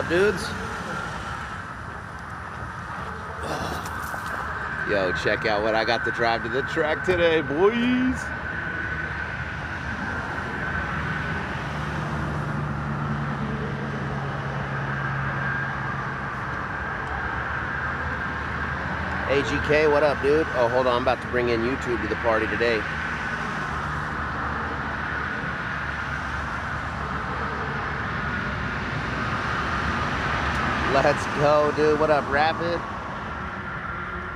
up, dudes? Yo, check out what I got to drive to the track today, boys. AGK, what up, dude? Oh, hold on, I'm about to bring in YouTube to the party today. Let's go, dude. What up, Rapid?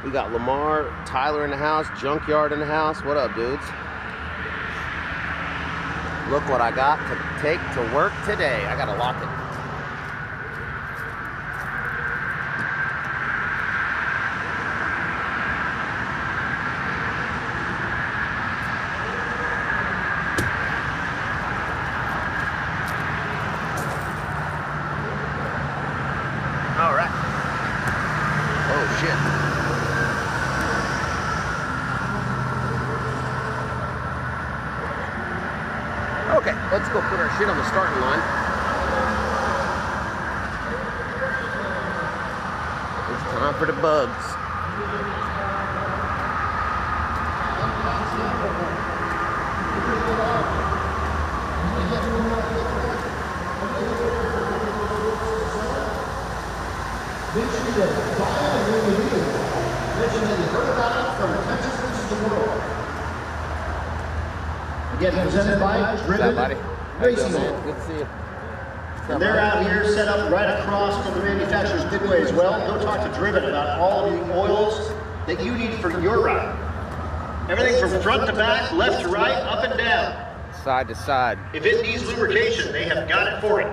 We got Lamar, Tyler in the house, Junkyard in the house. What up, dudes? Look what I got to take to work today. I gotta lock it. Okay, let's go put our shit on the starting line. It's time for the bugs. Again, presented by Driven Racing. Good to see you. And they're out here set up right across from the manufacturer's midway as well. Go talk to Driven about all of the oils that you need for your ride. Everything from front to back, left to right, up and down. Side to side. If it needs lubrication, they have got it for you.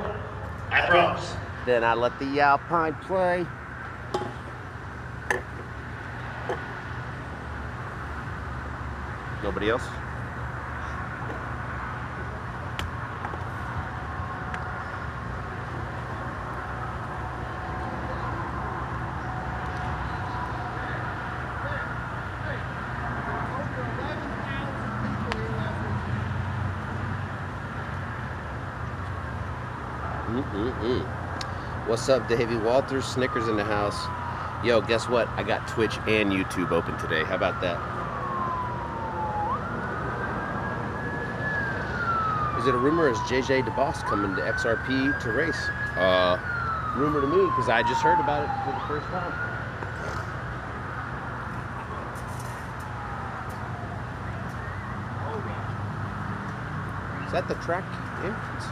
I promise. Then I let the Alpine play. Nobody else? What's up, Davey Walters? Snickers in the house. Yo, guess what? I got Twitch and YouTube open today. How about that? Is it a rumor? Is JJ DeBoss coming to XRP to race? Rumor to me, because I just heard about it for the first time. Is that the track entrance?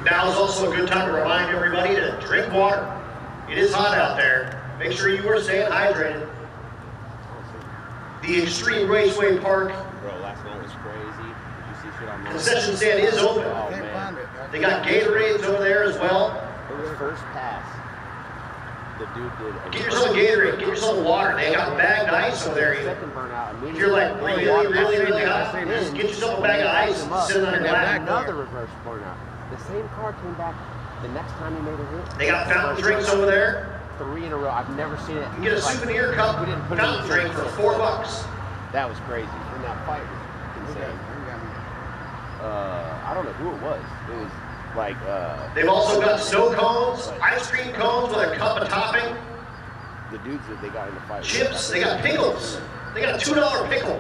Now is also a good time to remind everybody to drink water. It is hot out there. Make sure you are staying hydrated. The Extreme Raceway Park Bro, last night was crazy. Did you see shit on my concession stand is open. Oh, man. They got Gatorades over there as well. It was first pass. The dude did. Get yourself a Gatorade. Get yourself a water. They got bagged ice over there. Second burnout. If you're like really hot, just get yourself a bag of ice and sit on your lap. Another reverse burnout. The same car came back the next time he made a hit. They got fountain drinks over there. 3 in a row. I've never seen it. You can get a souvenir cup fountain drink for $4. That was crazy. And that fight was insane. I don't know who it was. It was like they've also got snow cones, ice cream cones with a cup of topping. The dudes that they got in the fight. Chips, they got pickles. They got a $2 pickle.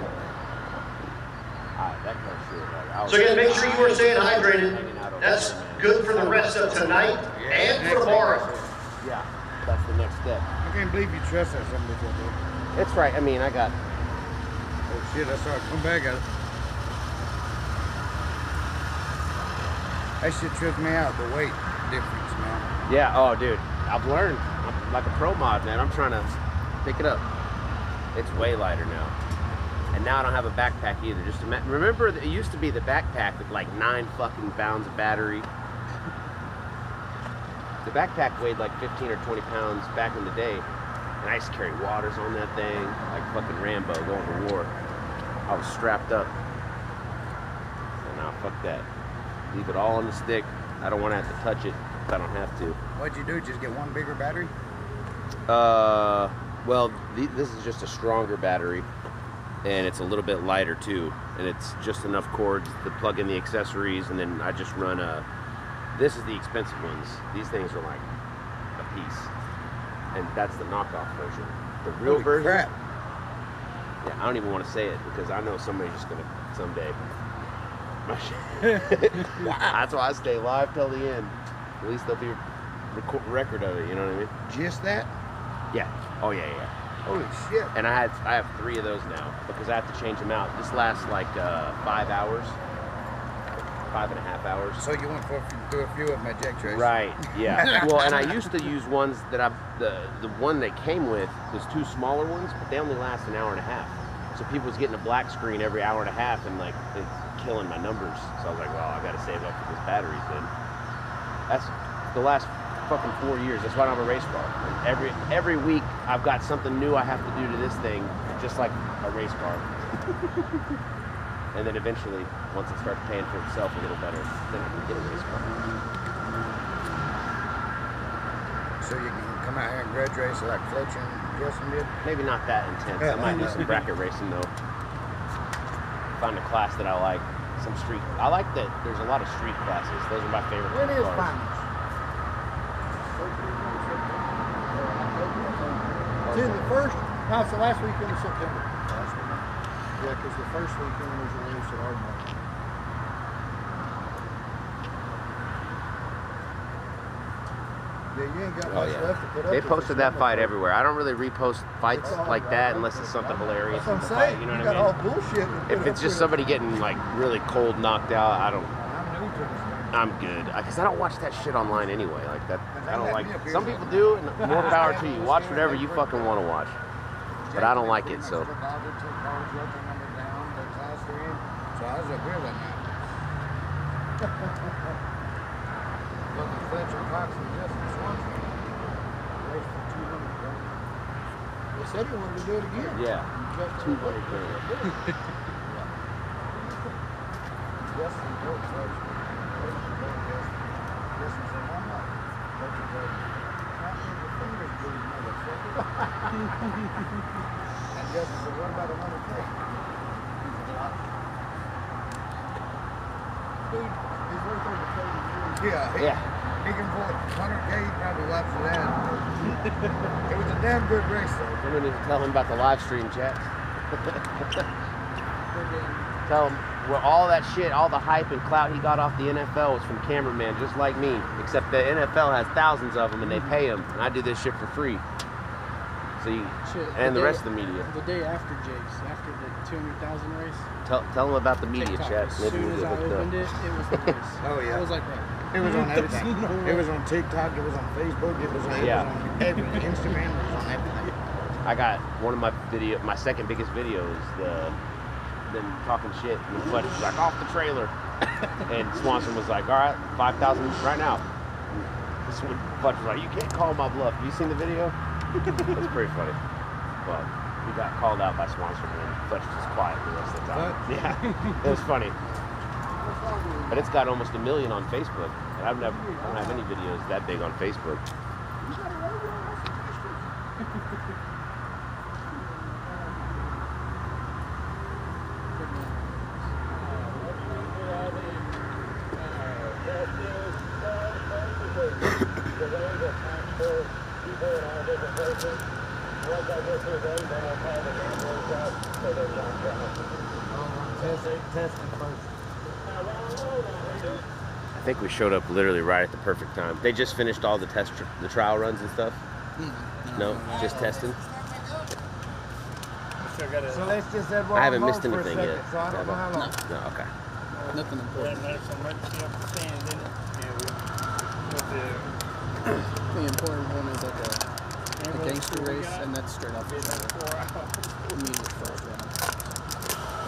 That kind of shit. So again, make sure you are staying hydrated. That's good for the rest of tonight and for tomorrow. Yeah, that's the next step. I can't believe you trust that something before, dude. It's right. I mean, I got. Oh shit! I saw it come back at it. That shit tripped me out. The weight difference, man. Yeah. Oh, dude, I've learned. I'm like a pro mod, man. I'm trying to pick it up. It's way lighter now. And now I don't have a backpack either. Just remember, it used to be the backpack with like 9 fucking pounds of battery. The backpack weighed like 15 or 20 pounds back in the day. And I used to carry waters on that thing, like fucking Rambo going to war. I was strapped up. So now, fuck that. Leave it all on the stick. I don't want to have to touch it if I don't have to. What'd you do? Just get one bigger battery? Well, this is just a stronger battery. And it's a little bit lighter too. and it's just enough cords to plug in the accessories, and then I just run a. This is the expensive ones. These things are like a piece, and that's the knockoff version. The real Holy version. crap. Yeah, I don't even want to say it because I know somebody's just gonna someday. Wow. That's why I stay live till the end. At least there'll be record of it. You know what I mean? Just that? Yeah. Oh yeah, yeah. Holy shit. And I have 3 of those now because I have to change them out. This lasts like 5 hours, 5.5 hours. So you went through a few of my jet trays. Right. Yeah. Well, and I used to use ones that the one that came with was 2 smaller ones, but they only last an hour and a half. So people was getting a black screen every hour and a half, and like it's killing my numbers. So I was like, well, I got to save up for this batteries then. That's the last fucking 4 years. That's why I don't have a race car. And every week I've got something new I have to do to this thing, just like a race car. And then eventually, once it starts paying for itself a little better, then I can get a race car. So you can come out here and grudge race like Fletcher and Justin did? Maybe not that intense. I might do some bracket racing though. Find a class that I like. Some street. I like that there's a lot of street classes. Those are my favorite When is cars. finals? It's in the first, no, it's the last weekend of September. Yeah, because the first weekend was a race at Ardmore. Yeah, you ain't got Oh much yeah. left to put up They with posted this that number. fight everywhere. I don't really repost fights It's all like about that it. unless it's something hilarious. That's what I'm in the fight, saying. you know You what got all I mean? bullshit. to put If up it's just with. somebody getting like really cold knocked out, I don't. I'm new to this thing. I'm good because I don't watch that shit online anyway. Like that, I don't like. Some people do, and more power to you. Watch whatever you fucking want to watch, but I don't like it. So So I was up here that night. Fucking Fletcher Cox and Justin Swanson. Race for 200, right? They said he wanted to do it again. yeah, Justin 200 grand. Justin broke Fletcher. Justin said, I'm not. Fletcher said, not need your fingers bleed, motherfucker. And Justin said, what about another thing? Dude, he's worth over 30 years. Yeah. Yeah. He can pull 100K, he probably laps it out. It was a damn good race, though. Somebody need to tell him about the live stream, chat. Tell him where all that shit, all the hype and clout he got off the NFL was from cameraman, just like me. Except the NFL has thousands of them and they pay him, and I do this shit for free. So you, Shit, and the day- rest of the media. The day after Jake's, after the 200,000 race. Tell them about the media, TikTok, chat. as Maybe soon we'll as get I hooked opened up. it, it was the race. Oh, yeah. I was like, It was on everything. No way. It was on TikTok, it was on Facebook, it was on, Yeah. it was on everything. Instagram, it was on everything. I got one of my second biggest videos, them talking shit, and Fletcher was like, off the trailer. And Swanson was like, all right, 5,000 right now. And this one, Fletcher was like, you can't call my bluff. Have you seen the video? That's pretty funny. Well, we got called out by Swanson, and Fletcher was quiet the rest of the time. Yeah, it was funny. But it's got almost 1 million on Facebook, and I don't have any videos that big on Facebook. I think we showed up literally right at the perfect time. They just finished all the the trial runs and stuff. No, just testing. So let's just have I haven't missed anything yet. So I don't know how long. No, okay. nothing important. The important one is like a gangster race, and that's straight off the trailer. Immediate first round.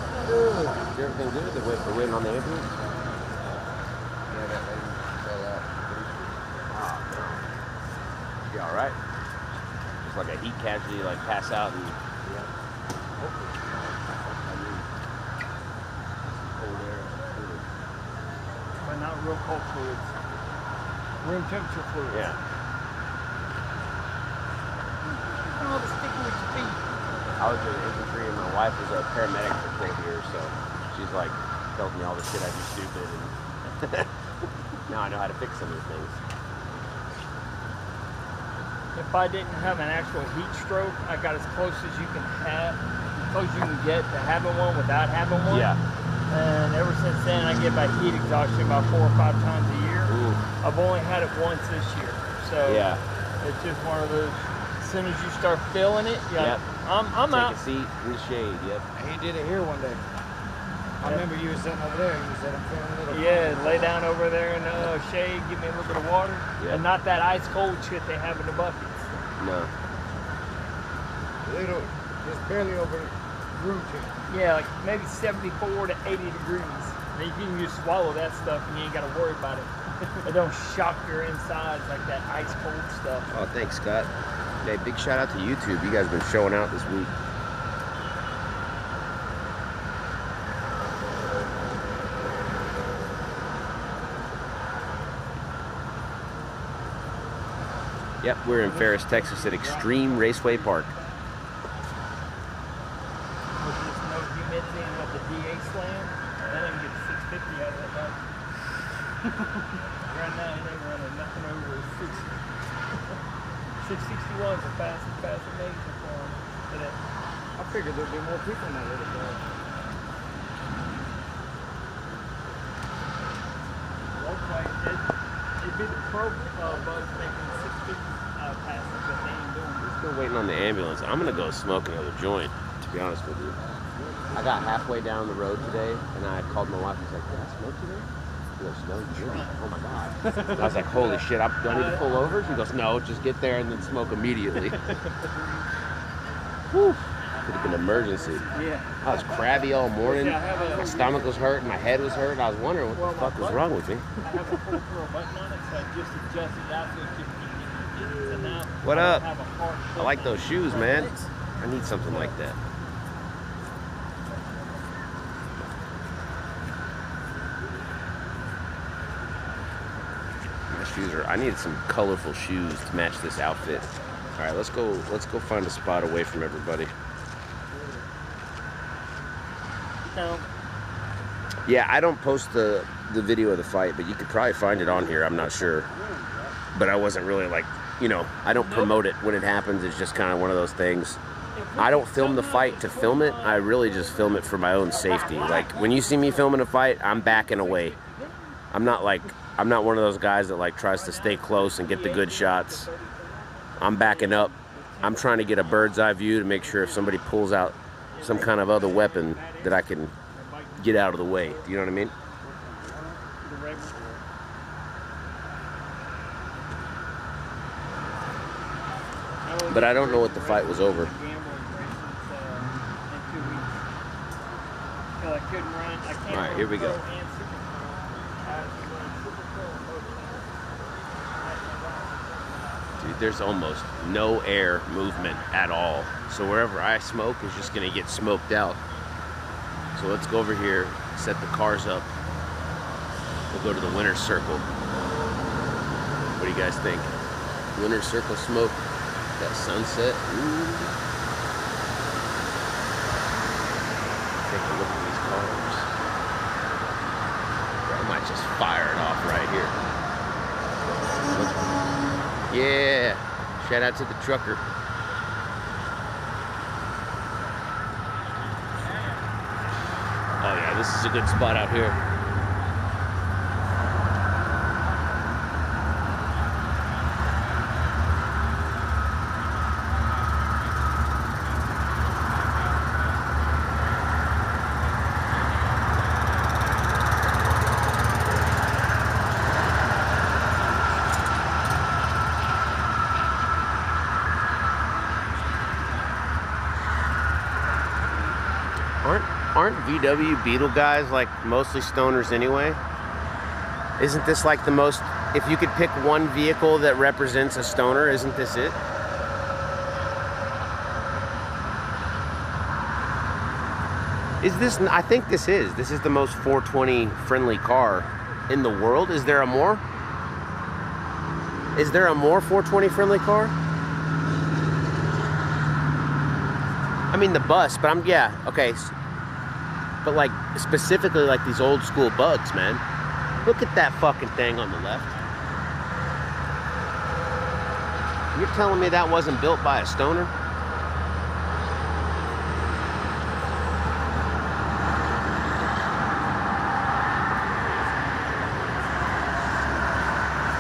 Is everything good? We're waiting on the ambulance? Yeah, that lady fell out. You alright? Just like a heat casualty, like pass out and... But not real cold fluids. Room temperature fluids. Yeah. Oh, the sticky with your feet. I was in infantry and my wife was a paramedic for 12 years, so she's like tells me all the shit I do stupid, and now I know how to fix some of these things. If I didn't have an actual heat stroke, I got as close as you can get to having one without having one. Yeah. And ever since then, I get my heat exhaustion about 4 or 5 times a year. Ooh. I've only had it once this year, so Yeah. it's just one of those. As soon as you start feeling it, Yep. I'm Take out. a seat in the shade. Yep. He did it here one day. I remember you was sitting over there and you said, I'm feeling a little Yeah, cold." lay down over there in the shade, give me a little bit of water, Yep. and not that ice cold shit they have in the buckets. No. Little, just barely over room temp. Yeah, like maybe 74 to 80 degrees. And you can just swallow that stuff and you ain't got to worry about it. It don't shock your insides like that ice cold stuff. Oh, thanks, Scott. Hey, big shout out to YouTube. You guys have been showing out this week. Yep, we're in Ferris, Texas at Extreme Raceway Park. With this no humidity and with the DA slam, I didn't get 650 out of that bike. Right now, it ain't running nothing over 60. 661 is a fast major for him today. I figured there'd be more people in that little bag. It'd be the pro bugs making 650 passes, but they ain't doing it. Still waiting on the ambulance. I'm gonna go smoke another joint, to be honest with you. I got halfway down the road today, and I called my wife and was like, did I smoke today? She goes, no, you didn't. Oh my God. And I was like, holy shit, do I need to pull over? She goes, no, just get there and then smoke immediately. Whew. Could have been an emergency. Yeah. I was crabby all morning. My stomach was hurting, my head was hurting. I was wondering what the fuck was wrong with me. I have a full throw button on it, so I just adjusted out so it can and now What I up? don't have a hard I like those shoes, man. I need something like that. My shoes are, I needed some colorful shoes to match this outfit. All right, let's go find a spot away from everybody. No. Yeah, I don't post the video of the fight, but you could probably find it on here. I'm not sure. But I wasn't really like, you know, I don't promote it when it happens. It's just kind of one of those things. I don't film the fight to film it. I really just film it for my own safety. Like when you see me filming a fight, I'm backing away. I'm not one of those guys that like tries to stay close and get the good shots. I'm backing up. I'm trying to get a bird's eye view to make sure if somebody pulls out some kind of other weapon that I can get out of the way. Do you know what I mean? But I don't know what the fight was over. All right, here we go. Dude, there's almost no air movement at all. So wherever I smoke is just gonna get smoked out. So let's go over here, set the cars up. We'll go to the winner's circle. What do you guys think? Winner's circle smoke, that sunset. Ooh. Take a look at these cars. I might just fire it off right here. Yeah, shout out to the trucker. Oh yeah, this is a good spot out here. Aren't VW Beetle guys like mostly stoners anyway? Isn't this like the most, if you could pick one vehicle that represents a stoner, isn't this it? Is this? I think this is. This is the most 420 friendly car in the world. Is there a more? Is there a more 420 friendly car? I mean the bus, but yeah, okay. But like specifically like these old school bugs, man. Look at that fucking thing on the left. You're telling me that wasn't built by a stoner?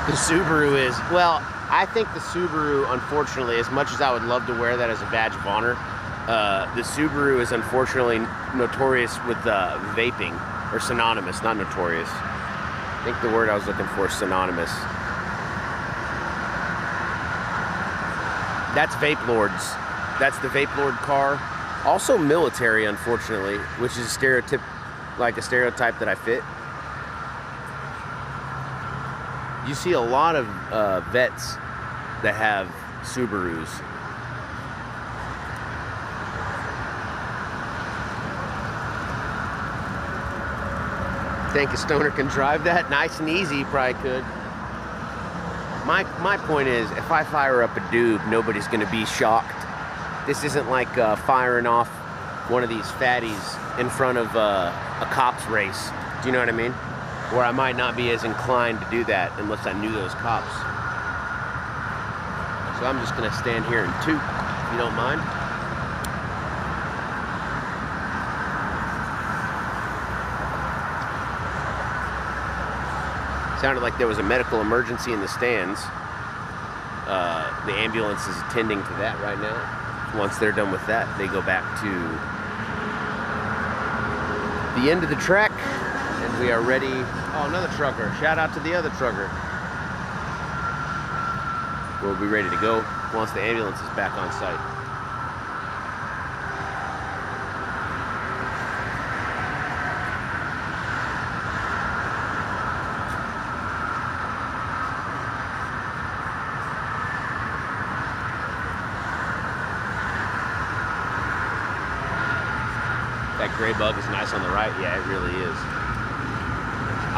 The Subaru is, well, I think the Subaru, unfortunately, as much as I would love to wear that as a badge of honor, the Subaru is unfortunately notorious with vaping, or synonymous, not notorious. I think the word I was looking for is synonymous. That's Vape Lords. That's the Vape Lord car. Also military, unfortunately, which is a stereotype that I fit. You see a lot of vets that have Subarus. Think a stoner can drive that? Nice and easy, probably could. My point is, if I fire up a doob, nobody's gonna be shocked. This isn't like firing off one of these fatties in front of a cops race. Do you know what I mean? Where I might not be as inclined to do that unless I knew those cops. So I'm just gonna stand here and toot, if you don't mind. Sounded like there was a medical emergency in the stands. The ambulance is attending to that right now. Once they're done with that, they go back to the end of the track. And we are ready. Oh, another trucker. Shout out to the other trucker. We'll be ready to go once the ambulance is back on site. That gray bug is nice on the right. Yeah, it really is.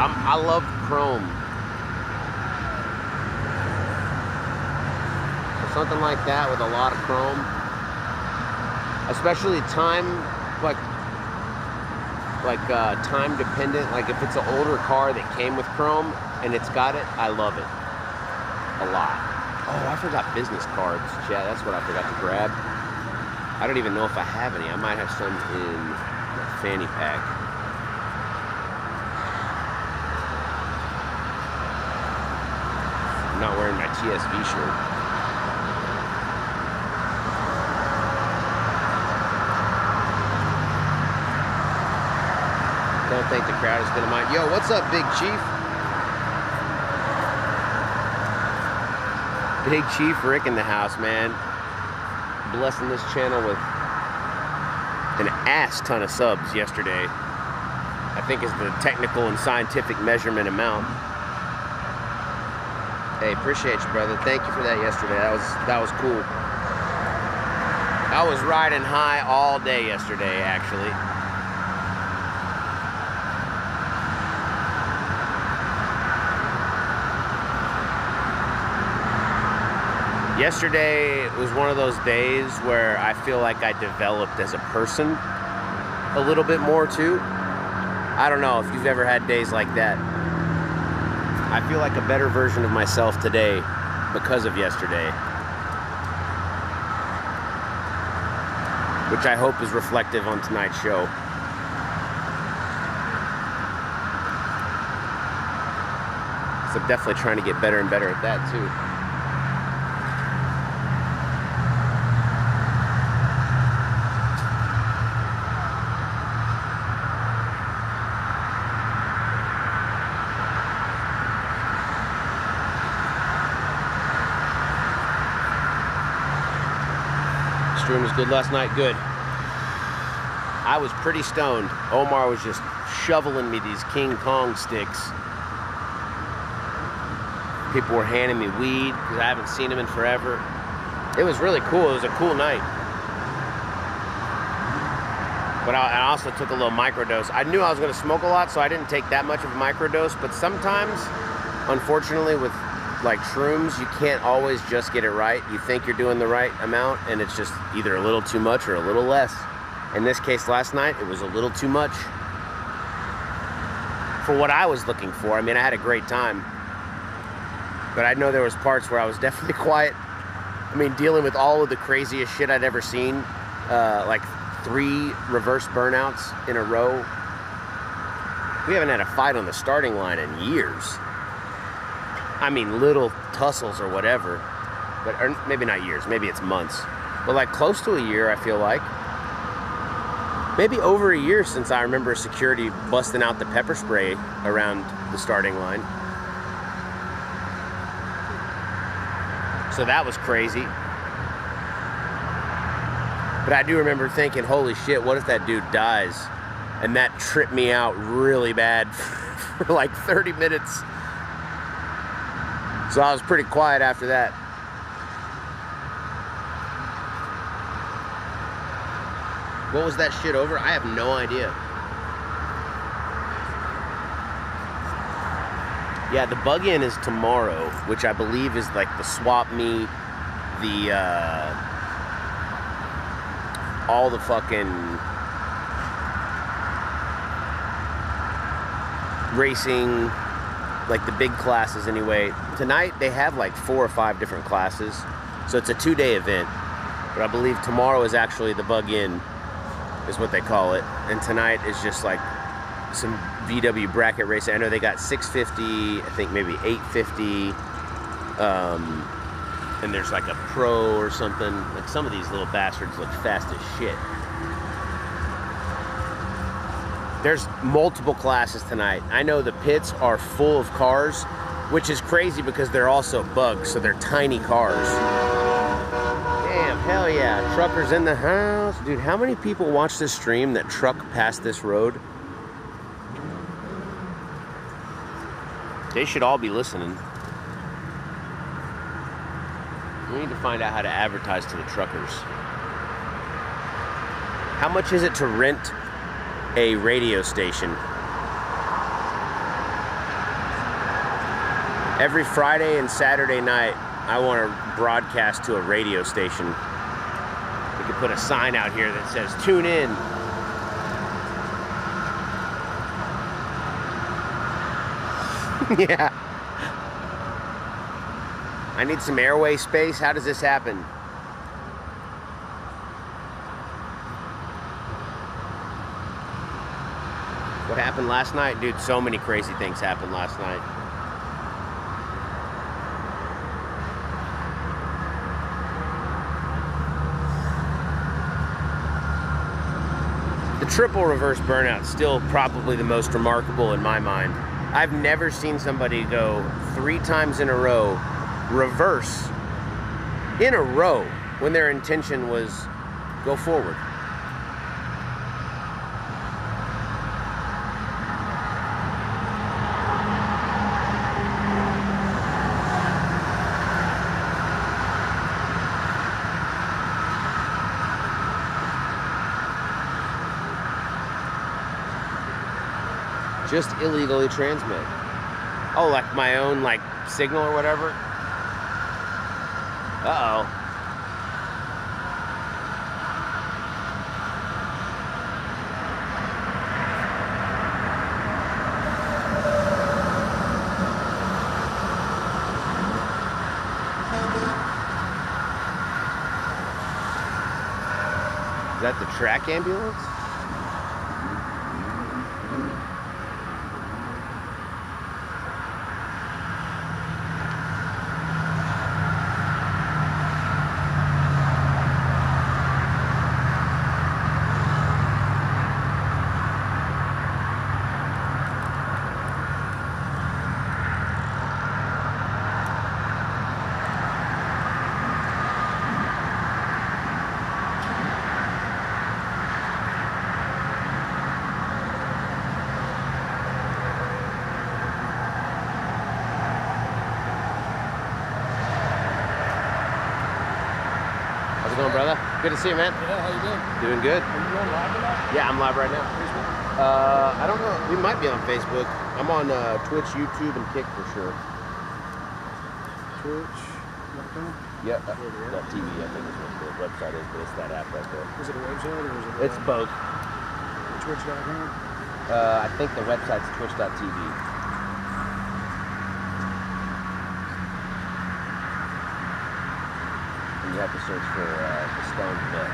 I love chrome. Or something like that with a lot of chrome. Especially time, time dependent. Like if it's an older car that came with chrome and it's got it, I love it. A lot. Oh, I forgot business cards. Yeah, that's what I forgot to grab. I don't even know if I have any. I might have some in my fanny pack. I'm not wearing my TSV shirt. Don't think the crowd is gonna mind. Yo, what's up, Big Chief? Big Chief Rick in the house, man. Blessing this channel with an ass ton of subs yesterday. I think is the technical and scientific measurement amount. Hey, appreciate you, brother. Thank you for that yesterday. That was cool. I was riding high all day yesterday, actually. Yesterday was one of those days where I feel like I developed as a person a little bit more too. I don't know if you've ever had days like that. I feel like a better version of myself today because of yesterday. Which I hope is reflective on tonight's show. So I'm definitely trying to get better and better at that too. Stream was good last night. Good. I was pretty stoned. Omar was just shoveling me these King Kong sticks. People were handing me weed because I haven't seen them in forever. It was really cool. It was a cool night. But I also took a little microdose. I knew I was going to smoke a lot, so I didn't take that much of a microdose. But sometimes, unfortunately, with like shrooms, you can't always just get it right. You think you're doing the right amount, and it's just either a little too much or a little less. In this case, last night, it was a little too much for what I was looking for. I mean, I had a great time, but I know there was parts where I was definitely quiet. I mean, dealing with all of the craziest shit I'd ever seen, like 3 reverse burnouts in a row. We haven't had a fight on the starting line in years. I mean, little tussles or whatever, but or maybe not years, maybe it's months, but like close to a year, I feel like. Maybe over a year since I remember security busting out the pepper spray around the starting line. So that was crazy. But I do remember thinking, holy shit, what if that dude dies? And that tripped me out really bad for like 30 minutes. So I was pretty quiet after that. What was that shit over? I have no idea. Yeah, the bug-in is tomorrow, which I believe is like the swap meet, the, all the fucking racing, like the big classes anyway. Tonight they have like 4 or 5 different classes, so it's a 2-day event. But I believe tomorrow is actually the bug-in, is what they call it, and tonight is just like some VW bracket racing. I know they got 650, I think maybe 850, and there's like a pro or something. Like some of these little bastards look fast as shit. There's multiple classes tonight. I know the pits are full of cars, which is crazy because they're also bugs, so they're tiny cars. Damn, hell yeah, truckers in the house. Dude, how many people watch this stream that truck past this road? They should all be listening. We need to find out how to advertise to the truckers. How much is it to rent a radio station? Every Friday and Saturday night, I want to broadcast to a radio station. We could put a sign out here that says, tune in. Yeah. I need some airway space. How does this happen? What happened last night? Dude, so many crazy things happened last night. The triple reverse burnout is still probably the most remarkable in my mind. I've never seen somebody go 3 times in a row, reverse, in a row, when their intention was go forward. Just illegally transmit. Oh, like my own like signal or whatever? Uh-oh. Is that the track ambulance? How's it going, brother? Good to see you, man. Yeah, how you doing? Doing good. Are you going live tonight? Yeah, I'm live right now. I don't know. We might be on Facebook. I'm on Twitch, YouTube, and Kick for sure. Twitch.com? Yeah, that TV, I think is what the website is, but it's that app right there. Is it a website or is it? It's both. Twitch.com? I think the website's twitch.tv. And you have to search for the Stone Vet.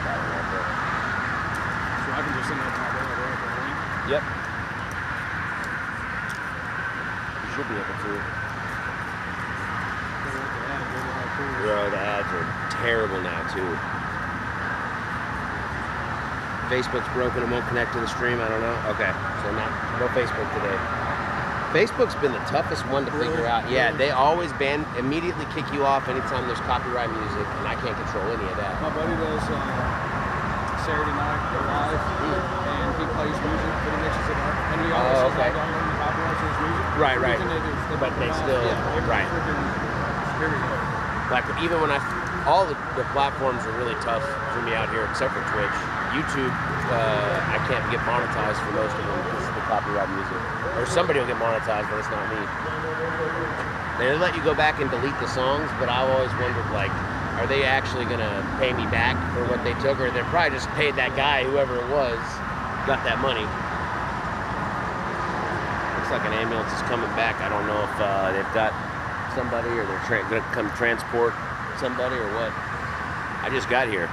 That one right there. So I can just send that to my brother, right? Yep. You should be able to. Bro, the ads are terrible now too. Facebook's broken, it won't connect to the stream, I don't know. Okay, so no Facebook today. Facebook's been the toughest one to figure out. Yeah, they always immediately kick you off anytime there's copyright music, and I can't control any of that. My buddy does Saturday night live, and he plays music, but he mixes it up. And he always says, I don't own the copyrights to his music. Right. But they still, right. Like even when all the platforms are really tough for me out here, except for Twitch. YouTube, I can't get monetized for most of them because of the copyright music. Or somebody will get monetized, but it's not me. They let you go back and delete the songs, but I've always wondered, like, are they actually gonna pay me back for what they took, or they're probably just paid that guy, whoever it was, got that money. Looks like an ambulance is coming back. I don't know if they've got somebody or they're gonna come transport somebody or what. I just got here.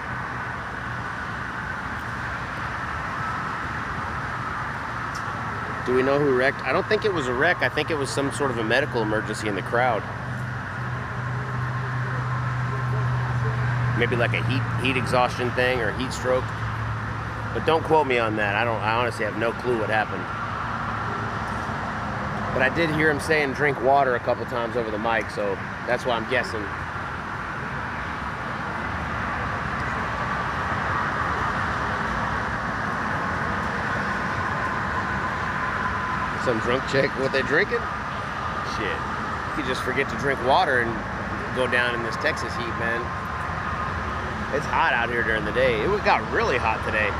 Do we know who wrecked? I don't think it was a wreck. I think it was some sort of a medical emergency in the crowd. Maybe like a heat exhaustion thing or heat stroke. But don't quote me on that. I honestly have no clue what happened. But I did hear him saying drink water a couple times over the mic, so that's why I'm guessing. Some drunk chick, what they drinking? Shit. You could just forget to drink water and go down in this Texas heat, man. It's hot out here during the day. It got really hot today.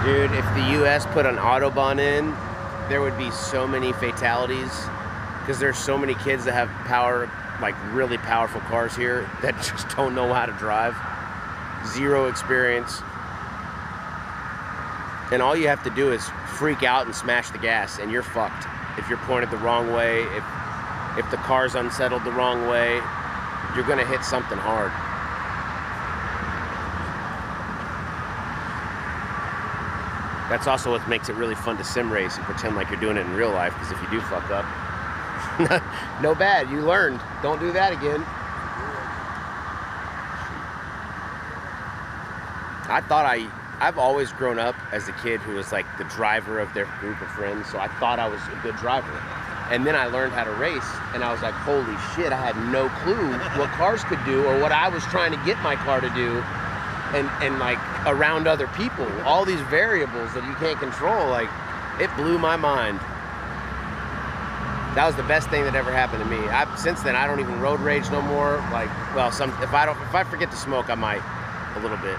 Dude, if the U.S. put an Autobahn in, there would be so many fatalities because there's so many kids that have power, like really powerful cars here that just don't know how to drive. Zero experience. And all you have to do is freak out and smash the gas and you're fucked. If you're pointed the wrong way, if the car's unsettled the wrong way, you're gonna hit something hard. That's also what makes it really fun to sim race and pretend like you're doing it in real life, because if you do fuck up, no bad, you learned. Don't do that again. I've always grown up as a kid who was like the driver of their group of friends, so I thought I was a good driver. And then I learned how to race, and I was like, holy shit, I had no clue what cars could do or what I was trying to get my car to do. And like around other people, all these variables that you can't control, like it blew my mind. That was the best thing that ever happened to me. Since then I don't even road rage no more. Like, well, if I forget to smoke, I might a little bit.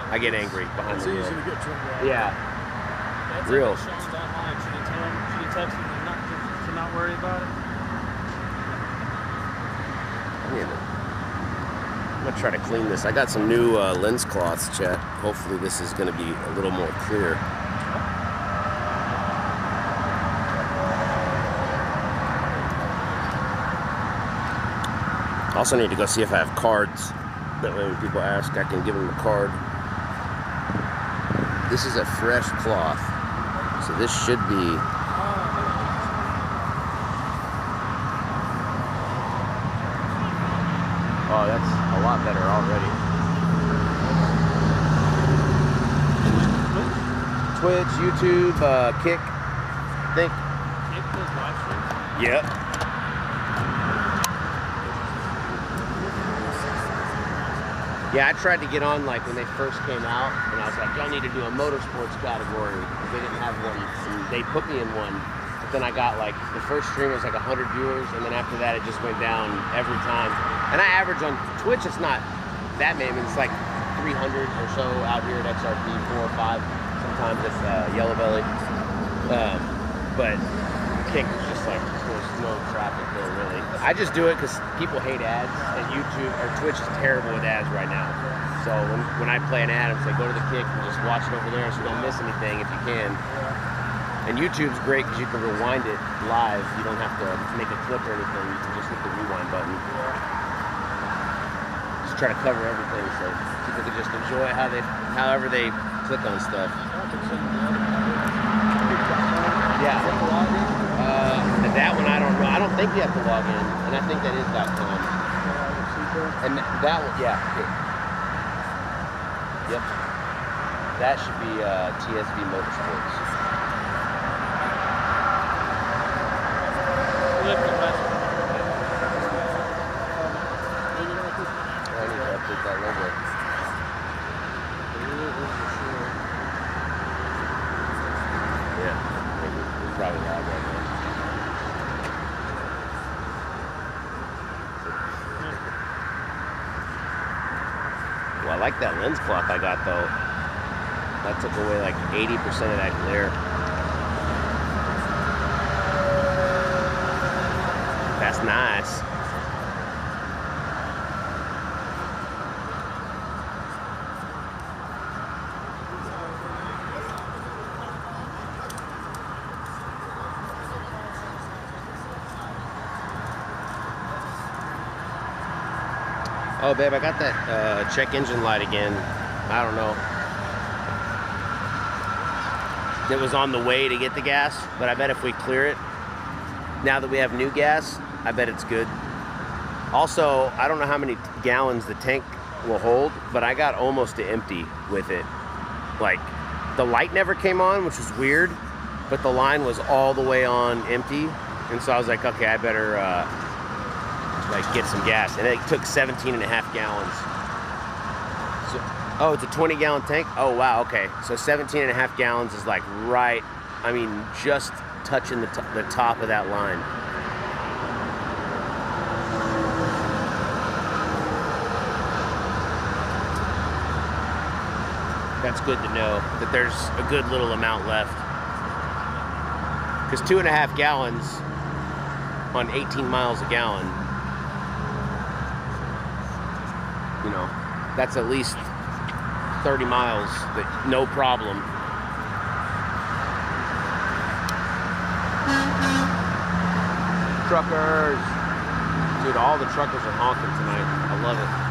I get angry behind the wheel. It's easy to get turned around. Yeah. That's Real. Like Sean's online. Should you tell him? Should you text him to not worry about it? I'm gonna try to clean this. I got some new lens cloths, chat. Hopefully this is gonna be a little more clear. Also need to go see if I have cards. That way when people ask, I can give them a card. This is a fresh cloth. So this should be... Oh, that's a lot better already. Twitch, YouTube, Kick. I think. Kick those live streams? Yep. Yeah, I tried to get on like when they first came out, and I was like, y'all need to do a motorsports category. They didn't have one, and they put me in one. But then I got like, the first stream was like 100 viewers, and then after that it just went down every time. And I average on Twitch, it's not that many, it's like 300 or so out here at XRP, 4 or 5. Sometimes it's Yellow Belly. But Kick is just like, there's no traffic there really. I just do it because people hate ads, and YouTube or Twitch is terrible with ads right now. So when I play an ad, I'm say go to the Kick and just watch it over there so you don't miss anything if you can. And YouTube's great because you can rewind it live. You don't have to make a clip or anything. You can just hit the rewind button. Just try to cover everything so people can just enjoy however they click on stuff. Yeah. That one I don't know. I don't think you have to log in, and I think that is .com. And that one, yeah. Yep. That should be TSV Motorsports. I need to update that logo. Yeah, maybe. It's probably live right now. Well, I like that lens cloth I got though. That took away like 80% of that glare. That's nice. Oh, babe, I got that check engine light again. I don't know. It was on the way to get the gas, but I bet if we clear it, now that we have new gas, I bet it's good. Also, I don't know how many gallons the tank will hold, but I got almost to empty with it. Like, the light never came on, which was weird, but the line was all the way on empty. And so I was like, okay, I better like get some gas. And it took 17.5 gallons. So, oh, it's a 20-gallon tank? Oh, wow, okay. So 17.5 gallons is like right, I mean, just touching the top of that line. That's good to know that there's a good little amount left. Because 2.5 gallons on 18 miles a gallon, you know, that's at least 30 miles, that no problem. Truckers. Dude, all the truckers are honking tonight. I love it.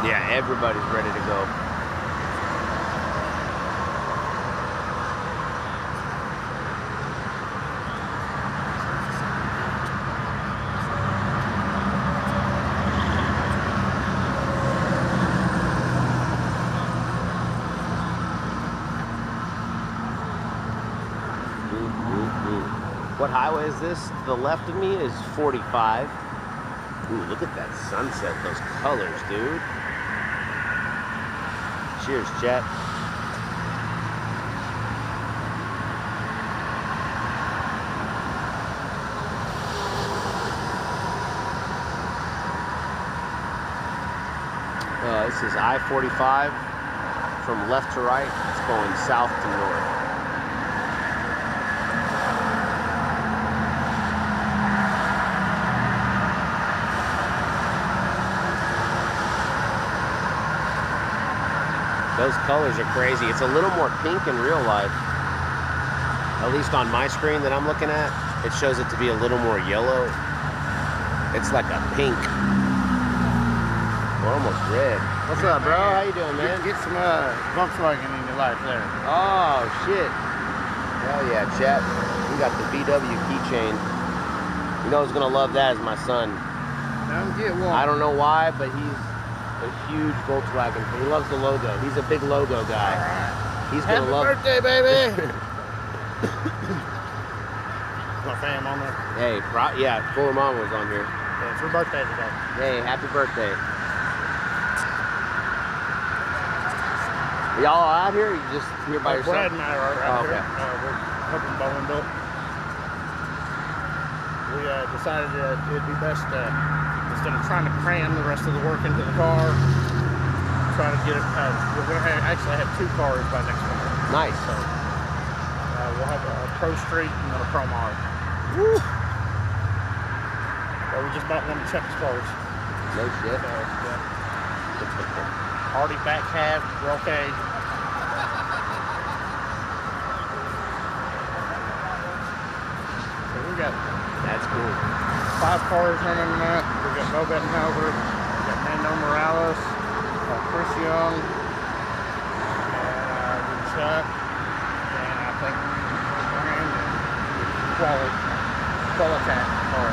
Yeah, everybody's ready to go. What highway is this? To the left of me is 45. Ooh, look at that sunset, those colors, dude. Cheers, chat. This is I-45 from left to right. It's going south to north. Those colors are crazy. It's a little more pink in real life. At least on my screen that I'm looking at, it shows it to be a little more yellow. It's like a pink. Or almost red. What's up, bro? How you doing, man? Get some Volkswagen in your life there. Oh, shit. Hell yeah, chat. We got the VW keychain. You know who's gonna love that is my son. Come get one. I don't know why, but he's a huge Volkswagen. He loves the logo. He's a big logo guy. He's gonna love. Happy birthday, baby! My fam on there. Hey, yeah, Fuller Mama was on here. Yeah, it's her birthday today. Hey, happy birthday. Y'all out here? Or you just here by yourself? Brad and I are out okay. here. We're helping Bowmanville. We decided that it'd be best instead of trying to cram the rest of the work into the car, try to get it. We're going to actually have 2 cars by next winter. Nice. So we'll have a Pro Street and then a Pro Mod. Woo. But we just bought one of Chuck's cars. No shit. So, yeah. Already back half, we're okay. So we got. That's cool. 5 cars running tonight. We got Bo Bettenhauser, we got Nando Morales, Chris Young, and Chuck, and I think Brand and Qualitat car.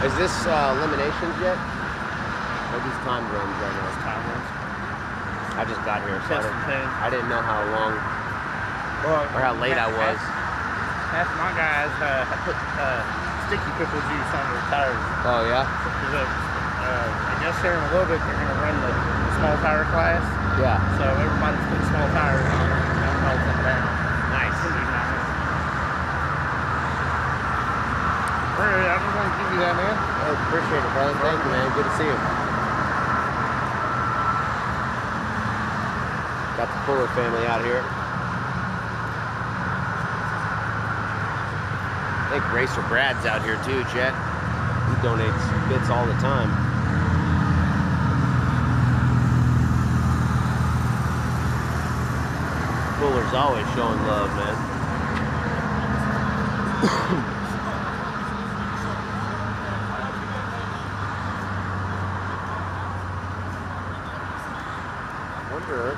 Is this eliminations yet? Or these time runs right now? Time runs. I just got here, so Test and thing. I didn't know how long or how late I was. Half my guys have put sticky pickle juice on their tires. Oh yeah? Because I guess here in a little bit they're going to run the small tire class. Yeah. So everybody's putting small tires on there and melt them down. Nice. It's gonna be nice. Alright, I just want to give you that, man. Hey, appreciate it, brother. Thank you, man. Good to see you. Got the Fuller family out here. I think Racer Brad's out here too, Chet. He donates bits all the time. Fuller's always showing love, man. I wonder.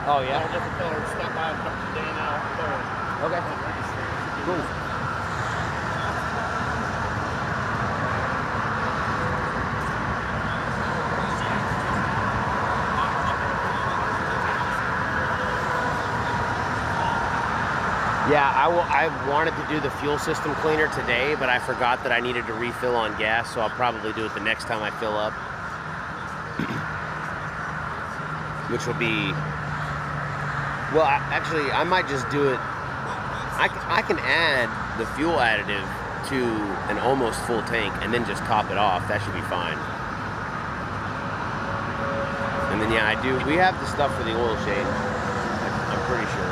Oh yeah? All different colors. Stop by and talk to Dan out there. Okay. Cool. Yeah, I wanted to do the fuel system cleaner today, but I forgot that I needed to refill on gas, so I'll probably do it the next time I fill up. Which will be... Well, actually, I might just do it. I can add the fuel additive to an almost full tank and then just top it off. That should be fine. And then, yeah, we have the stuff for the oil change. I'm pretty sure.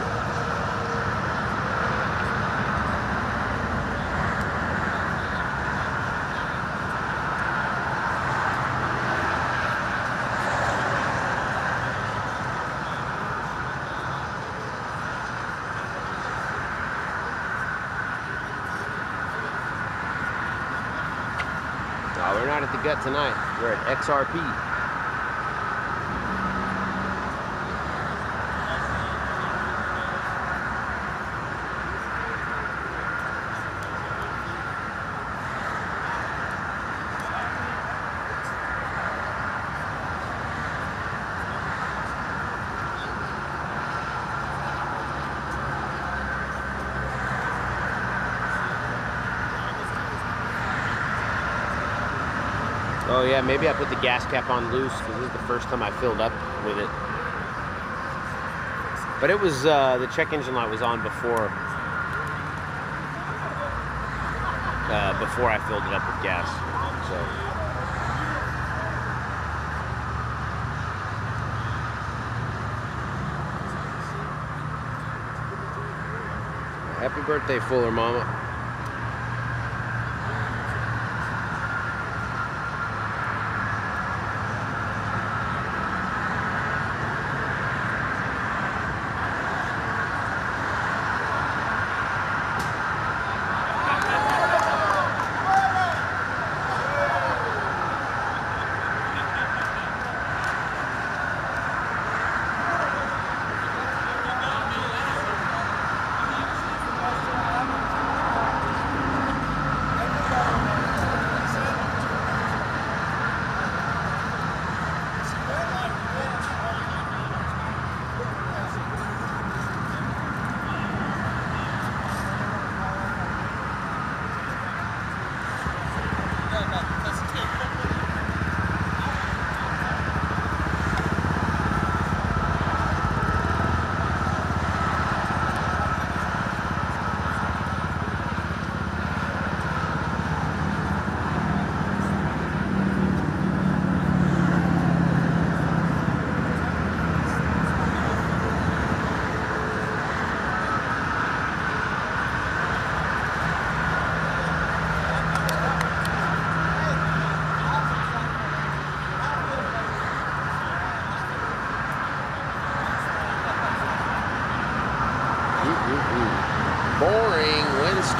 We're not at the gut tonight. We're at XRP. Oh yeah, maybe I put the gas cap on loose because this is the first time I filled up with it. But it was, the check engine light was on before I filled it up with gas. So. Happy birthday, Fuller Mama.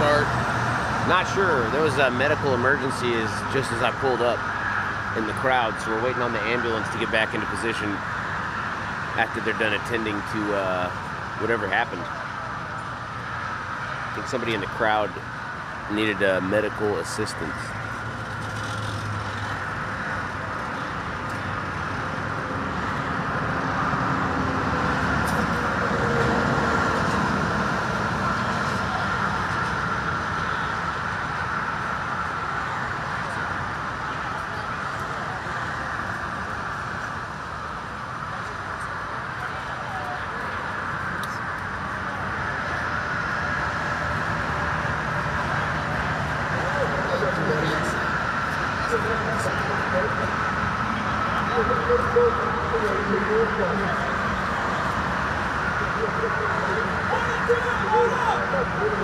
start? Not sure. There was a medical emergency just as I pulled up in the crowd, so we're waiting on the ambulance to get back into position after they're done attending to whatever happened. I think somebody in the crowd needed medical assistance.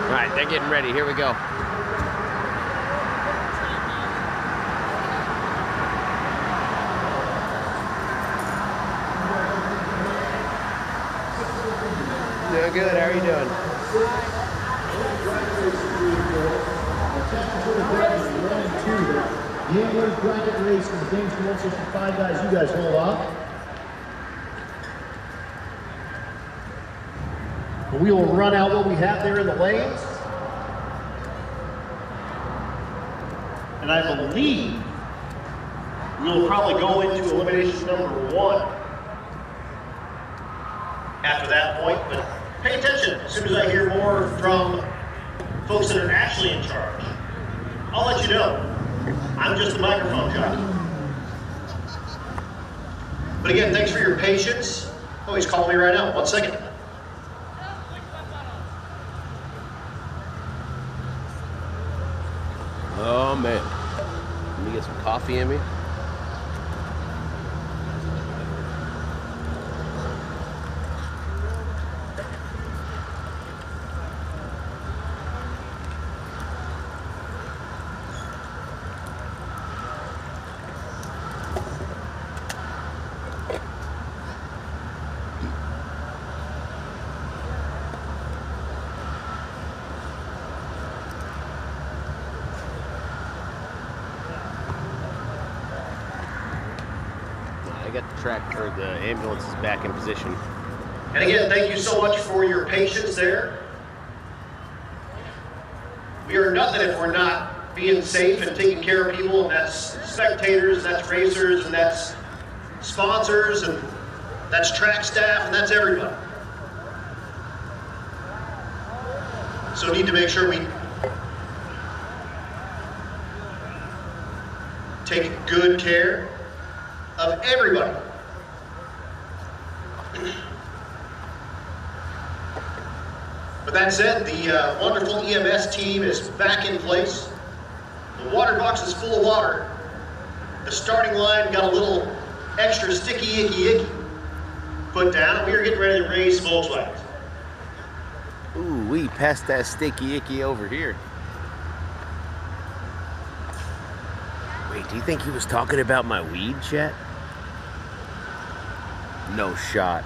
All right, they're getting ready. Here we go. Doing good. How are you doing? Gambler's bracket race for the Gangster 165 guys. You guys hold off. We will run out what we have there in the lanes. And I believe we will probably go into elimination number 1 after that point. But pay attention. As soon as I hear more from folks that are actually in charge, I'll let you know. I'm just a microphone jockey. But again, thanks for your patience. Oh, he's calling me right now. 1 second. Oh man. Let me get some coffee in me. I got the track, or the ambulance is back in position. And again, thank you so much for your patience there. We are nothing if we're not being safe and taking care of people, and that's spectators, that's racers, and that's sponsors, and that's track staff, and that's everybody. So we need to make sure we take good care of everybody. With that said, the wonderful EMS team is back in place. The water box is full of water. The starting line got a little extra sticky, icky put down. We are getting ready to race Volkswagens. Ooh, we passed that sticky icky over here. Wait, do you think he was talking about my weed, chat? No shot.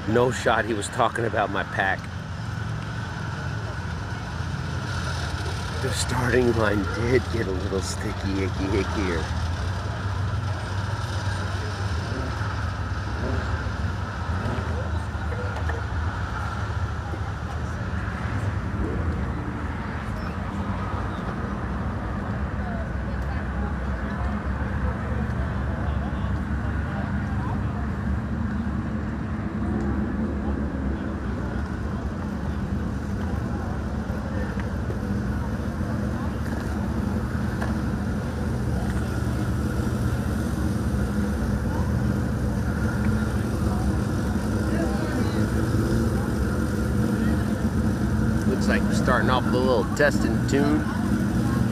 No shot he was talking about my pack. The starting line did get a little sticky, ickier. Like we're starting off with a little testing tune.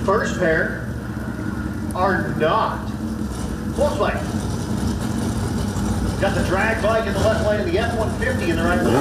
First pair are not Volkswagen. Got the drag bike in the left lane and the F-150 in the right lane.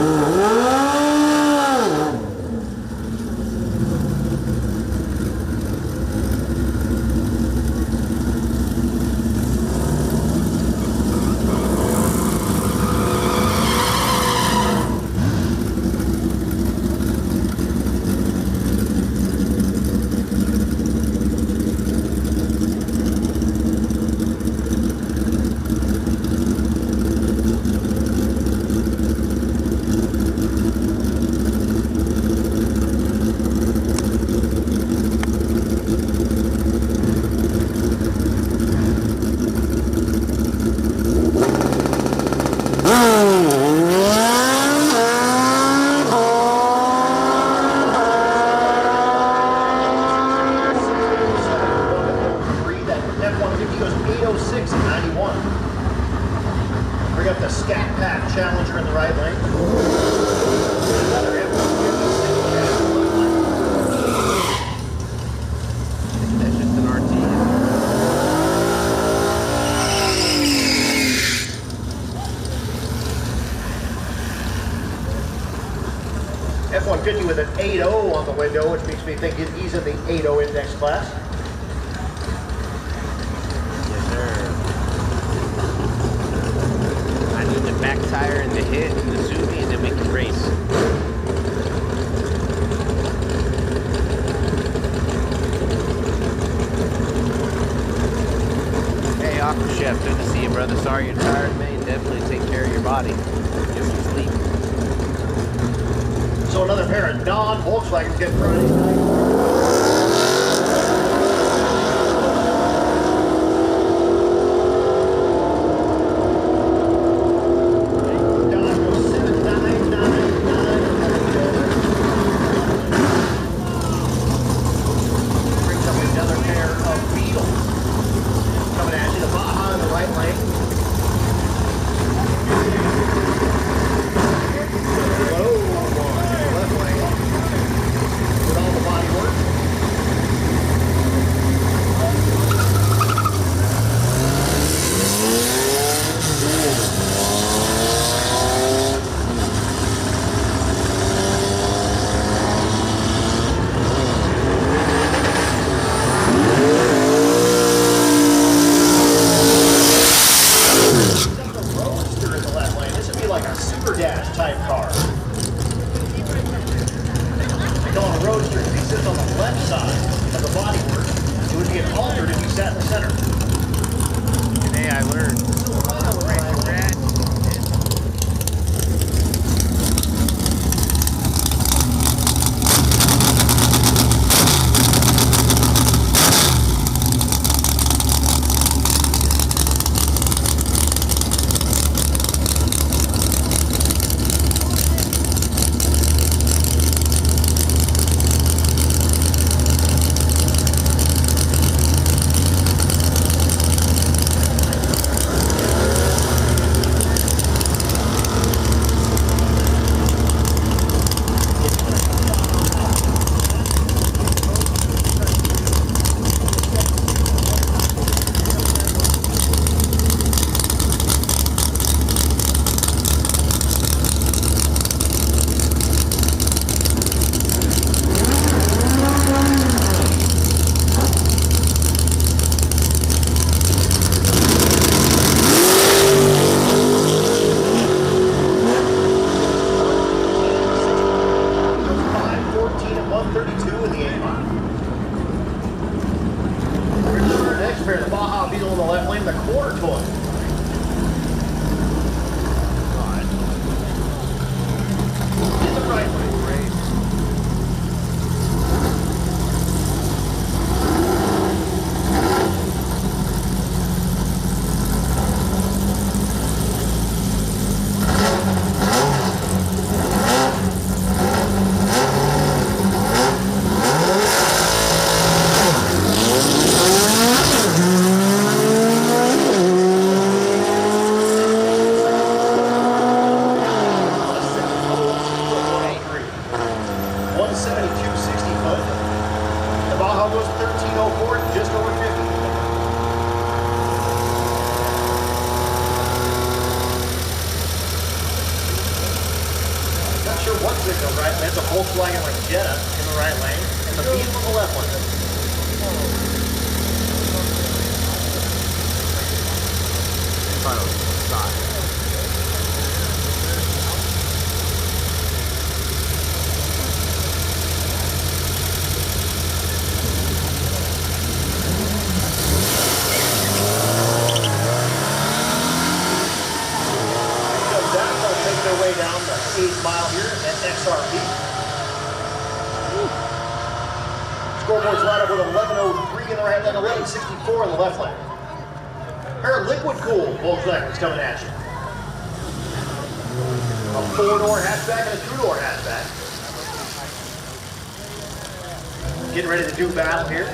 a Scat Pack Challenger in the right lane. Another F-150 single cab in the left lane. That's just an RT. F-150 with an 8.0 on the window, which makes me think he's in the 8.0 index class. Yes, sir. I need the back tire and the hit and the zoomie, and then we can race. Hey, Aqua Chef, good to see you, brother. Sorry you're tired, man. Definitely take care of your body. Get some sleep. So another pair of non-Volkswagens get Friday night. That's a Volkswagen like Jetta in the right lane, and the Beetle on the left lane. Their way down the 8th mile here at XRP. Scoreboard's lined up with 11.03 in the right lane, 11.64 in the left lane. Pair of liquid cooled Volkswagens coming at you. A 4-door hatchback and a 2-door hatchback. Getting ready to do battle here.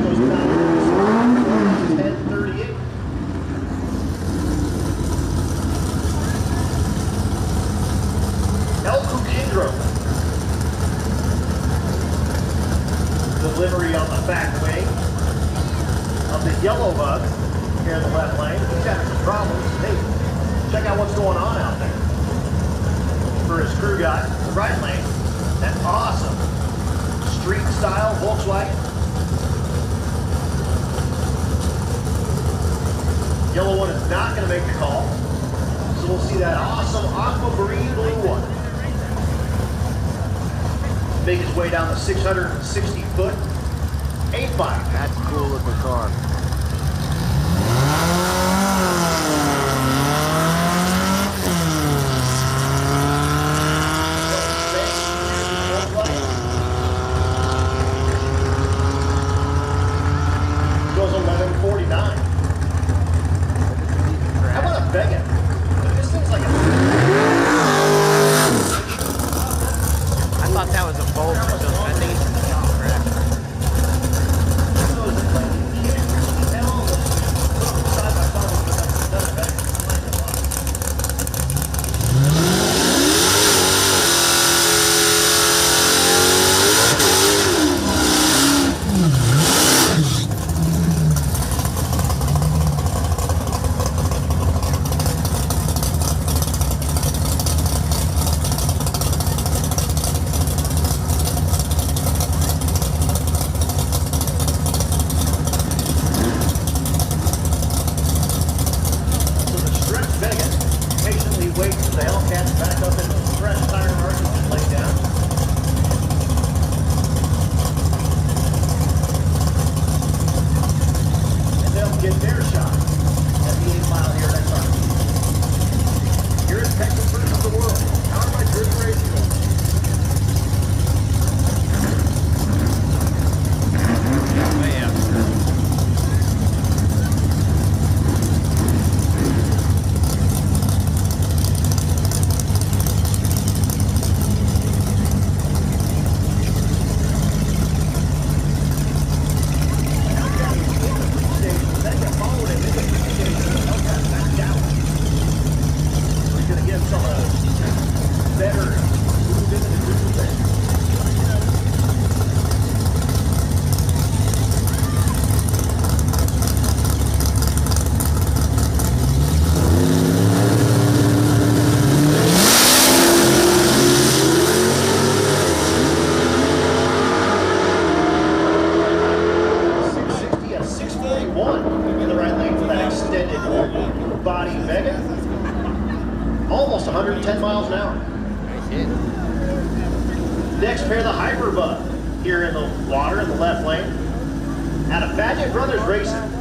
goes down 10:38. El Cuquindro. Delivery on the back wing of the yellow bug here in the left lane. He's having some problems. Hey, check out what's going on out there. For his crew guy, the right lane. That's awesome. Street style Volkswagen. Yellow one is not going to make the call. So we'll see that awesome aquamarine blue one make his way down the 660-foot 8-mile. That's a cool looking car. Goes 11:49. How about a Vega? This thing's like a... I thought that was a Bolt for those foundations. Body Vega, almost 110 miles an hour. Nice hit. Next pair, the Hyperbug, here in the water in the left lane, out of Fadget Brothers Racing.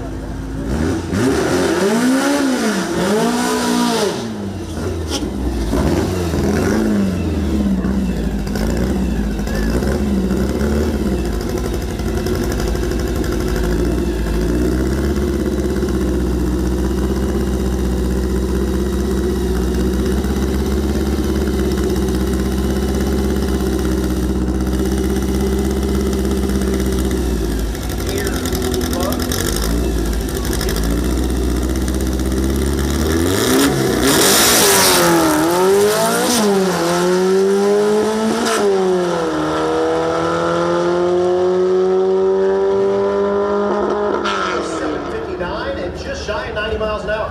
Shy of 90 miles an hour.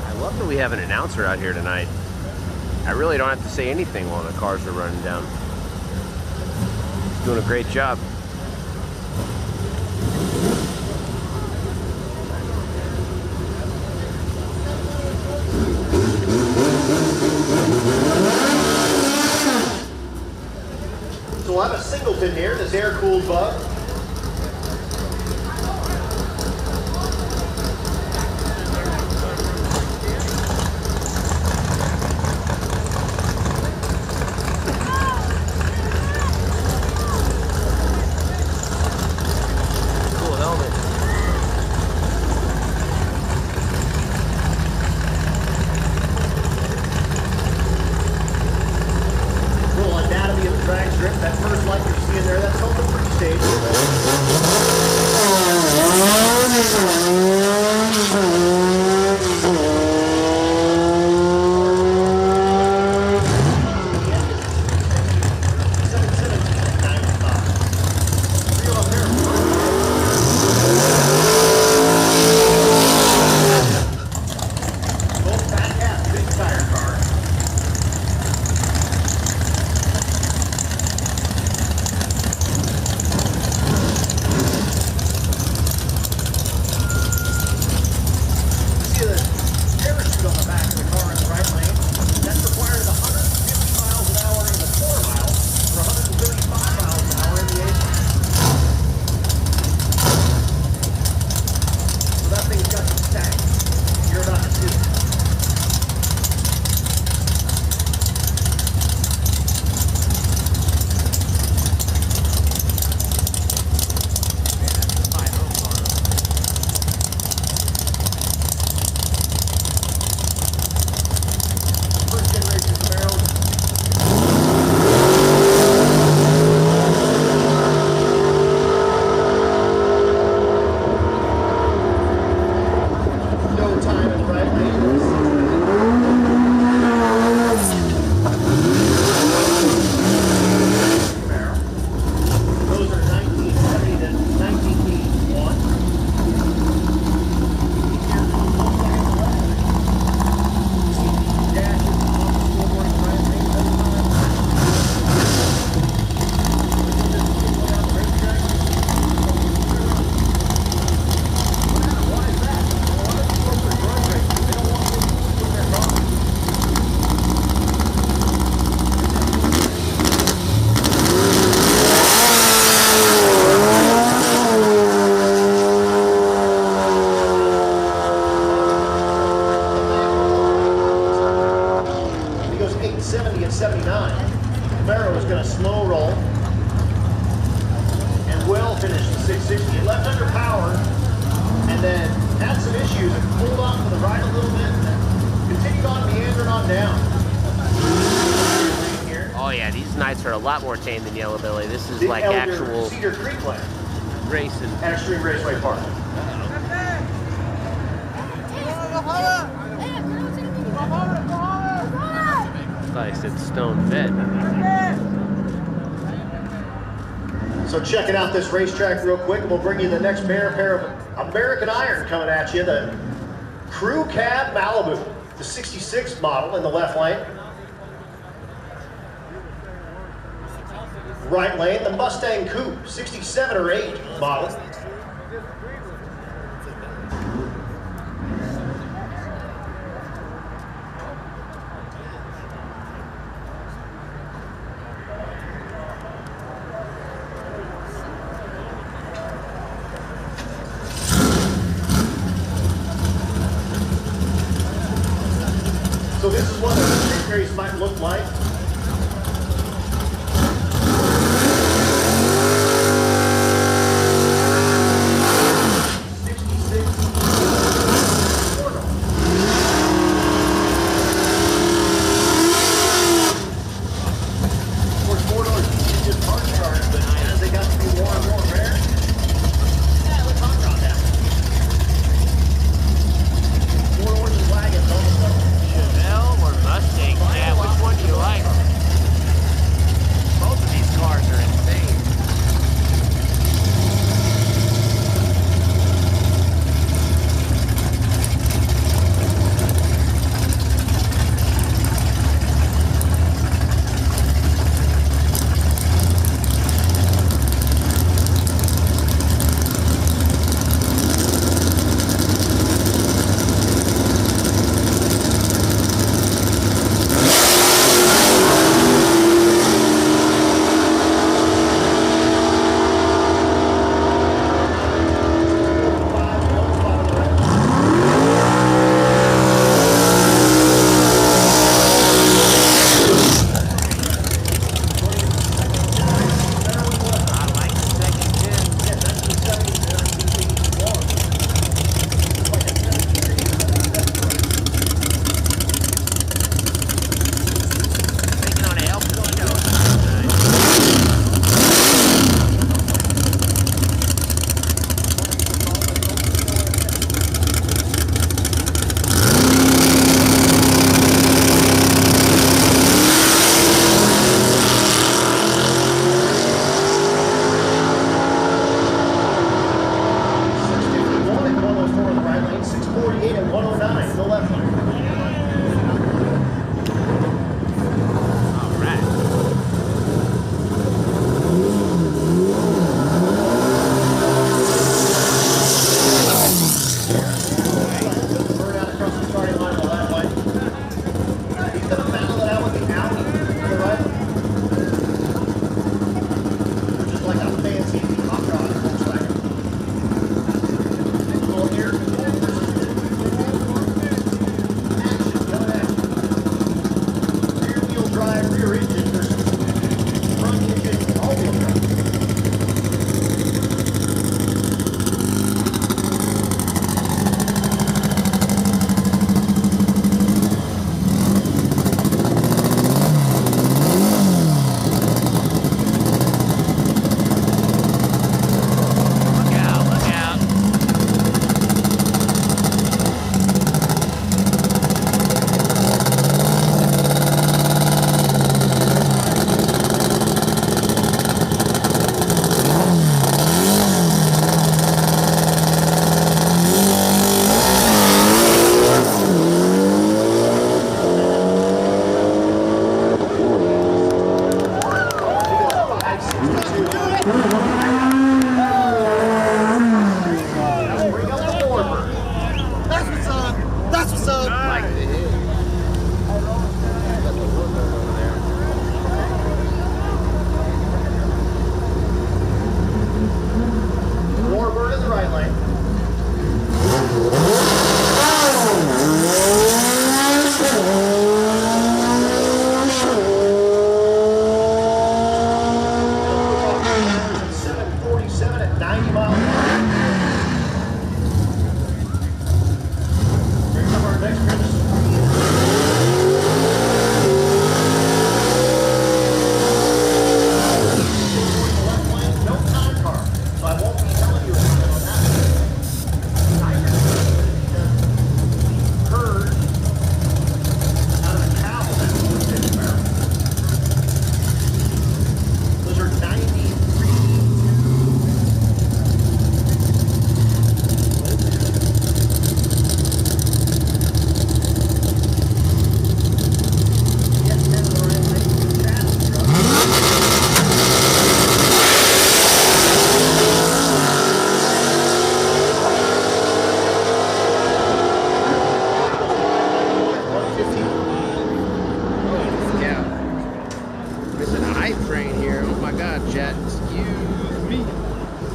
I love that we have an announcer out here tonight. I really don't have to say anything while the cars are running down. He's doing a great job. So we'll have a singleton here, this air-cooled bug. That first light you're seeing there, that's called the pre-stage. that finish, the 660. It left under power and then had some issues and pulled off to the right a little bit and then continued on meandering on down. Oh yeah, these nights are a lot more tame than Yellow Belly. This is The like Elder actual Cedar Creek Lane racing. at Extreme Raceway Park. I said Stone Vet. So checking out this racetrack real quick, and we'll bring you the next pair of American Iron coming at you. The Crew Cab Malibu, the 66 model in the left lane. Right lane, the Mustang Coupe, 67 or 8 model. So this is what a street race might look like. Chevelle or Mustang? Yeah, which one do you like?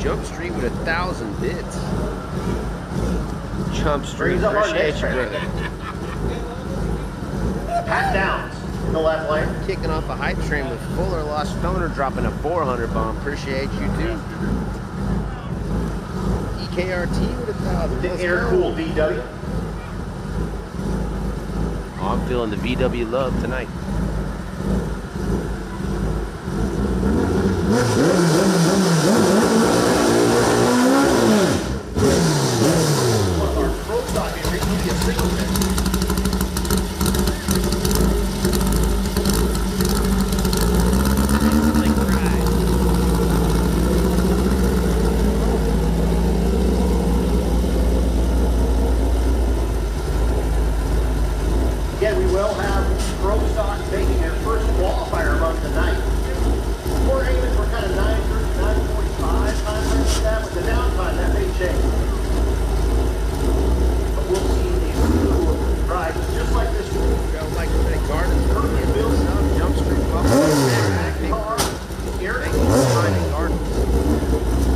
Jump Street with 1,000 bits. Jump Street, Brings up our appreciate next you, man. brother. Pat Downs in the left lane. Kicking off a hype train with Fuller Lost Stoner dropping a 400 bomb. Appreciate you too. EKRT with 1,000. The Let's air go. cooled VW. Oh, I'm feeling the VW love tonight. One of our pro stock entries will be a single pick. Again, we will have pro stock making their first qualifier run tonight. We're aiming for kind of 9:30, 9:45 time frame for that. With the downtime, that may change. But we'll see a slew of rides just like this one. Got like Gardens, Built South Jump Street, Buffalo, car, air Thank you for finding Gardens.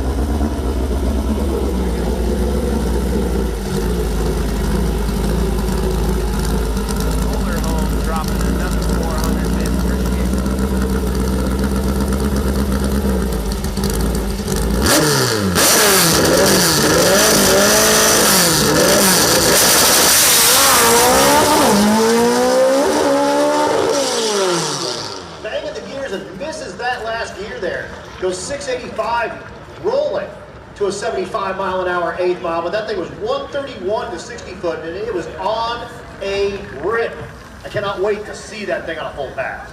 Older home dropping another 400 bits. Appreciate banging the gears and misses that last gear there. Goes 685 rolling to a 75 mile an hour 8th mile, but that thing was 131 to 60 foot and it was on a rip. I cannot wait to see that thing on a full pass.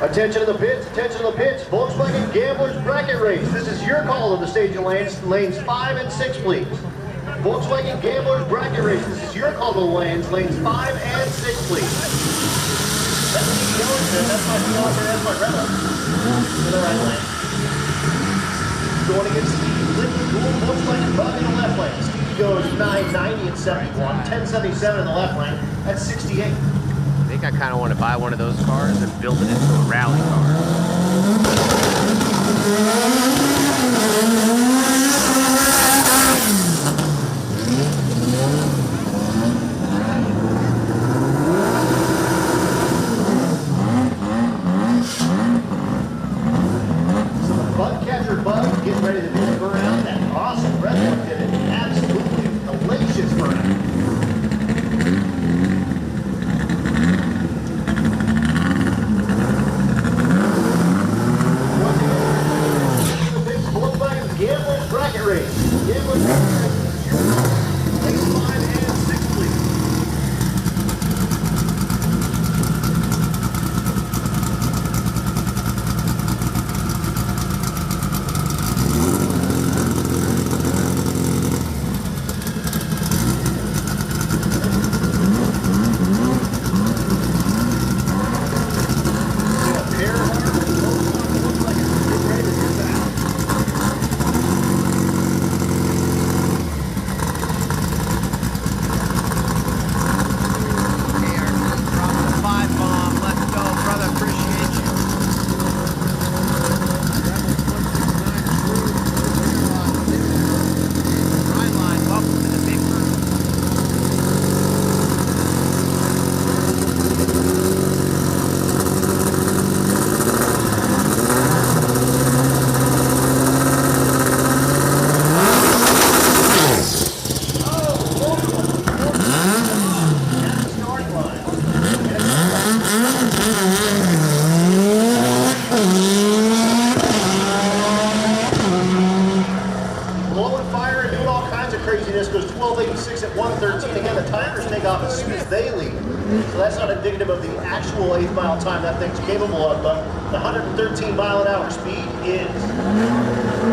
Attention to the pits, attention to the pits. Volkswagen Gamblers Bracket Race. This is your call of the staging lanes, lanes 5 and 6, please. Volkswagen Gamblers Bracket Race. This is your call to the lanes, lanes 5 and 6, please. That's me going, that's my fiance, that's my grandma. To the right lane. Going against Steve Lippin, dual Volkswagen Bug in the left lane. Steve goes 990 and 71, 1077 in the left lane, that's 68. I think I kind of want to buy one of those cars and build it into a rally car. Bug catcher Bug getting ready to do a burnout. That awesome red one did an absolutely hellacious burnout. Volkswagen Gamblers Bracket Race. Gamblers Bracket Race. Lanes 5 and 6, please. Blowing fire and doing all kinds of craziness. Goes 1286 at 113. Again, the timers take off as soon as they leave. So that's not indicative of the actual 8th mile time that thing's capable of, but the 113 mile an hour speed is.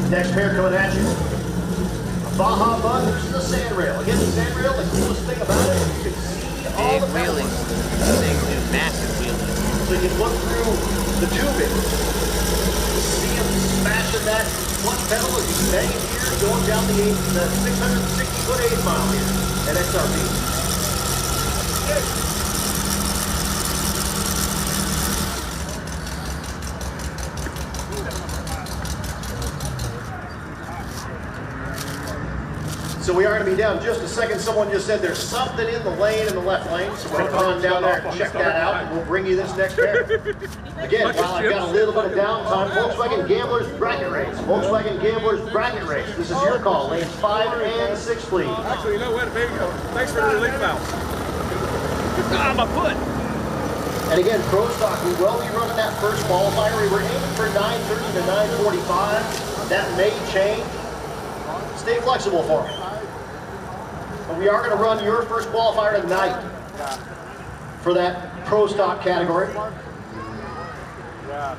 Next pair coming at you. Baja Bug versus a sand rail. Again, the sand rail, the coolest thing about it, you can see all Big the pedals. wheeling. These things do massive wheeling. So you can look through the tubing, see them smashing that clutch pedal as you bang it here, going down the 660-foot 8 mile here at XRP. So we are going to be down just a second. Someone just said there's something in the lane, in the left lane. So we're going to run down there and check that out, and we'll bring you this next pair. Again, while I've got a little bit of downtime, Volkswagen Gamblers Bracket Race. Volkswagen Gamblers Bracket Race. This is your call. Lanes 5 and 6, please. Actually, you know what? There you go. Thanks for the relief valve. Ah, my foot. And again, Pro Stock, we will be running that first qualifier. We were aiming for 9:30 to 9:45. That may change. Stay flexible for me. But we are going to run your first qualifier tonight for that Pro Stock category. Yeah.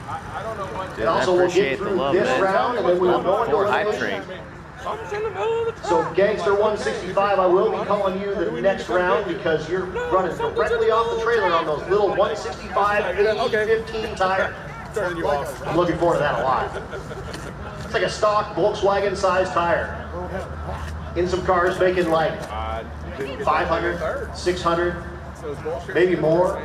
I don't know what. And also, we'll get through this round, and then we will go into Full hype elimination. train. So, Gangster 165, I will be calling you the next round because you're running directly off the trailer on those little 165 80-15 tires. Turning you off. I'm looking forward to that a lot. It's like a stock Volkswagen-sized tire. In some cars making like 500, 600, maybe more.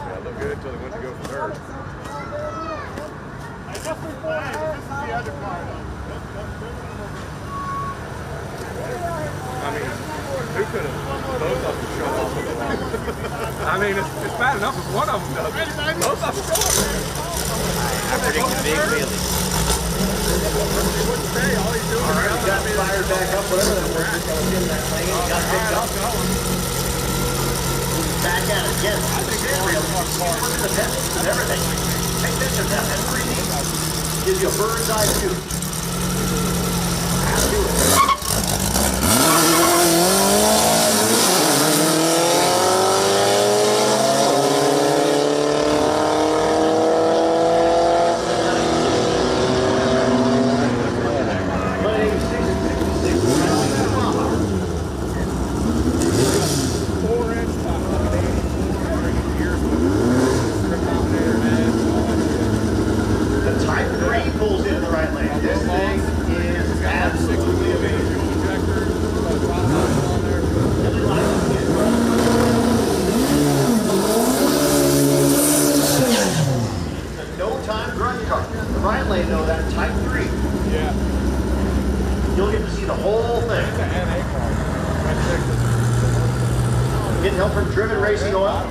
Yeah, look good until they went to go for third. I mean, who could have both of them show off with the line? I mean, it's bad enough if one of them does. Both of them show up. I predict a big wheelie. He wouldn't stay. All he's doing All right, we got fired back up, whatever that was that was in that lane. Got picked up. Back at it again. I think it's real. Look at the pedals and everything. Pay attention to that. That's pretty neat. Gives you a bird's eye view. How to do it. The Type 3 pulls in the right lane. This thing is absolutely amazing. The no-time grunt car. The right lane, though, that Type 3. Yeah. You'll get to see the whole thing. It's an NA car. Getting help from Driven Racing Oil.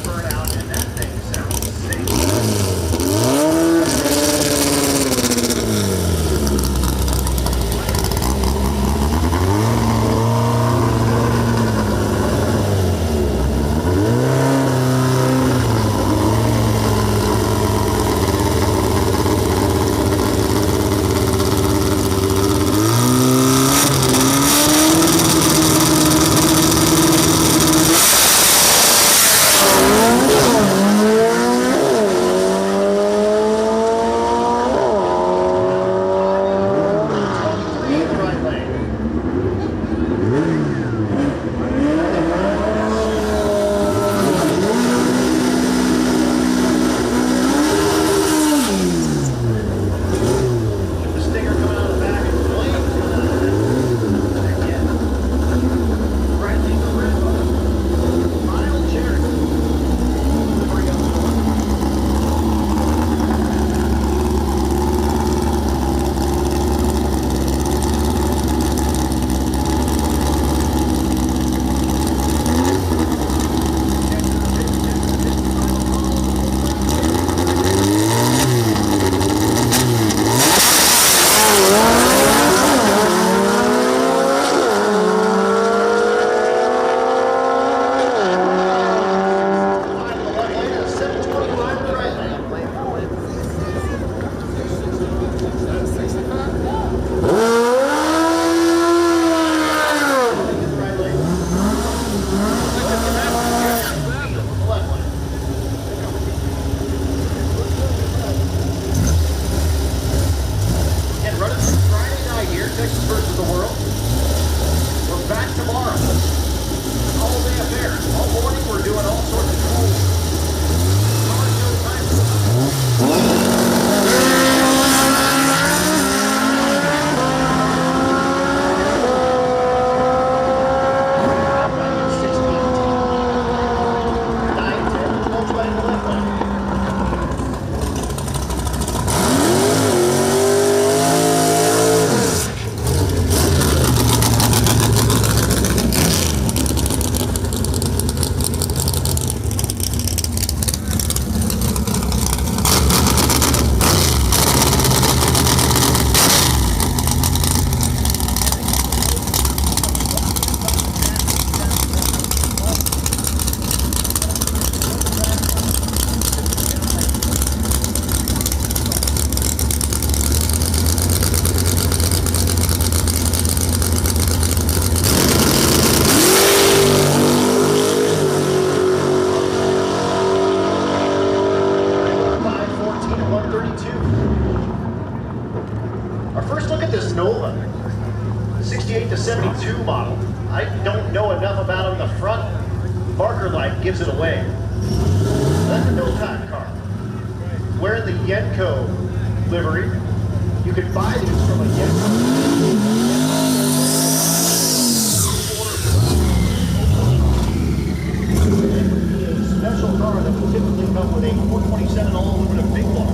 Burn out, and that thing sounds sick. the way. That's a no-time car. Wearing the Yenko livery. You can buy these from a Yenko. Special car that will typically come with a 427 all aluminum big block.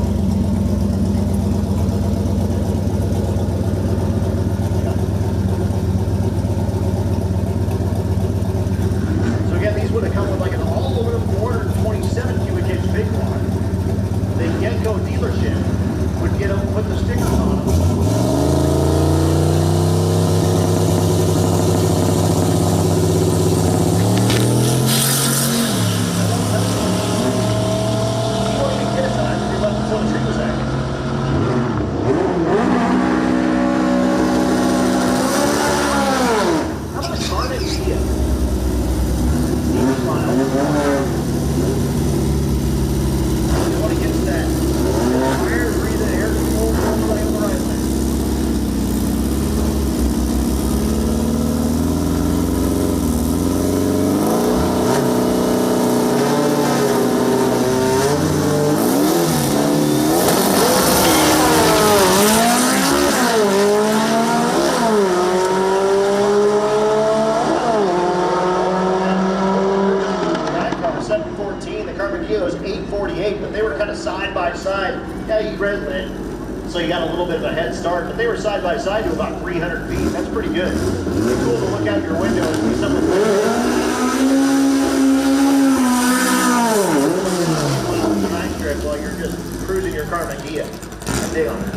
So again, these would have come with like an all aluminum 427 cubic inch big block. The Yenko dealership would get them, put the stickers on them. But they were kind of side by side. Yeah, you red lit, so you got a little bit of a head start, but they were side by side to about 300 feet. That's pretty good. It's cool to look out your window and see something. Nice strip while you're just cruising your Carmagia. I dig on it.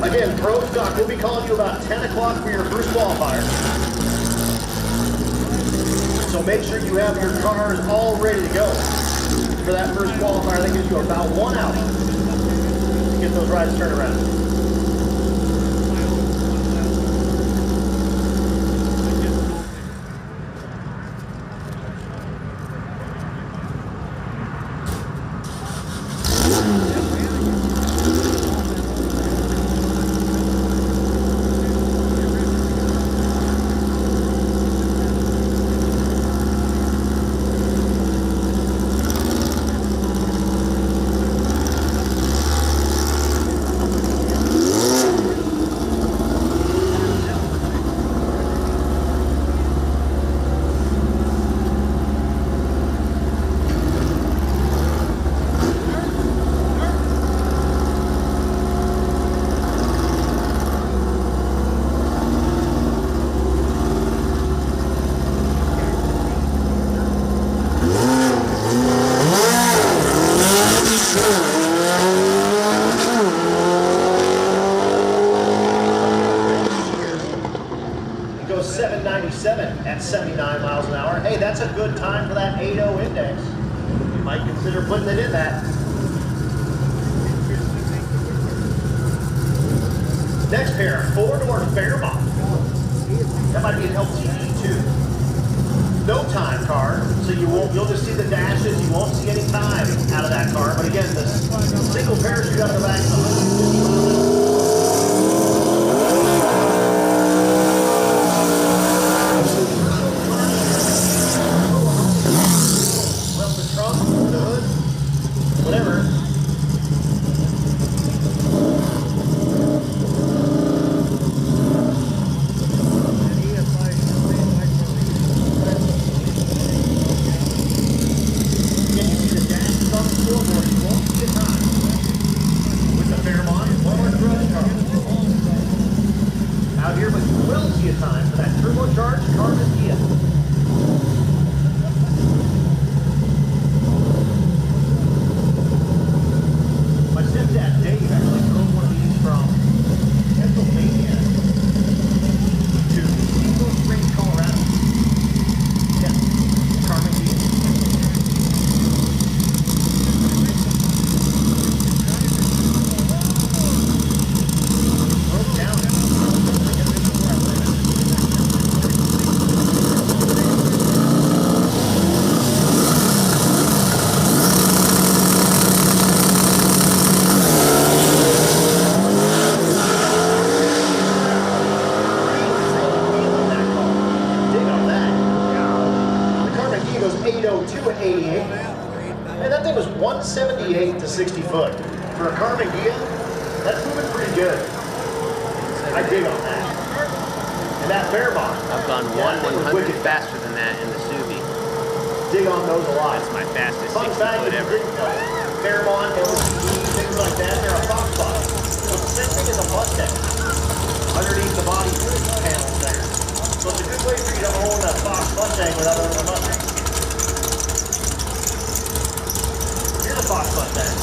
Again, Pro Stock, we'll be calling you about 10 o'clock for your first qualifier. So make sure you have your cars all ready to go. For that first qualifier, that gives you about 1 hour to get those rides turned around. Goes 797 at 79 miles an hour. Hey, that's a good time for that 8.0 index. You might consider putting it in that. Next pair, 4-door Fairmont. That might be an LTE too. No time car, so you'll just see the dashes. You won't see any time out of that car. But again, the single parachute out of the back is 150 miles. Whatever. Can you see the dashes on the floorboard? You won't see it high with the Fairmont. 288. And that thing was 178 to 60 foot. For a Carmen Gia, that's moving pretty good. I dig on that. And that Fairmont. I've gone yeah, 1/100 faster than that in the Subi. Dig on those a lot. That's my fastest Fun 60 fact, foot if ever. you dig, Fairmont, LCD, things like that, they're a Fox body. So the same thing as a Mustang. Underneath the body panels there. So it's a good way for you to own a Fox Mustang without owning a Mustang. Here's a Fox Mustang.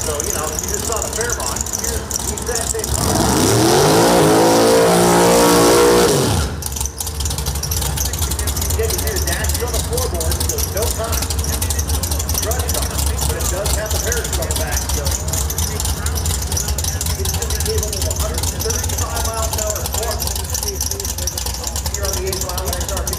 So, you know, you just saw the Fairmont. Here's the exact same car. Yeah, you see the dash is on the floorboard, so no time. Trust on it, but it does have the parachute on the back, so it's just capable of 135 miles an hour torque. Here on the 8 mile XRP.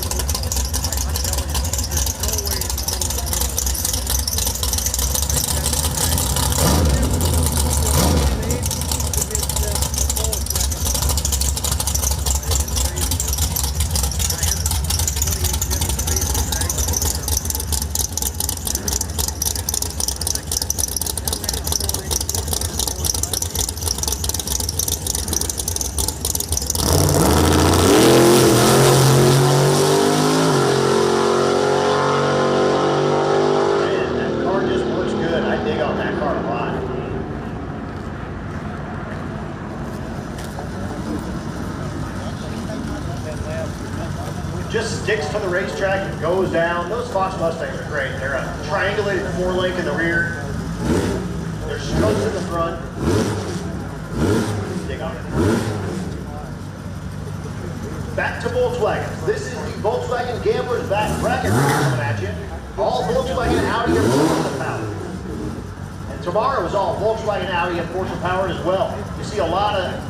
Just sticks to the racetrack and goes down. Those Fox Mustangs are great. They're a triangulated 4-link in the rear. There's strokes in the front. Dig on it. Back to Volkswagen. This is the Volkswagen Gambler's Back bracket coming at you. All Volkswagen, Audi, and Porsche powered. And tomorrow is all Volkswagen, Audi, and Porsche powered as well. You see a lot of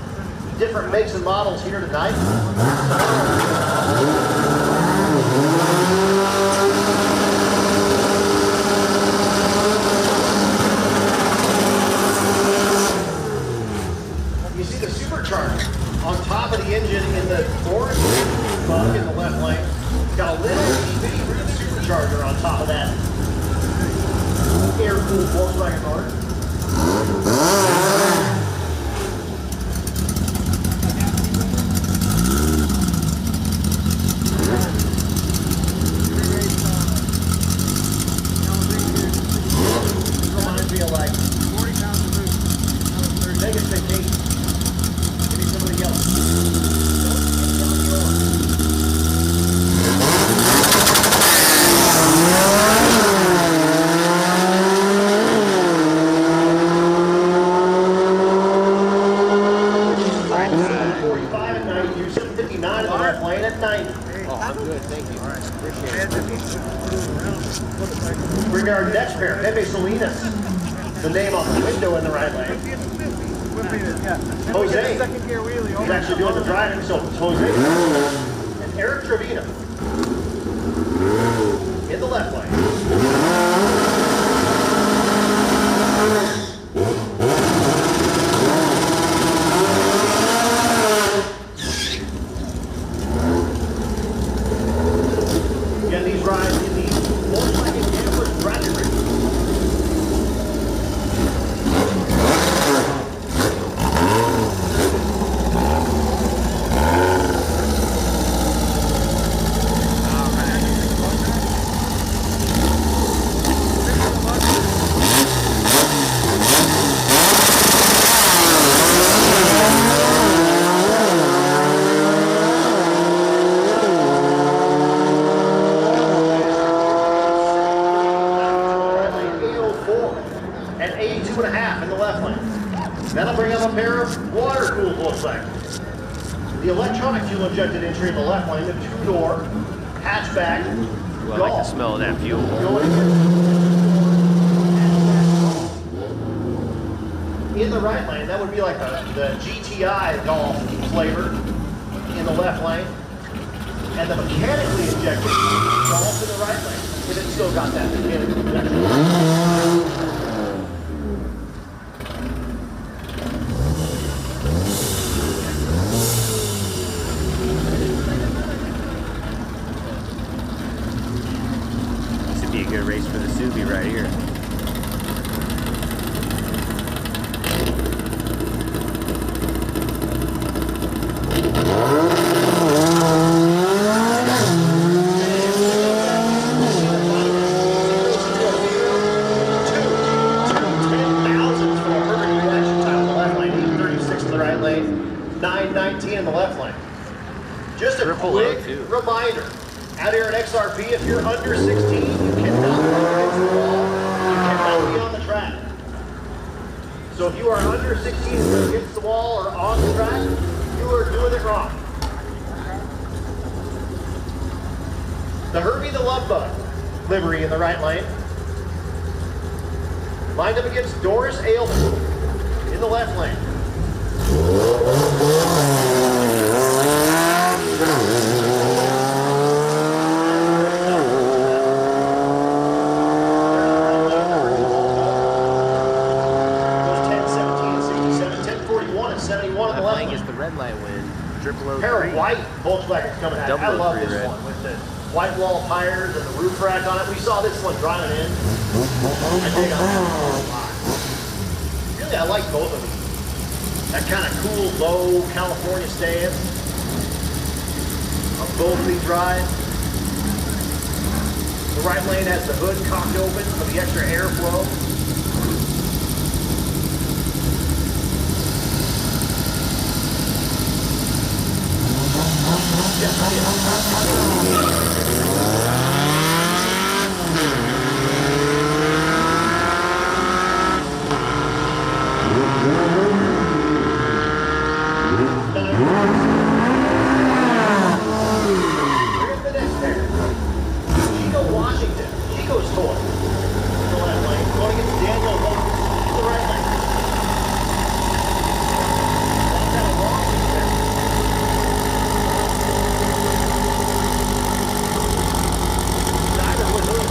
different makes and models here tonight. You see the supercharger on top of the engine in the orange bug in the left lane. It's got a little bitty green supercharger on top of that air-cooled Volkswagen motor. Like 40 pounds of food. Vegas vacation. Give me somebody else. Right. 45 at 90. You're 759 in the left lane at 90. Oh, I'm good, thank you. Appreciate it. Bring our next pair, Pepe Salinas. The name on the window in the right lane. Jose. He's actually doing the driving, so it's Jose. And Eric Trevino. In the left lane. Again, these rides in the Volkswagen Gambler's bracket race. And 82.5 in the left lane. That'll bring up a pair of water-cooled Volkswagens. The electronic fuel-injected entry in the left lane, the two-door hatchback. Ooh, I like the smell of that fuel. In the right lane, that would be like the GTI Golf flavor in the left lane. And the mechanically injected Golf in the right lane, if it's still got that mechanical injection. gonna race for the Subi right here. In the left lane. Just a quick reminder, out here at XRP, if you're under 16, you cannot run against the wall, you cannot be on the track. So if you are under 16 and you're against the wall or on the track, you are doing it wrong. The Herbie the Love Bug livery in the right lane. Lined up against Doris Ailman in the left lane. Pair of white Volkswagens coming out. I love this one with the white wall tires and the roof rack on it. We saw this one driving in. I dig on that a lot. Really, I like both of them. That kind of cool, low California stance on both of these rides. The right lane has the hood cocked open for the extra airflow. Here's the next pair. Chico Washington, Chico's toy. In the left lane, going against Daniel Holmes in the right lane. Montana Washington. Diver with hood.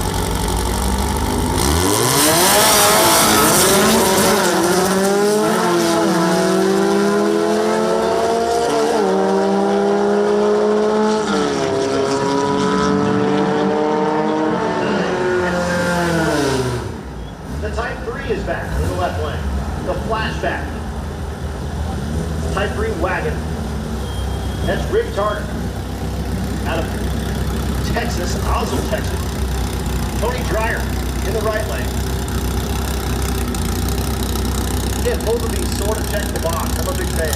Is back in the left lane. The flashback. Type 3 wagon. That's Rick Tarter. Out of Texas, Oslo, Texas. Tony Dreyer in the right lane. Again, both of these sort of check the box. I'm a big fan.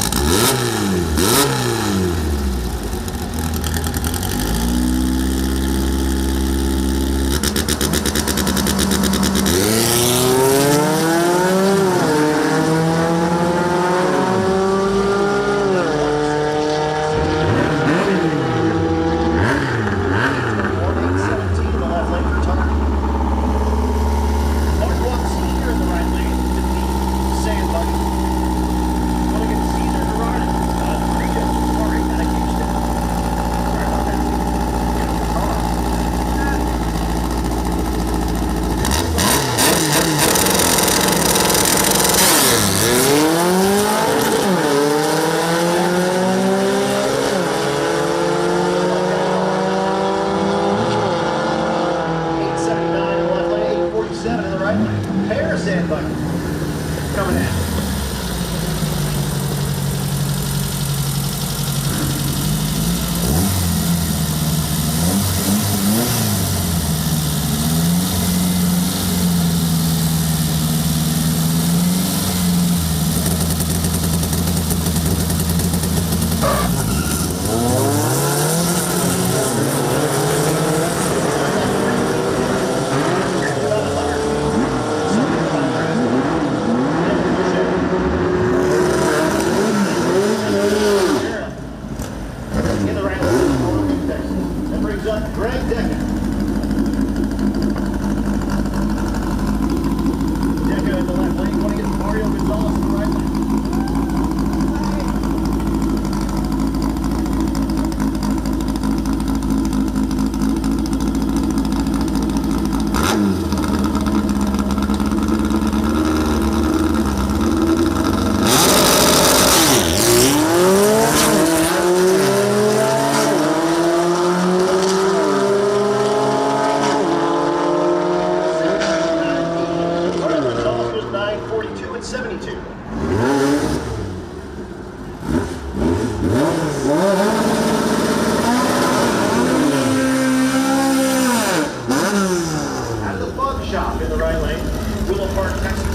Willow Park, Texas.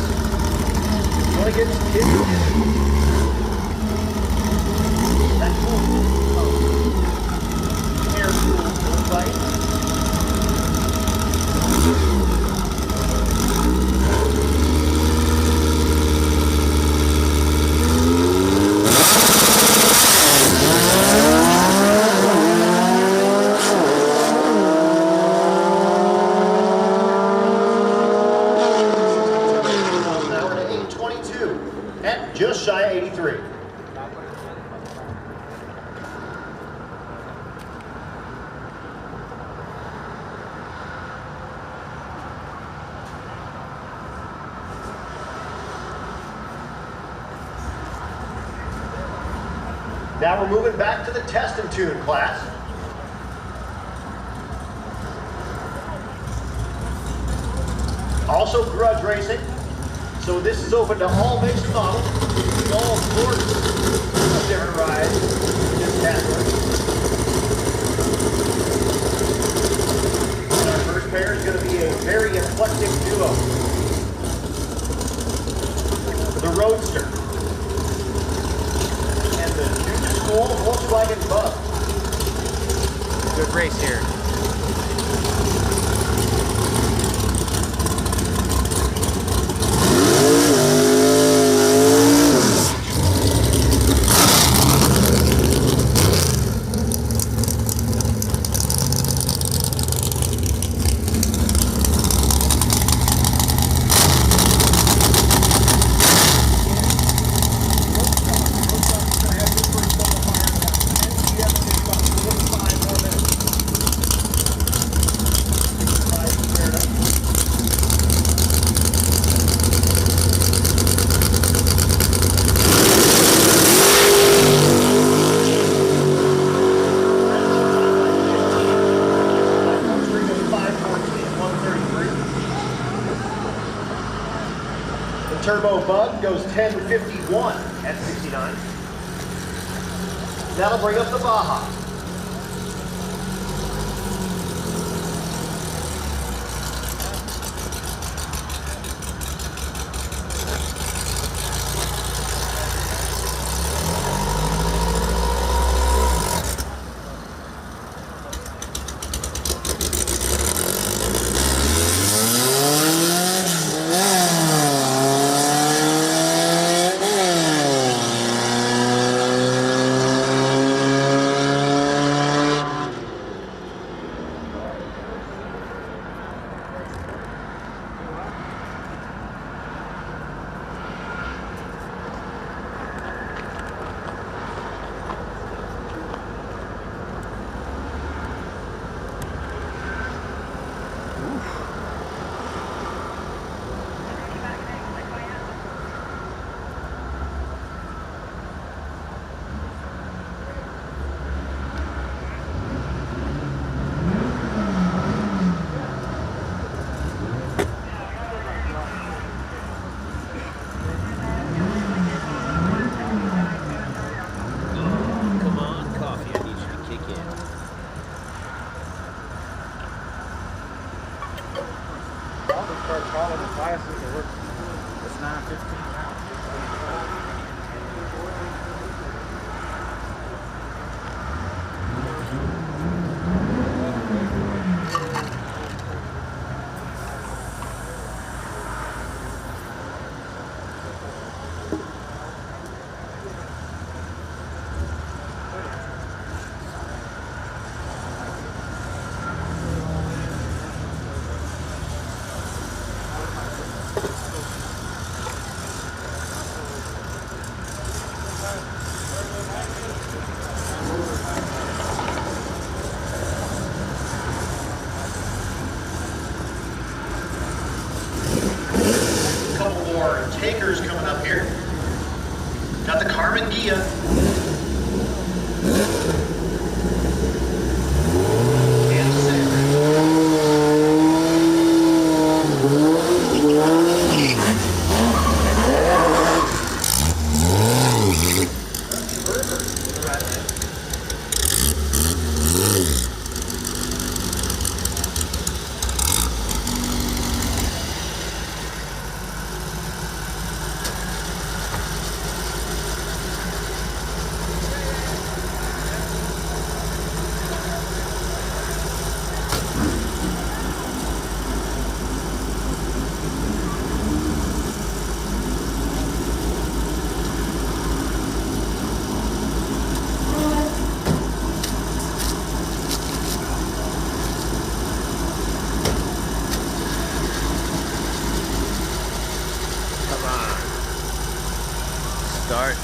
Only getting some kids. That cool. Air cool, right? At just shy of 83. Now we're moving back to the test and tune class. Also grudge racing. So this is open to all makes and models, all sorts of different rides in this category. And our first pair is going to be a very eclectic duo. The Roadster and the new school Volkswagen Bug. Good race here. Turbo Bug goes 1051 at 69. That'll bring up the Baja. It's 9:15 now. Takers coming up here. Got the Carmen Gia. And start.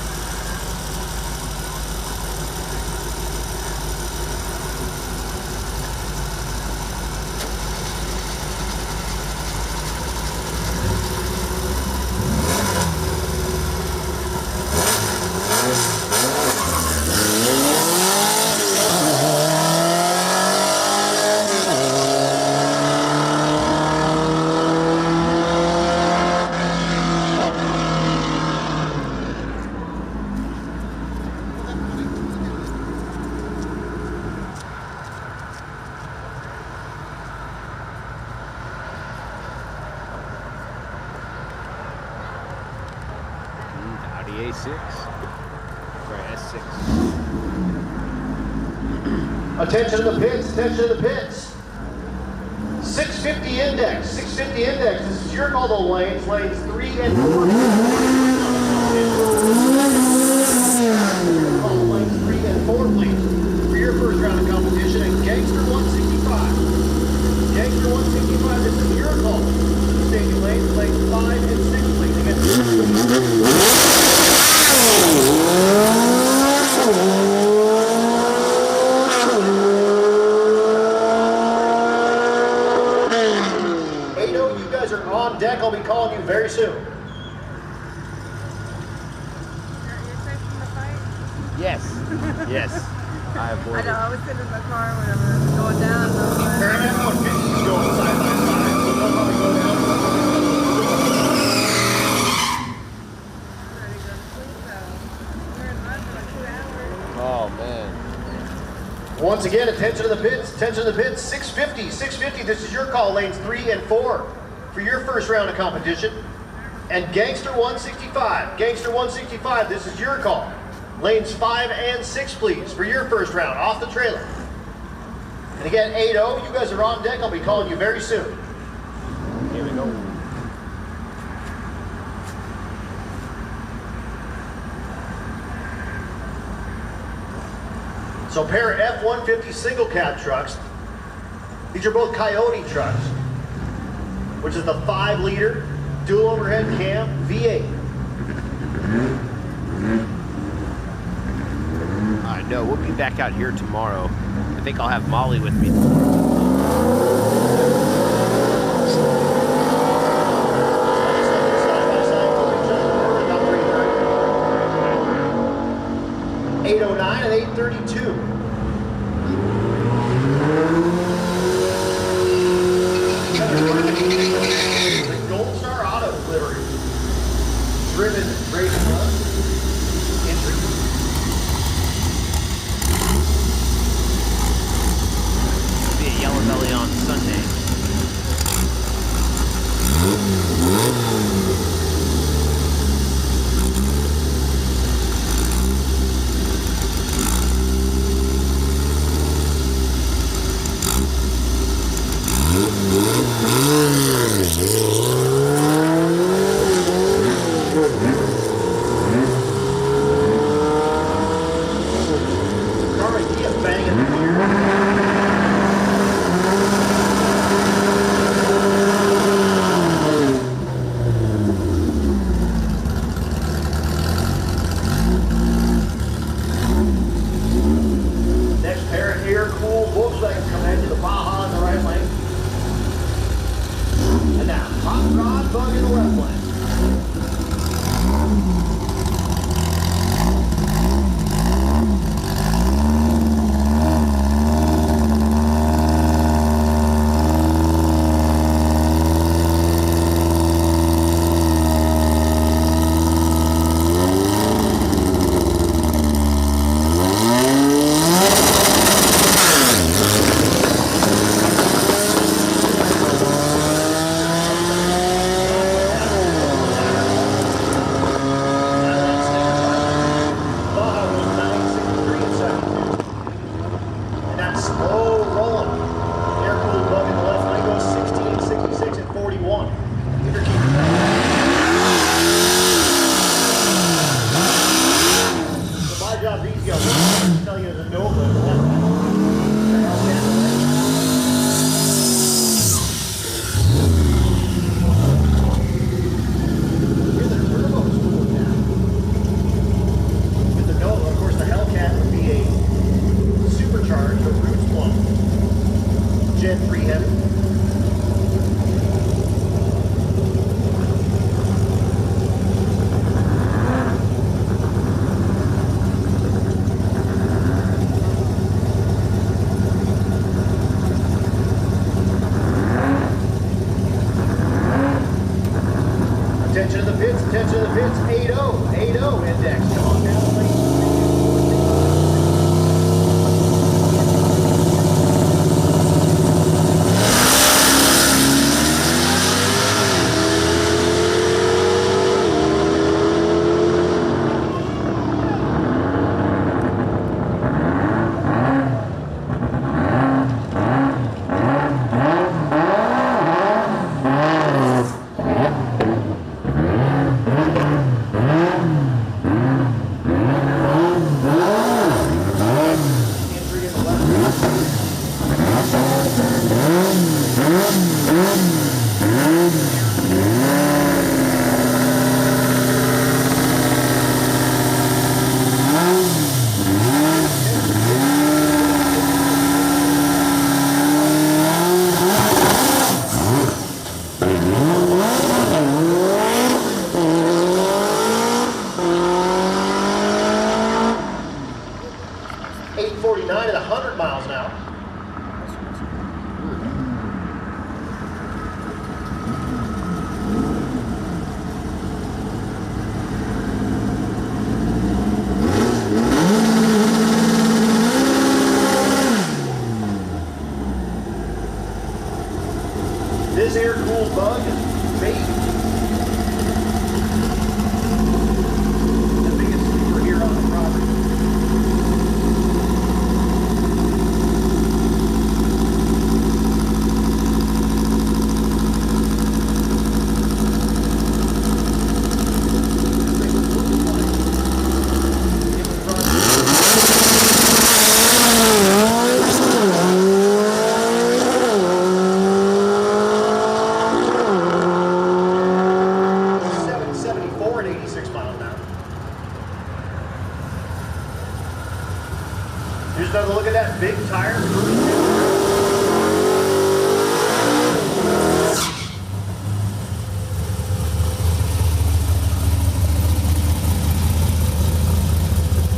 Audi A6. Sorry, S6. Attention to the pits, attention to the pits. 650 index, 650 index. This is your call to lanes 3 and 4. Call lanes 3 and 4, please, for your first round of competition. And Gangster 165. Gangster 165, this is your call. Stay lanes 5 and 6, please. Again, 8-0, you guys are on deck. I'll be calling you very soon. You're safe from the fight? Yes. Yes. I have I boarded. know, I was sitting in my car whenever it was going down. And I was like, Paramount, okay, he's going side by side. So they'll probably go down. I'm ready to go to sleep though. We're in line for like 2 hours. Oh man. Once again, attention to the pits, attention to the pits. 650, 650, this is your call, lanes 3 and 4 for your first round of competition. And Gangster 165, Gangster 165, this is your call. Lanes 5 and 6, please, for your first round, off the trailer. And again, 8-0, you guys are on deck. I'll be calling you very soon. Here we go. So pair of F-150 single cab trucks. These are both Coyote trucks, which is the 5-liter dual overhead cam V8. No, we'll be back out here tomorrow. I think I'll have Molly with me tomorrow. 809 and 832. The Gold Star Auto livery. Driven racing bus. Entry. Be a yellow belly on Sunday. Next pair of here, cool Volkswagen coming into the Baja in the right lane. And now, hot rod bug in the left lane. Attention to the pits, 80 index. Come on down, please. At 100 miles an hour. This air-cooled bug is big. The biggest sleeper here on the property. Here's another look at that big tire.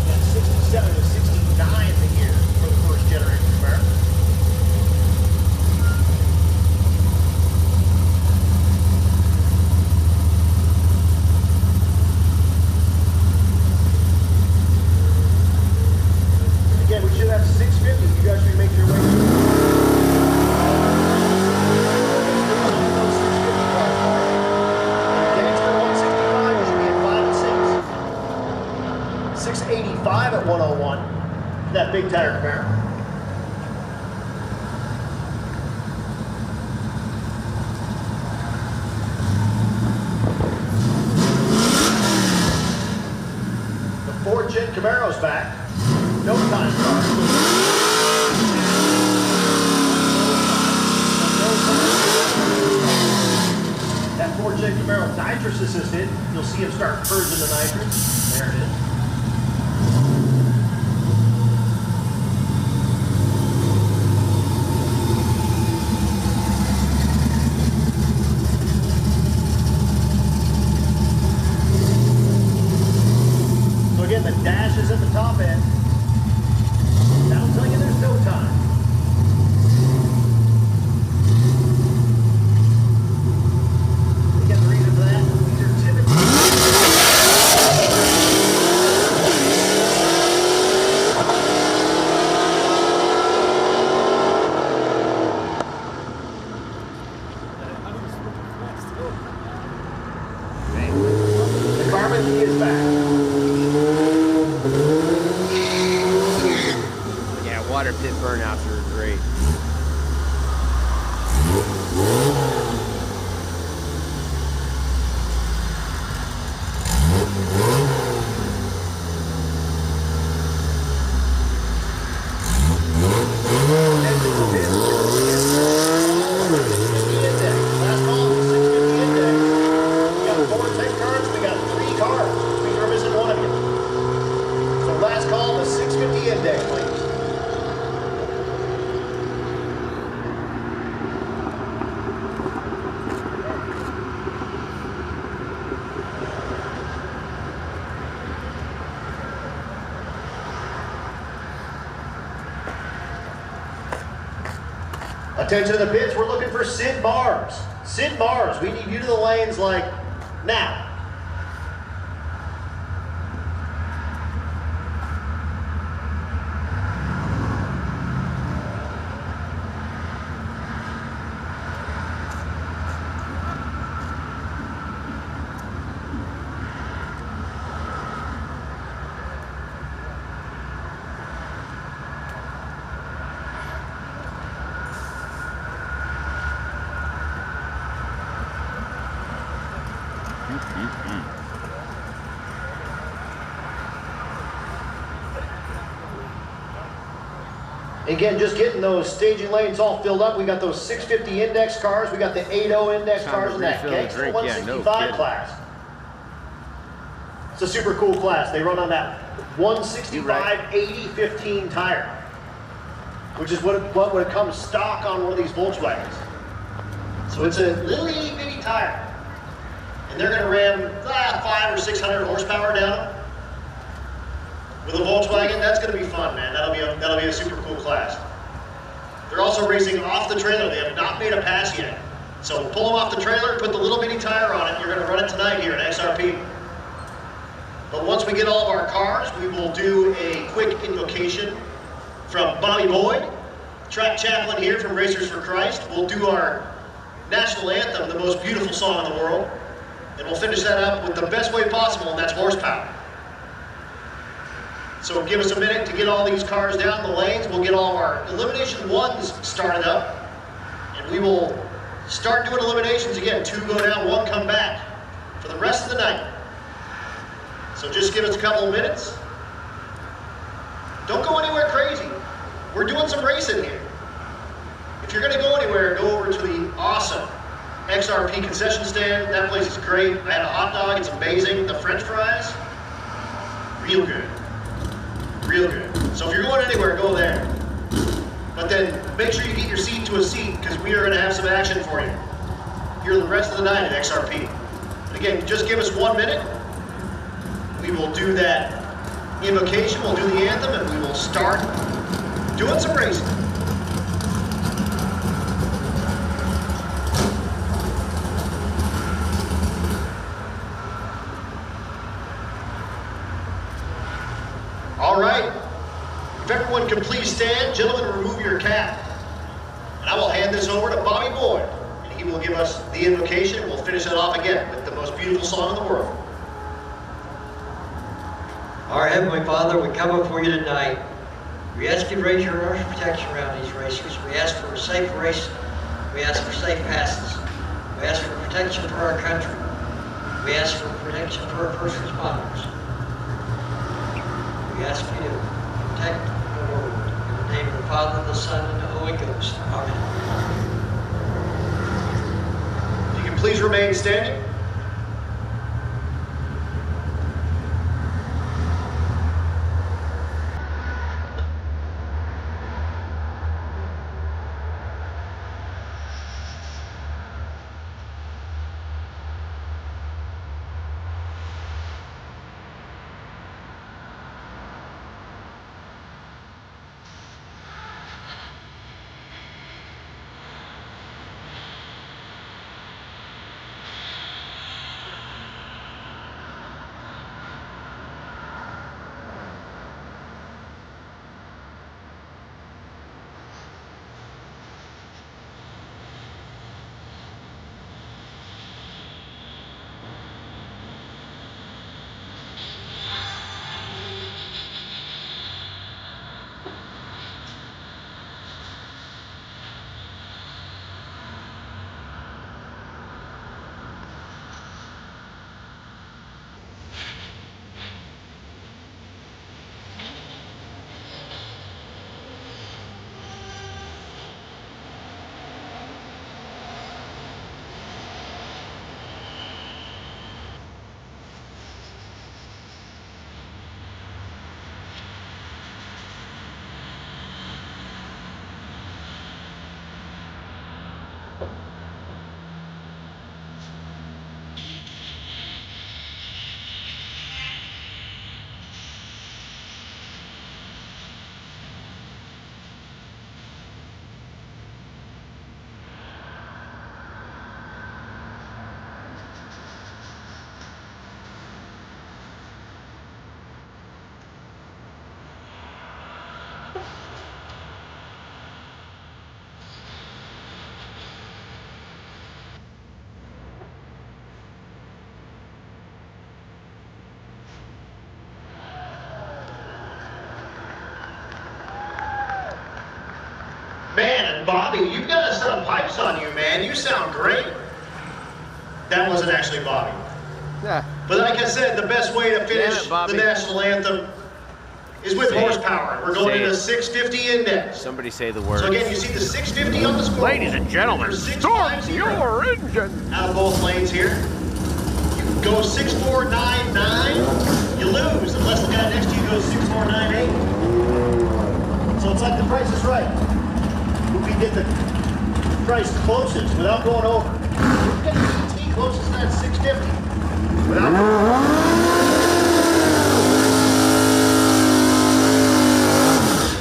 That's 67 to 69 a year for the first generation Camaro. Again, we should have 650. You guys should make your way. Gangster 165, you should be at 5 and 6. 685 at 101. That big tire Camaro. The 4th-gen Camaro's back. No time car. That 4th-gen Camaro nitrous assisted. You'll see him start purging the nitrous. There it is. So again, the dash is at the top end. That'll tell you there's no time. You get the reason for that? These are typically... The carbon key is back. Water pit burnouts are great. Last call is 650 index. We got 4 10 cars, we got 3 cars. We are missing one of you. So last call is 650 index, please. Attention to the pits, we're looking for Sid Mars. Sid Mars, we need you to the lanes like now. Again, just getting those staging lanes all filled up. We got those 650 index cars. We got the 80 index cars in that Gangster 165 class. It's a super cool class. They run on that 165 80-15 tire, which is what would come stock on one of these Volkswagens. So it's a little itty bitty tire, and they're going to ram 500 or 600 horsepower down with a Volkswagen. That's going to be fun, man. That'll be a super cool class. They're also racing off the trailer. They have not made a pass yet. So pull them off the trailer, put the little bitty tire on it. You're going to run it tonight here at XRP. But once we get all of our cars, we will do a quick invocation from Bobby Boyd, track chaplain here from Racers for Christ. We'll do our national anthem, the most beautiful song in the world, and we'll finish that up with the best way possible, and that's horsepower. So give us a minute to get all these cars down the lanes. We'll get all of our elimination ones started up, and we will start doing eliminations again. 2 go down, 1 come back for the rest of the night. So just give us a couple of minutes. Don't go anywhere crazy. We're doing some racing here. If you're gonna go anywhere, go over to the awesome XRP concession stand. That place is great. I had a hot dog, it's amazing. The French fries, real good. Real good. So if you're going anywhere, go there. But then make sure you get your seat to a seat, because we are gonna have some action for you here the rest of the night at XRP. And again, just give us 1 minute. We will do that invocation, we'll do the anthem, and we will start doing some racing. All right, if everyone can please stand, gentlemen, remove your cap. And I will hand this over to Bobby Boyd, and he will give us the invocation, and we'll finish it off again with the most beautiful song in the world. Our Heavenly Father, we come before you tonight. We ask you to raise your arms of protection around these racers. We ask for a safe race. We ask for safe passes. We ask for protection for our country. We ask for protection for our first responders. We ask you to protect the world. In the name of the Father, the Son, and the Holy Ghost. Amen. If you can please remain standing. Man, Bobby, you've got a set of pipes on you, man. You sound great. That wasn't actually Bobby. Yeah. But like I said, the best way to finish Damn it, Bobby. the national anthem is with Say it. horsepower. We're going Say to the it. 650 index. Somebody say the word. So again, you see the 650 on the scoreboard. Ladies and gentlemen, For start 650 your engine. out of both lanes here. You go 6499, you lose unless the guy next to you goes 6498. So it's like the price is right. Who can get the price closest without going over? Who can get the ET closest to that 650 without going over?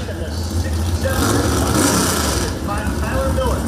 And the 67 by Tyler Miller.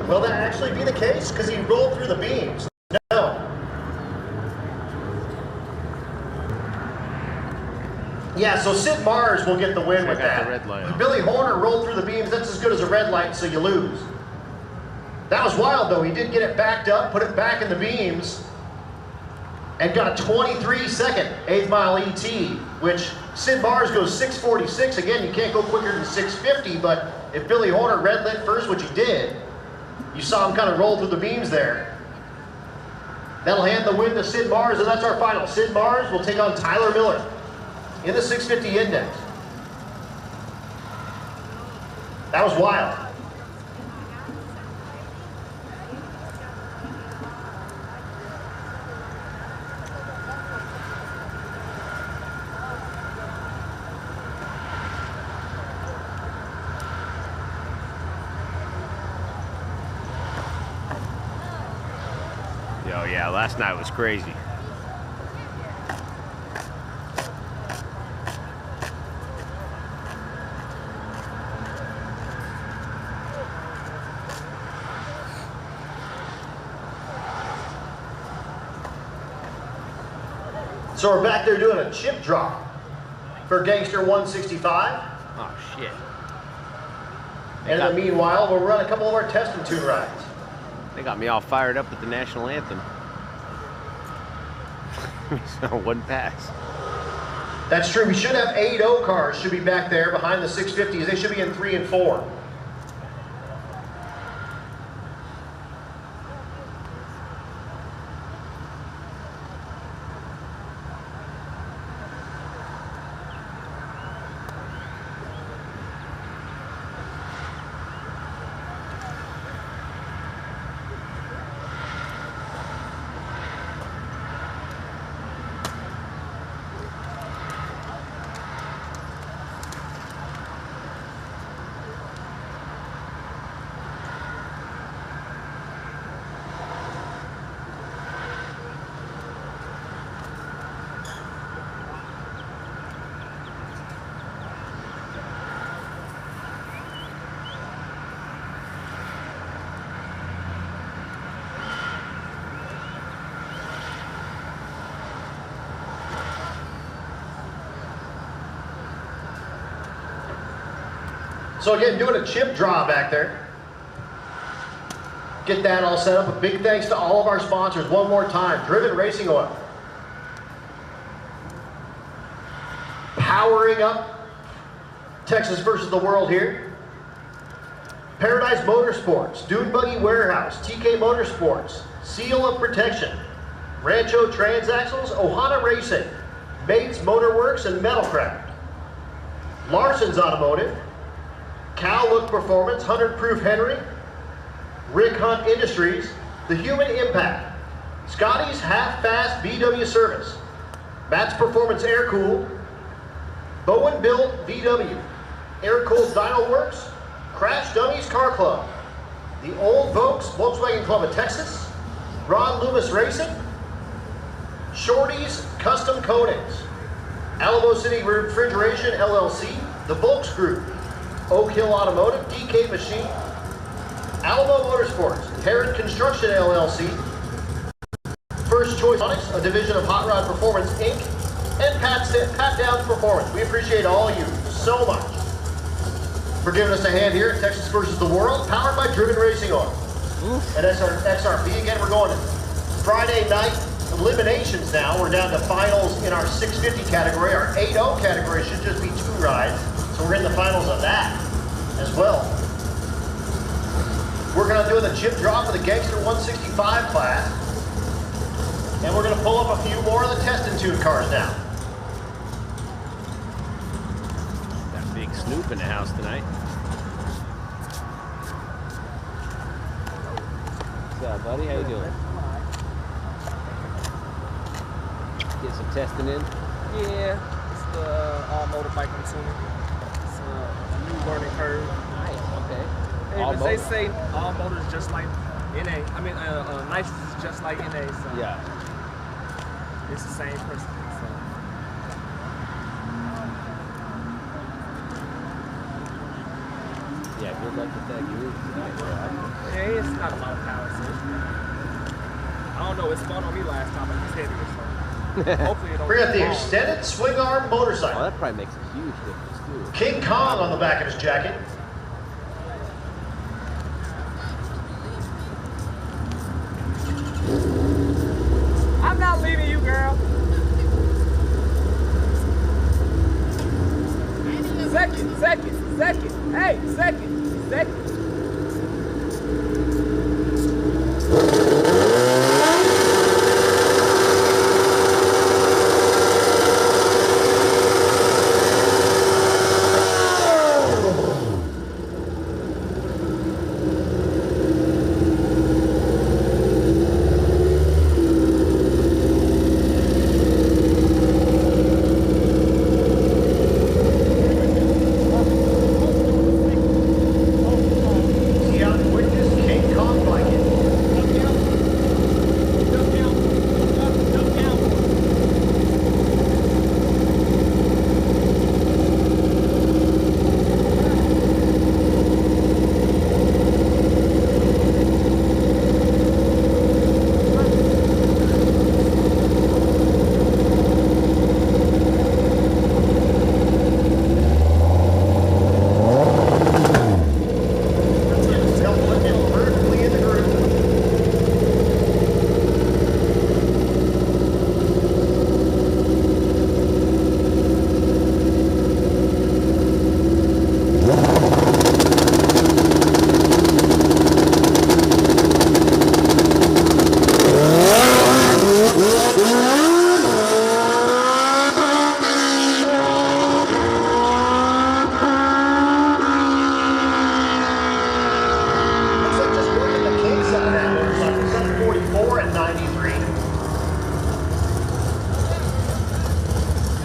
Will that actually be the case? Because he rolled through the beams. No. Yeah, so Sid Mars will get the win with got that. the red light on. Billy Horner rolled through the beams. That's as good as a red light, so you lose. That was wild, though. He did get it backed up, put it back in the beams, and got a 23-second 8th mile ET, which Sid Mars goes 6:46. Again, you can't go quicker than 6:50, but if Billy Horner red lit first, which he did, you saw him kind of roll through the beams there. That'll hand the win to Sid Mars, and that's our final. Sid Mars will take on Tyler Miller in the 650 index. That was wild. Yo, yeah, last night was crazy. So we're back there doing a chip drop for Gangster 165. Oh, shit. And in the meanwhile, we'll run a couple of our test and tune rides. They got me all fired up with the national anthem. So one pass. That's true. We should have 8.0 cars should be back there behind the 650s. They should be in 3 and 4. So again, doing a chip draw back there. Get that all set up. A big thanks to all of our sponsors one more time. Driven Racing Oil. Powering up Texas versus the world here. Paradise Motorsports, Dune Buggy Warehouse, TK Motorsports, Seal of Protection, Rancho Transaxles, Ohana Racing, Bates Motorworks and Metalcraft, Larson's Automotive, Cal Look Performance, 100 Proof Henry, Rick Hunt Industries, The Human Impact, Scotty's Half Fast VW Service, Matt's Performance Air Cool, Bowen Built VW, Air Cooled Dyno Works, Crash Dummies Car Club, the Old Volks Volkswagen Club of Texas, Ron Loomis Racing, Shorty's Custom Coatings, Alamo City Refrigeration LLC, the Volks Group, Oak Hill Automotive, DK Machine, Alamo Motorsports, Heron Construction LLC, First Choice Onyx, a division of Hot Rod Performance Inc., and Pat Downs Performance. We appreciate all of you so much for giving us a hand here at Texas versus the World, powered by Driven Racing Oil. And XRP, again, we're going to Friday night eliminations now. We're down to finals in our 650 category. Our 8-0 category should just be 2 rides. So we're in the finals of that as well. Working on doing the chip draw for the Gangster 165 class. And we're going to pull up a few more of the test and tune cars now. Got Big Snoop in the house tonight. What's up, buddy? How you doing? Get some testing in? Yeah, it's the all motorbike I'm tuning. It's a new learning curve. Nice, okay. Hey, All but they motor? say all motors just like NA. I mean, nitrous is just like NA. So Yeah. it's the same principle. So. Yeah, good luck with that groove tonight, bro. Yeah, it's not a lot of power. So I don't know. It spun on me last time, but it's heavier. So hopefully it don't. We got the fall. extended swing arm Oh, motorcycle. that probably makes a huge difference, too. King Kong on the back of his jacket. I'm not leaving you, girl. Second. Hey, second. See how quick this King Kong bike is. They'll put it vertically in the groove. Looks like just working the kinks on that motorcycle. 744 and 93.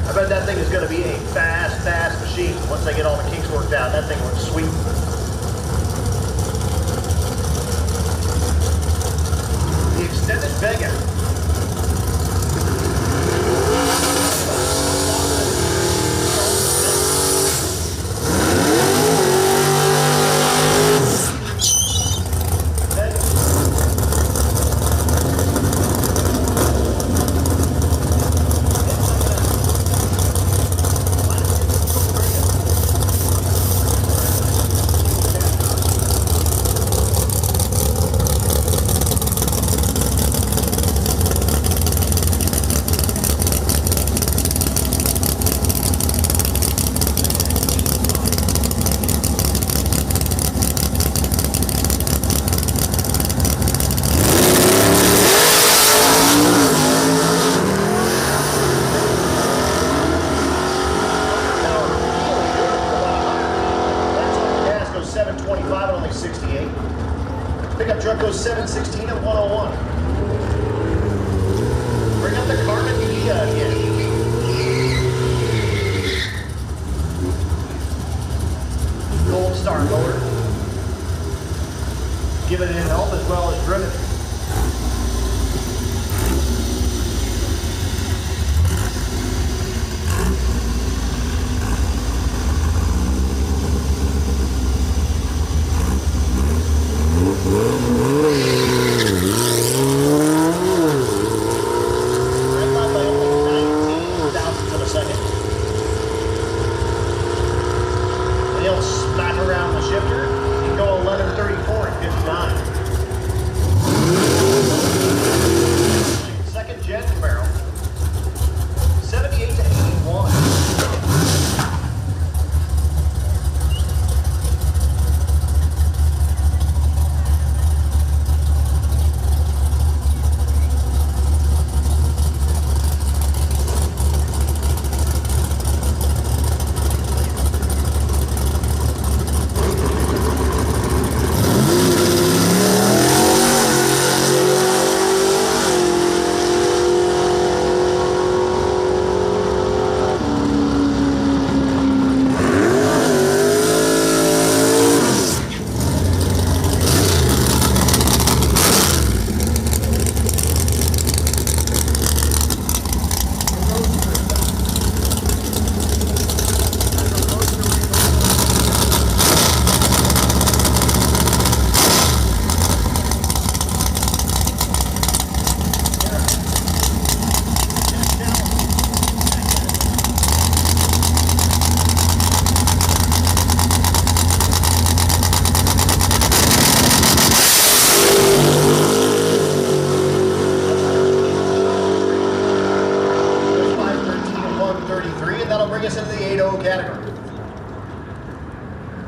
I bet that thing is going to be a fast machine. Once they get all the kinks worked out, that thing looks sweet. The extended Vega. 101. Bring up the Carbon D again. Gold Star motor. Giving it help as well as driven.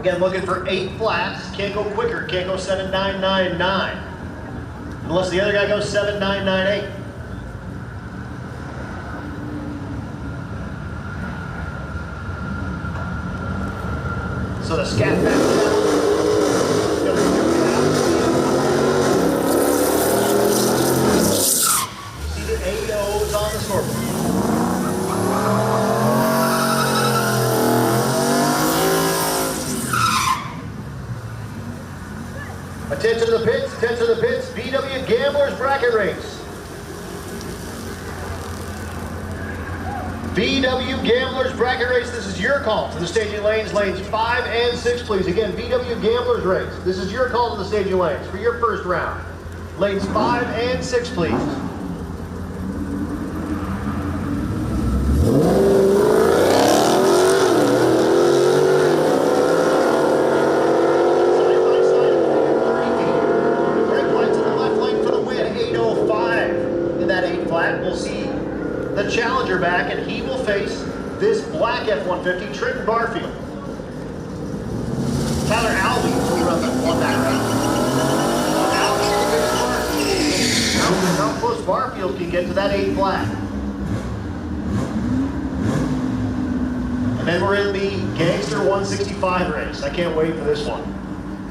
Again, looking for 8 flats. Can't go quicker. Can't go 7999. Unless the other guy goes 7998. So the scat back down. See the 8 O's on the scoreboard. Attention to the pits, attention to the pits. VW Gamblers bracket race. VW Gamblers bracket race, this is your call to the staging lanes, lanes 5 and 6, please. Again, VW Gamblers race. This is your call to the staging lanes for your first round. Lanes 5 and 6, please. We'll see the challenger back, and he will face this black F-150, Trenton Barfield. Tyler Albee will run on that round. How close Barfield can get to that 8 flat. And then we're in the Gangster 165 race. I can't wait for this one.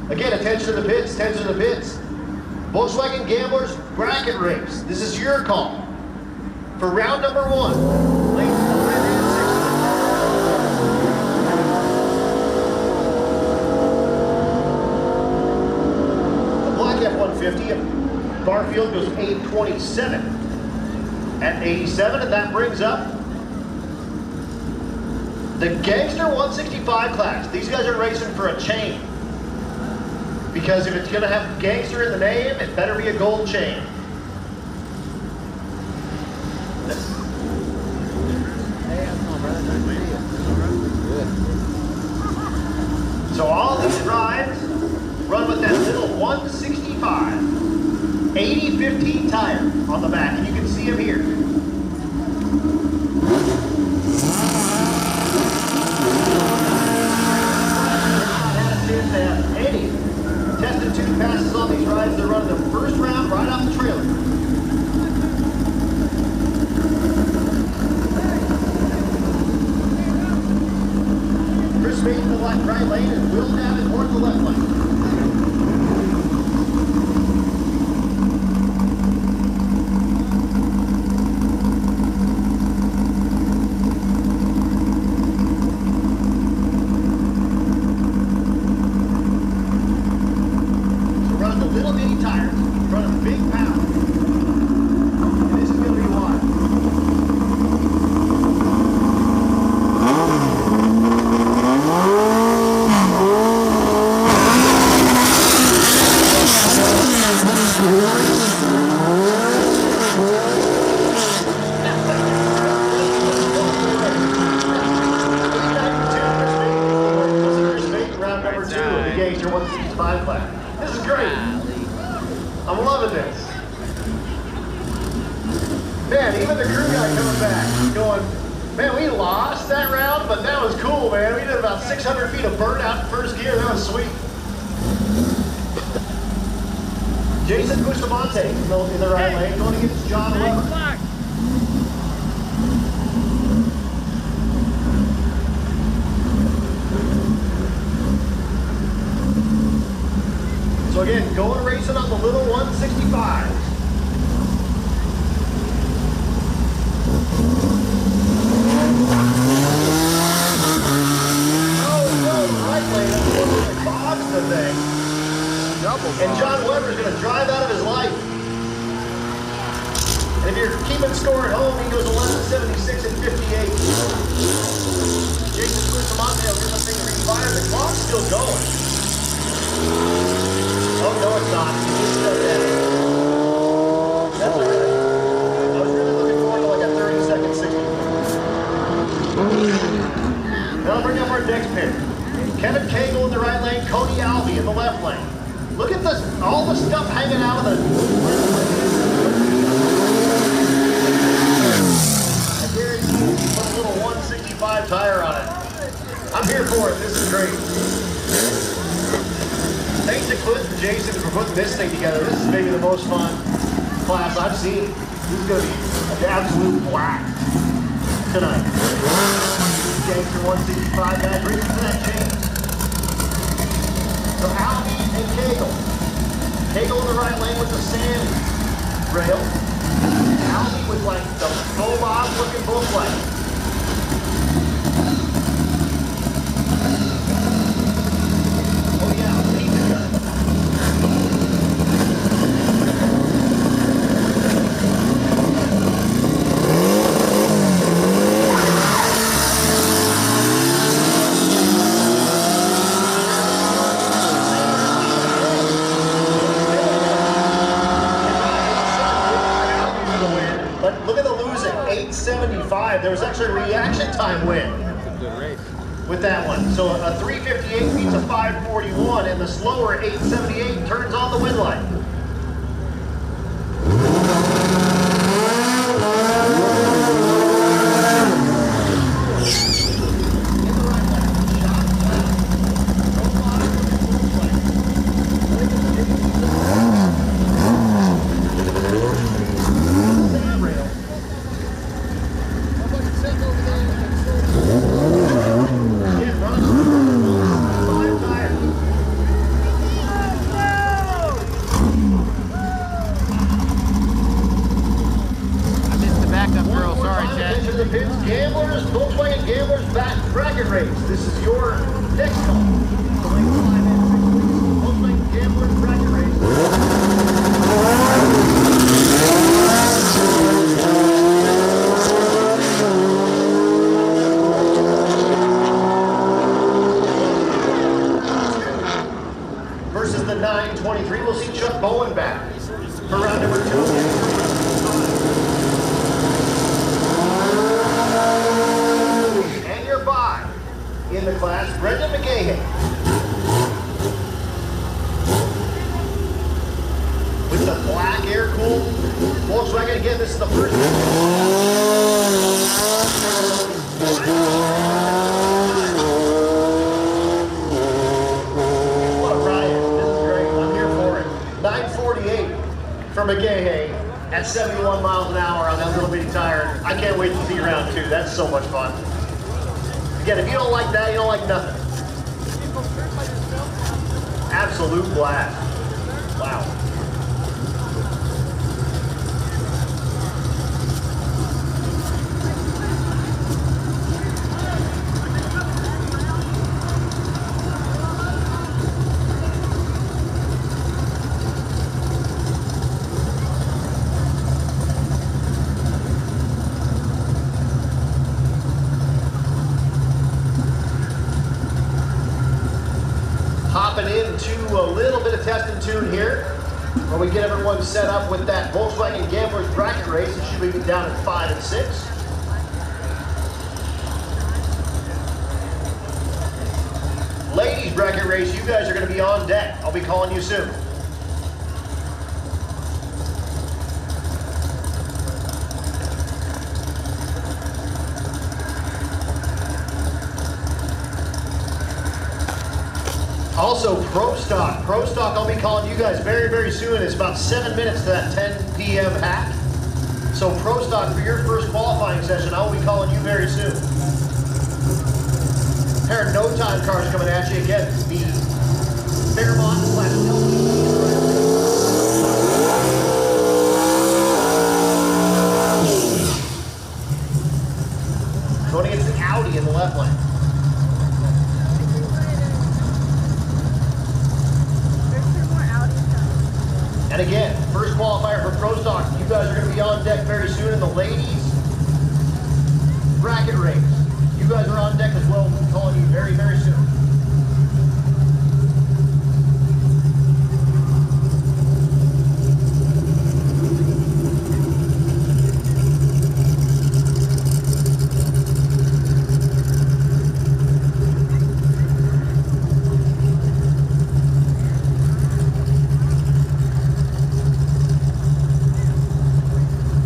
Again, attention to the pits, attention to the pits. Volkswagen Gamblers bracket race. This is your call. For round number 1, lanes 5 and 6. The black F-150 of Barfield goes 827 at 87, and that brings up the Gangster 165 class. These guys are racing for a chain. Because if it's going to have Gangster in the name, it better be a gold chain. So all these rides run with that little 165 80-15 tire on the back, and you can see them here. Any tested 2 passes on these rides. They're running the first round right off the trailer. Chris Spade in the right lane and Will Davenport in the left lane. Man, even the crew guy coming back, going, man, we lost that round, but that was cool, man. We did about 600 feet of burnout in first gear. That was sweet. Jason Bustamante in the right lane, going against John Weber. So again, going racing on the little 165s. The thing. And John Weber's going to drive out of his life. And if you're keeping score at home, he goes 11:76 and 58. Jason Bustamante will get the thing refired. The clock's still going. Oh, no, it's not. He's still dead. That's all right. I was really looking forward to like a 30-second 60. Now bring up our next pair. Kevin Cagle in the right lane, Cody Alvey in the left lane. Look at this, all the stuff hanging out of the... I guarantee you put a little 165 tire on it. I'm here for it, this is great. Thanks to Clint and Jason for putting this thing together. This is maybe the most fun class I've seen. This is going to be an absolute blast tonight. Gangster 165 guys, reach for that change. So Alvey and Cagle. Cagle in the right lane with the sand rail. Alvey with like the Bob looking Volkswagen. Oh yeah, pizza gun. Look at the losing, 875. There was actually a reaction time win with that one. So a 358 beats a 541, and the slower 878 turns on the win light. Gamblers, Volkswagen Gamblers back bracket race. This is your next call. Volkswagen Gamblers bracket race. Versus the 923, we'll see Chuck Bowen back for round number 2. In the class, Brendan McGahey. With the black air-cooled Volkswagen. Again, this is the first What a riot. This is great. I'm here for it. 948 for McGahey at 71 miles an hour on that little bitty tire. I can't wait to see round 2. That's so much fun. Again, if you don't like that, you don't like nothing. Absolute blast. Wow. Hopping into a little bit of test and tune here, where we get everyone set up with that Volkswagen Gamblers bracket race. It should be down at 5 and 6. Ladies bracket race, you guys are going to be on deck. I'll be calling you soon. Also, Pro Stock. Pro Stock, I'll be calling you guys very, very soon. It's about 7 minutes to that 10 p.m. hack. So Pro Stock, for your first qualifying session, I will be calling you very soon. A pair of no-time cars coming at you again. The Ceremonial going against the Audi in the left lane. And again, first qualifier for Pro Stock. You guys are going to be on deck very soon in the ladies bracket race. You guys are on deck as well. We'll be calling you very, very soon.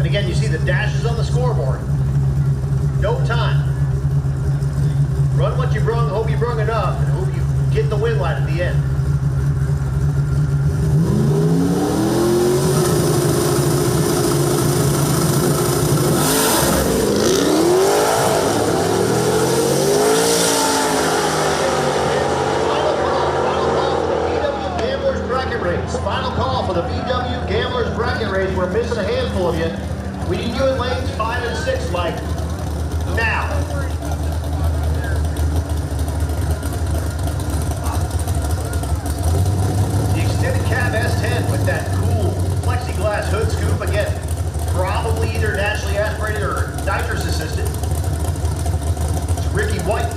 Again, you see the dashes on the scoreboard. No time. Run what you brung, hope you brung enough, and hope you get the win line at the end. Final call for the VW Gamblers Bracket Race. We're missing a handful of you. We need you in lanes 5 and 6, like now. The extended cab S10 with that cool plexiglass hood scoop. Again, probably either naturally aspirated or nitrous assisted. It's Ricky White.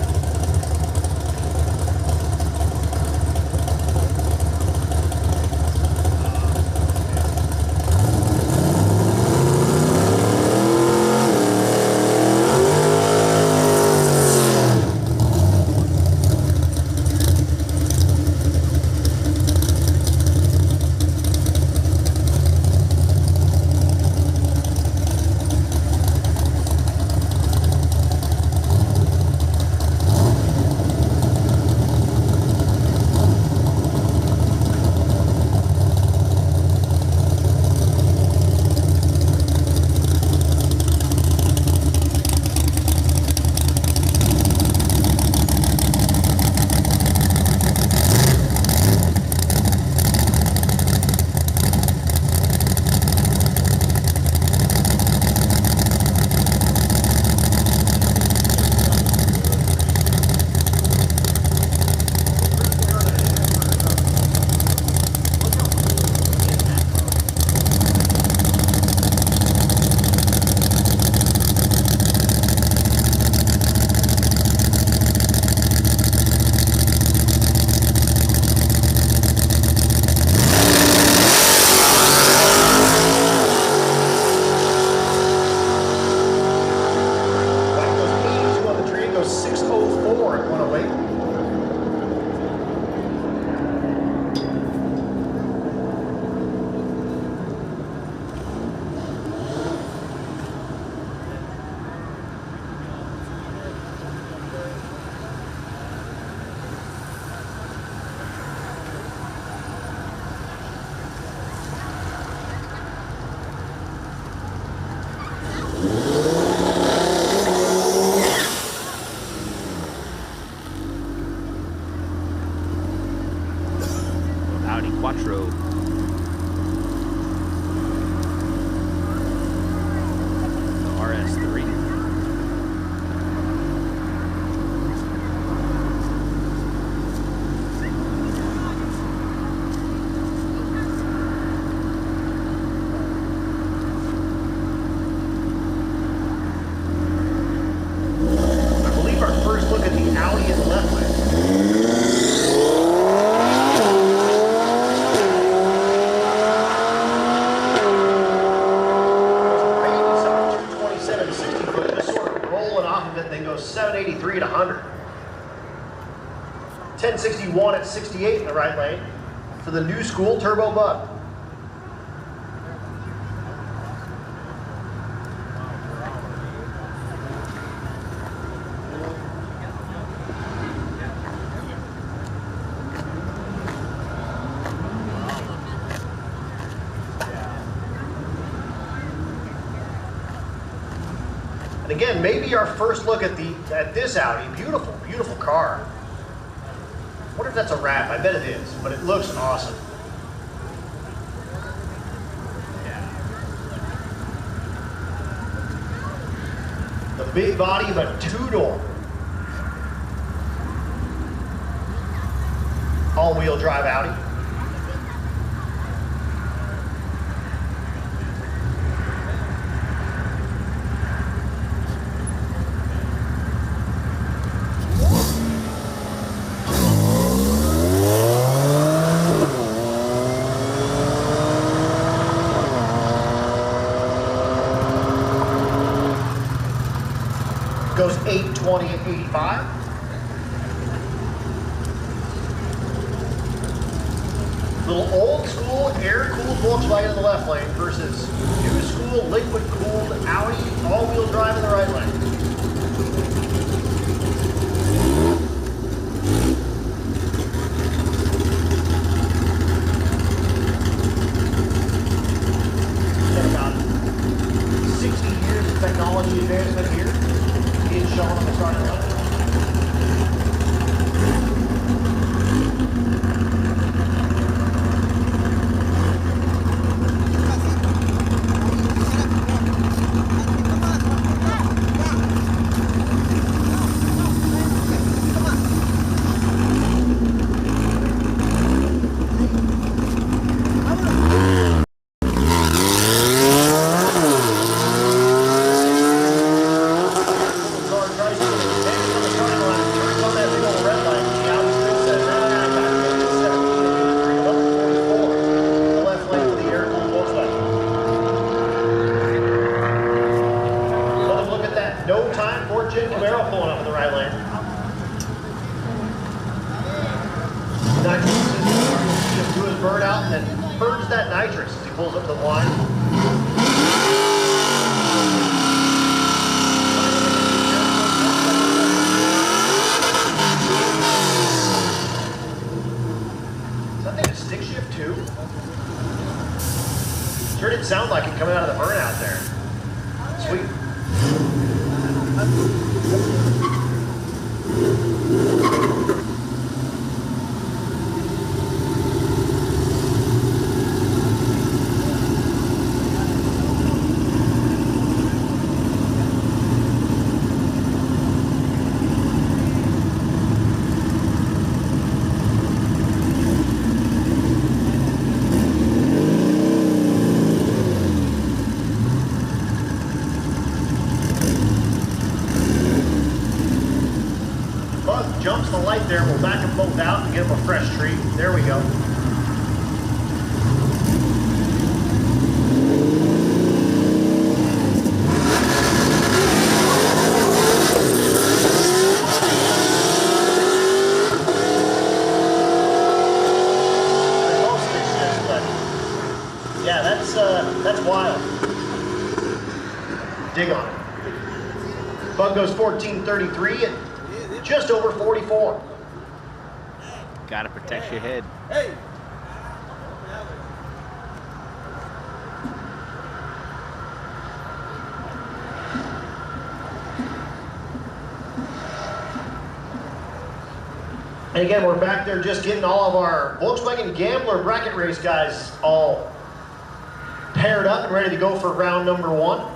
Quattro. RS3. I believe our first look at the Audi in the left lane. Then goes 783 to 100. 1061 at 68 in the right lane for the new school turbo bug. And again, maybe our first look at this Audi. Beautiful, beautiful car. I wonder if that's a wrap. I bet it is, but it looks awesome. The big body of a two-door. All-wheel drive Audi. Goes 820 at 85. Little old school air-cooled Volkswagen in the left lane versus new school liquid-cooled Audi all-wheel drive in the right lane. Got about 60 years of technology advancement here. Being shown on the starting line. No time for Jim Camaro pulling up in the right lane. Nitrous system, just do his bird out and then purge that nitrous as he pulls up the line. Is that thing a stick shift too? Sure didn't sound like it coming out of the burnout there. Sweet. Jumps the light there, we'll back them both out and give them a fresh treat. There we go. Yeah, that's wild. Dig on it. Bug goes 1433 and just over 44. Gotta protect your head. Hey! And again, we're back there just getting all of our Volkswagen Gambler bracket race guys all paired up and ready to go for round number 1.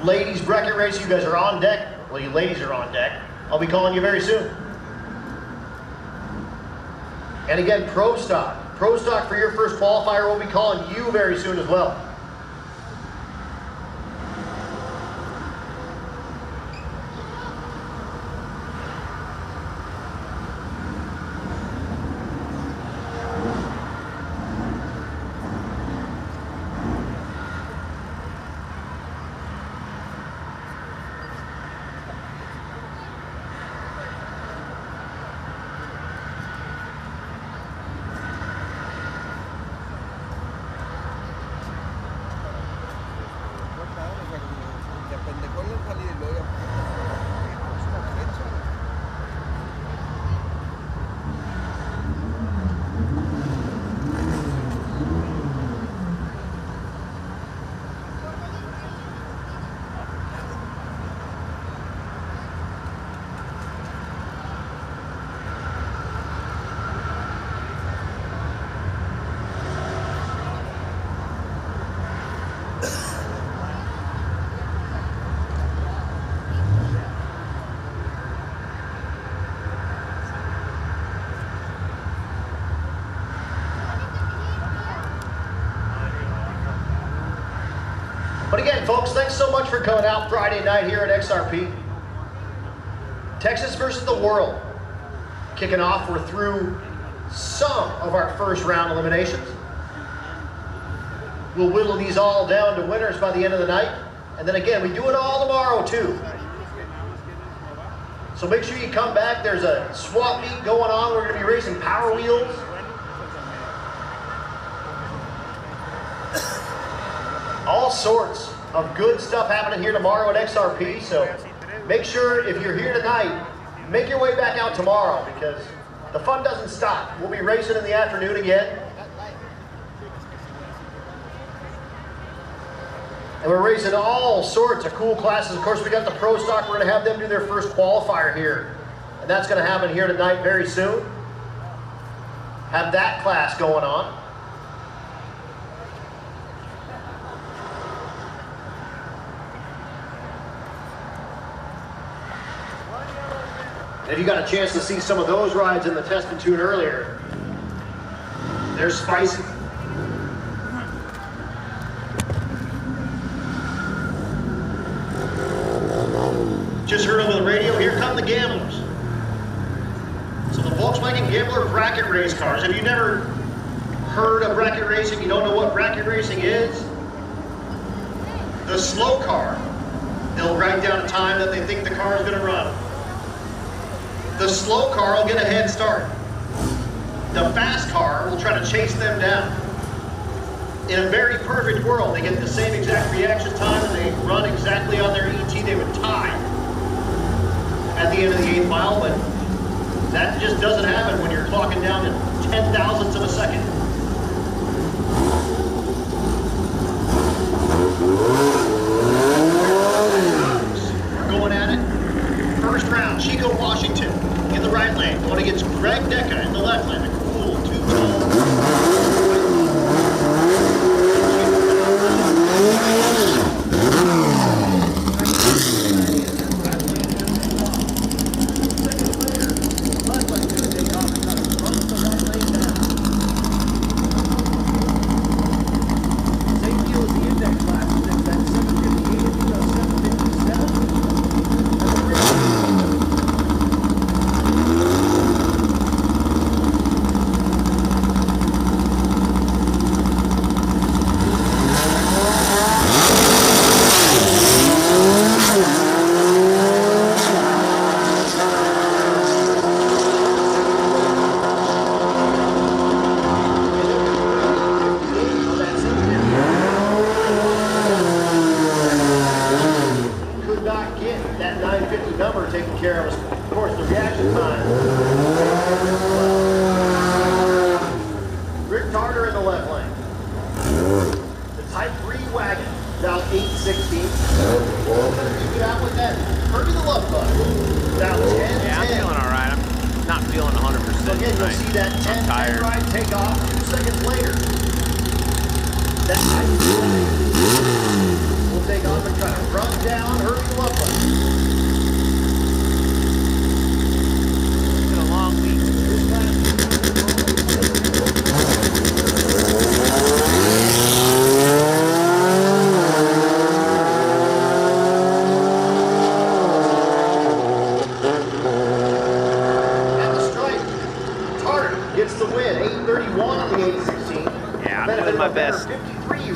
Ladies bracket race, you guys are on deck. Well, you ladies are on deck. I'll be calling you very soon. And again, Pro Stock. Pro Stock for your first qualifier, we'll be calling you very soon as well. again, folks, thanks so much for coming out Friday night here at XRP. Texas versus the world. Kicking off, we're through some of our first round eliminations. We'll whittle these all down to winners by the end of the night. And then again, we do it all tomorrow too. So make sure you come back. There's a swap meet going on. We're going to be racing Power Wheels. All sorts of good stuff happening here tomorrow at XRP. So make sure if you're here tonight, make your way back out tomorrow because the fun doesn't stop. We'll be racing in the afternoon again. And we're racing all sorts of cool classes. Of course, we got the Pro Stock. We're going to have them do their first qualifier here. And that's going to happen here tonight very soon. Have that class going on. If you got a chance to see some of those rides in the test and tune earlier, they're spicy. Just heard over the radio, here come the gamblers. So the Volkswagen Gambler bracket race cars. Have you never heard of bracket racing? You don't know what bracket racing is? The slow car, they'll write down a time that they think the car is going to run. The slow car will get a head start. The fast car will try to chase them down. In a very perfect world, they get the same exact reaction time and they run exactly on their ET. They would tie at the end of the 8th mile, but that just doesn't happen when you're clocking down to 10 thousandths of a second. We're going at it. First round, Chico Washington in the right lane, going against Greg Deca in the left lane. A cool two-tone.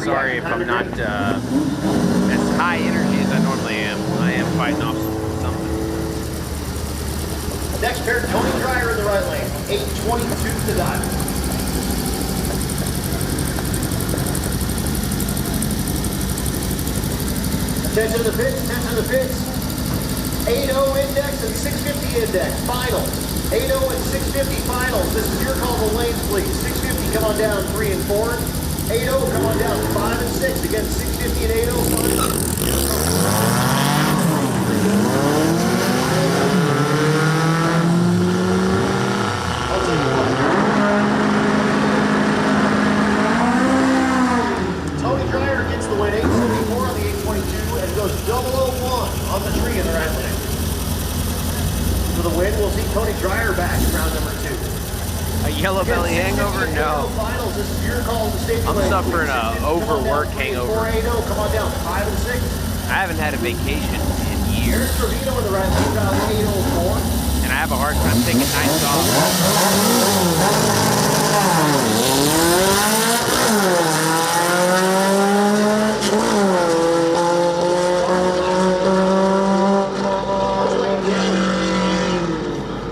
Sorry if I'm not as high energy as I normally am. I am fighting off something. Next pair, Tony Dreyer in the right lane. 8:22 to dot. Attention to the pits, attention to the pits. 8.0 index and 650 index, finals. 8.0 and 650 finals. This is your call to lanes, please. 650 come on down 3 and 4. 8.0 come on down 5 and 6. Again, 650 and 8.0 finals. I'll take one. Tony Dreyer gets the win, 874 on the 822, and goes 001 on the tree in the right lane. For the win, we'll see Tony Dreyer back in round number 2. A yellow belly hangover no. Finals, this is your call to safety I'm lane. suffering a 650, come on overwork down. hangover. 480, come on down. 5 and 6. I haven't had a vacation in years, Here's Trevino in the right lane, about 804. and I have a hard time taking nights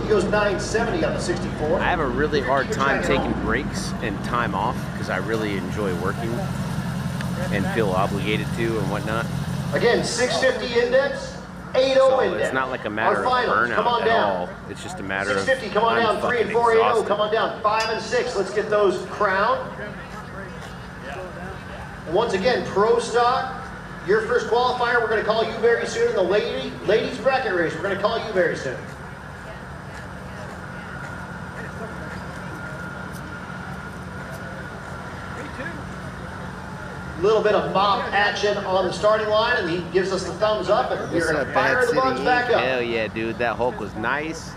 He goes 970 on the 64. I have a really hard time taking breaks and time off because I really enjoy working and feel obligated to and whatnot. Again, 650 index, 80 So index. it's not like a matter Our of finals, come on burnout at down. all. It's just a matter of 650, come on I'm down. 3 fucking and 480, exhausted. come on down. 5 and 6, let's get those crowned. And once again, pro stock, your first qualifier, we're going to call you very soon. In the ladies bracket race, we're going to call you very soon. A little bit of mob action on the starting line, and he gives us the thumbs up, and we're going to fire the bugs back up. Hell yeah, dude. That Hulk was nice.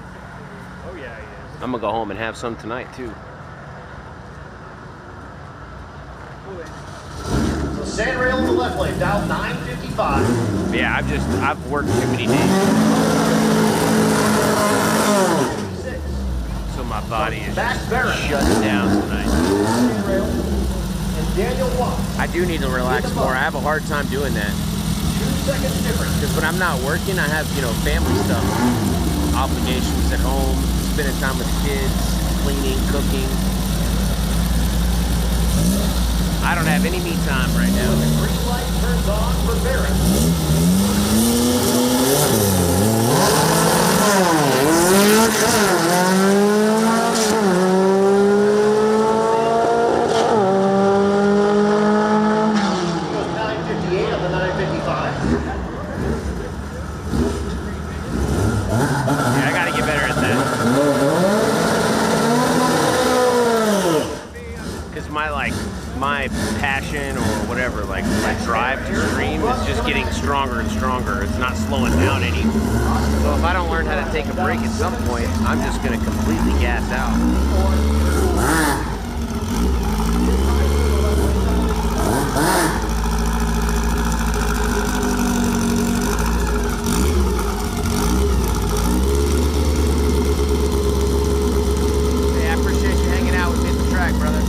Oh yeah, yeah. I'm gonna go home and have some tonight too. So sand rail in the left lane, dial 955. Yeah, I've worked too many days, so my body is Max just Barrett. shutting down tonight. Sand rail. And Daniel Watt. I do need to relax more. I have a hard time doing that 2 seconds difference. because when I'm not working, I have family stuff, obligations at home, spending time with the kids, cleaning, cooking. I don't have any me time right now. The green light turns on for Barrett. He goes 958 on the 955. Yeah, I gotta get better at that. Because my passion or whatever, like my drive to stream is just getting stronger and stronger. It's not slowing down any. So if I don't learn how to take a break at some point, I'm just gonna completely gas out. Hey, I appreciate you hanging out with me at the track, brother.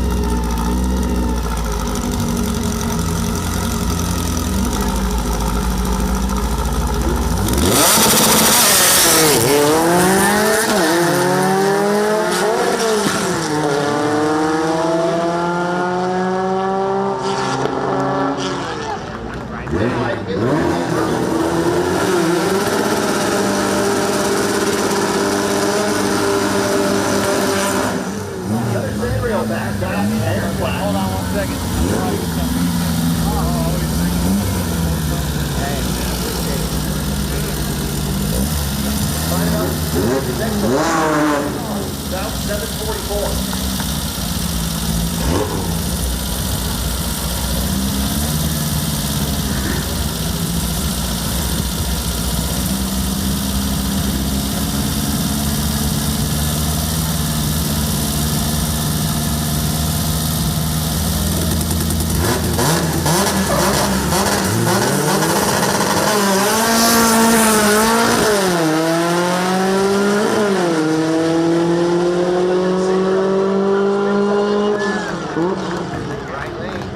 Another sand rail back. Got up there. Hold on 1 second. About 744.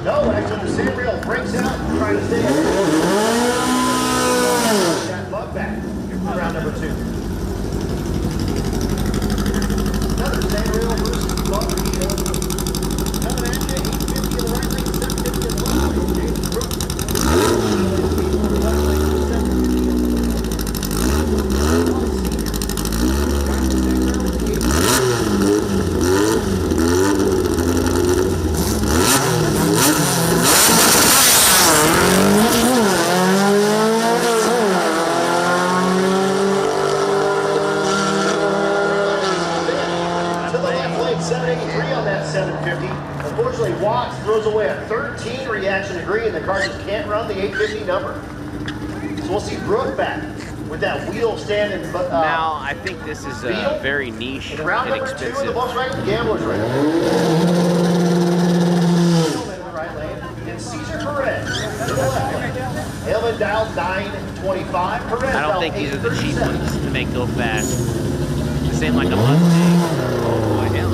No, actually, the sand rail breaks out and trying to stay. That bug back for round number 2. Another sand rail versus bug show. Coming at you, 850 in the right lane, 750 in the left lane. James Brooks. To the left lane, 783 on that 750. Unfortunately, Watts throws away a 13 reaction to green. The car just can't run the 850 number. So we'll see Brooke back with with that wheel standing. Now, I think this is very niche in and round number 2 in the expensive. Volkswagen Gambler's race. In the right lane, and Cesar Perez to the left lane. Ailman dialed 925. Perez I don't dialed think these are the cheap 837. ones to make go fast. The same like a Mustang. Oh boy, hell.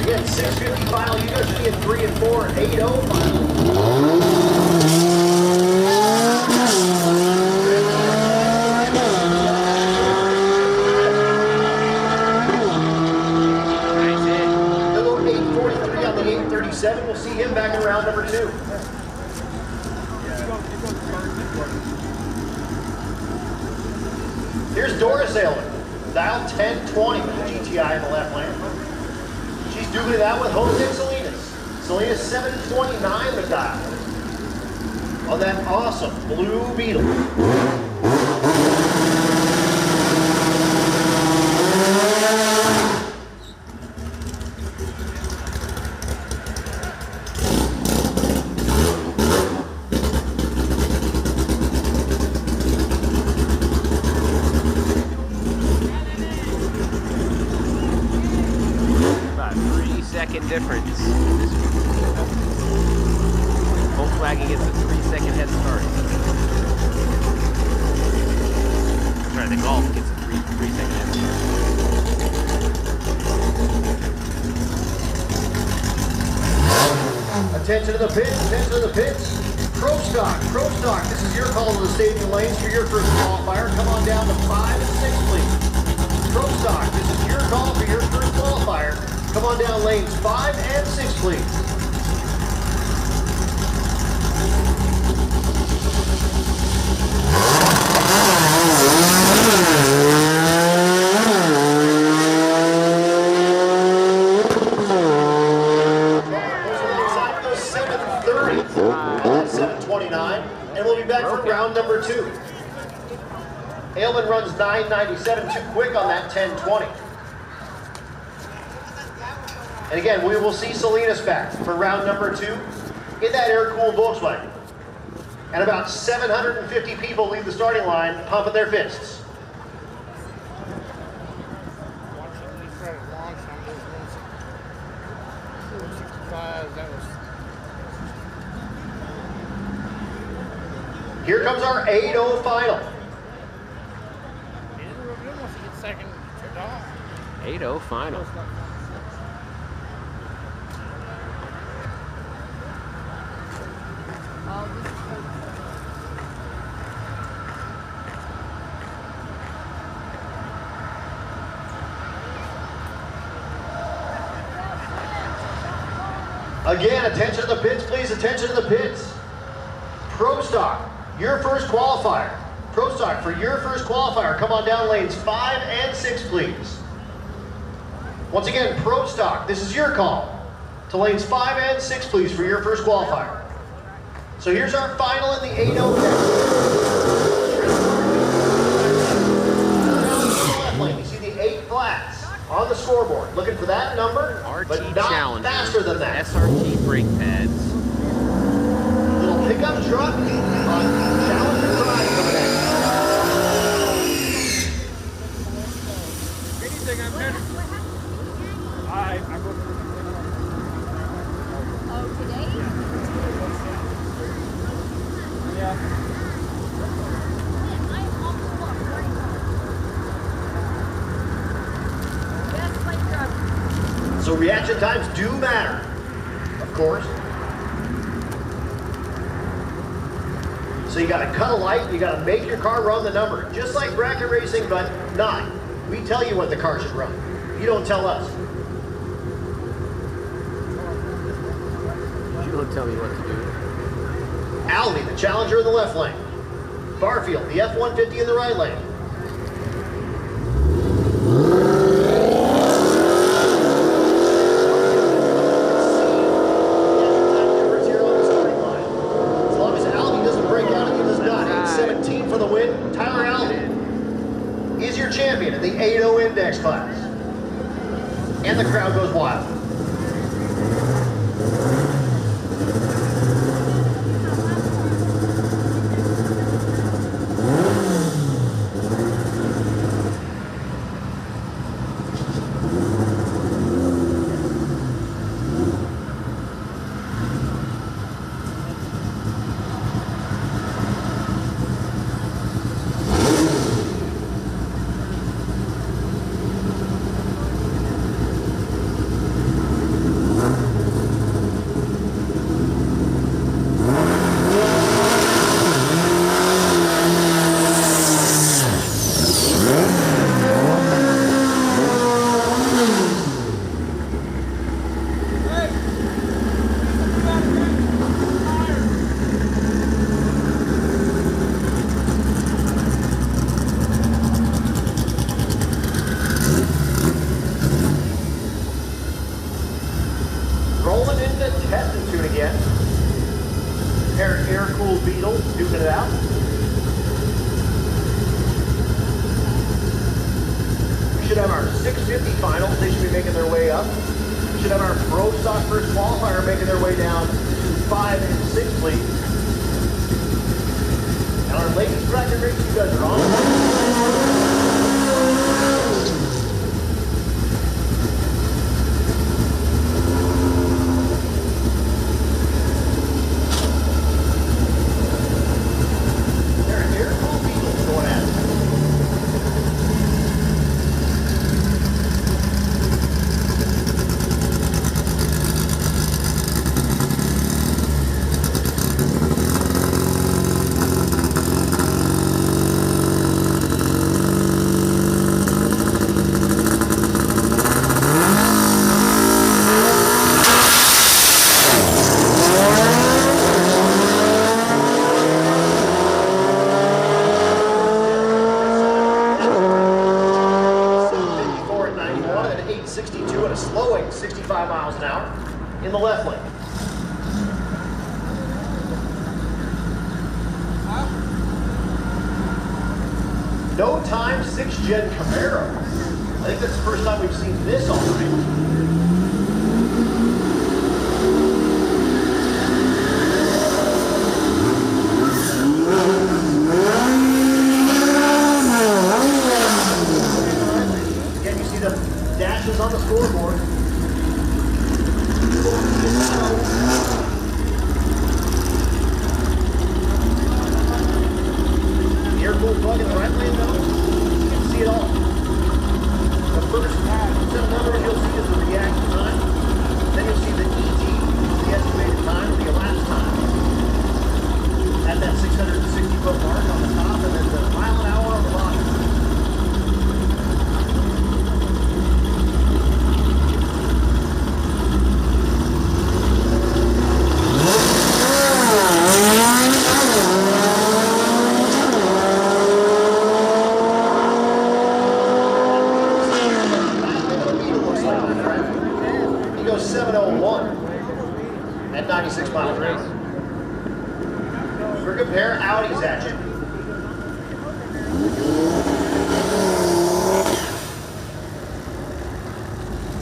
Again, 650 final. You guys should be in 3 and 4 and 80 final. He'll go 843 on the 837. We'll see him back in round number 2. Here's Doris Ailman. Dial 1020 with the GTI in the left lane. She's doing it out with Jose and Salinas. Salinas 729 the dial. On that awesome blue Beetle. About a 3-second difference. Volkswagen gets a 3-second head start. Sorry, the Golf gets a 3-second head start. Attention to the pits, attention to the pits. Pro stock, this is your call to the staging lanes for your first qualifier. Come on down to 5 and 6, please. Pro stock, this is your call for your first qualifier. Come on down lanes 5 and 6, please. Inside goes 730, 729, and we'll be back for round number 2. Ailman runs 997, too quick on that 1020. And again, we will see Salinas back for round number 2 in that air-cooled Volkswagen. And about 750 people leave the starting line pumping their fists. Here comes our 8-0 final. 8-0 final. Again, attention to the pits, please. Attention to the pits. Pro stock, your first qualifier. Pro stock for your first qualifier. Come on down lanes 5 and 6, please. Once again, pro stock, this is your call. To lanes 5 and 6, please, for your first qualifier. So here's our final in the 8-0 left lane. You see the 8 flats on the scoreboard. Looking for that number, but RT not Challenger, faster than that. SRT brake pads. Little pickup truck on Challenger Drive coming in. Anything I'm better. Oh, today? Yeah. So reaction times do matter, of course. So you gotta cut a light, you gotta make your car run the number, just like bracket racing, but not. We tell you what the car should run. You don't tell us. You don't tell me what to do. Alvey, the Challenger in the left lane. Barfield, the F-150 in the right lane. As long as Alvey doesn't break out any of his nuts. and the crowd goes wild. Rolling into testing tune again. Air-cooled Beetle, duking it out. We should have our 650 finals. They should be making their way up. We should have our Pro Stock first qualifier making their way down to 5 and 6 fleet. And our latest bracket race, you guys are on. At a slowing 65 miles an hour in the left lane. No time 6-gen Camaro. I think that's the first time we've seen this all night. Dashes on the scoreboard. The air-cooled plug in the right lane, though, you can see it all. The first set of numbers you'll see is the reaction time. Then you'll see the ET, the estimated time, the elapsed time. At that 660-foot mark on the top, and then the mile an hour on the bottom. He goes 701 at 96 miles an hour. For compare, Audi's at you.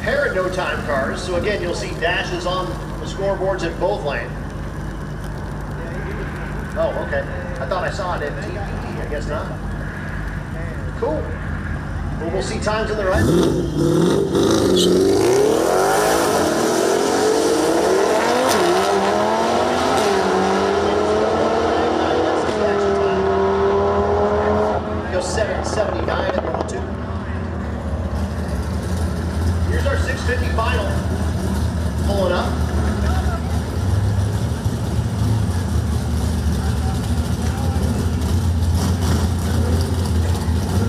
Pair of no time cars, so again, you'll see dashes on the scoreboards in both lanes. Oh, okay. I thought I saw it at TPD, I guess not. Cool. Well, we'll see times in the right. Go 779 at 102. Here's our 650 final. Pulling up.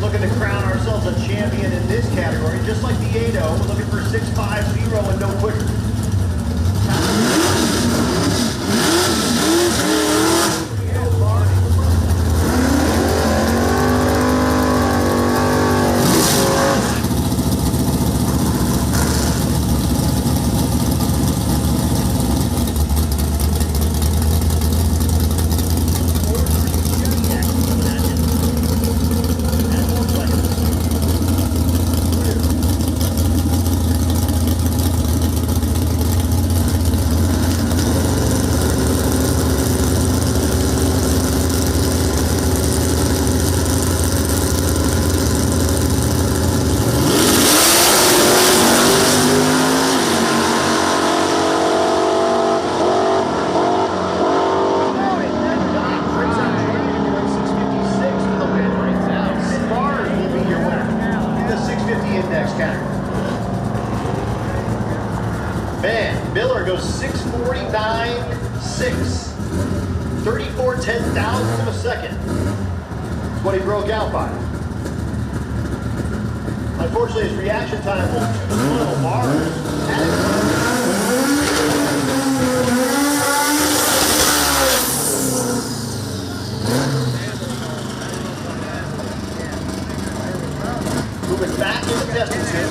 Looking to crown ourselves a champion in this category, just like the 80. We're looking for 650 and no quicker. Man, Miller goes 6:49.6. 34 10,000ths of a second. That's what he broke out by. Unfortunately, his reaction time was 12 bars. Moving back into testing sim.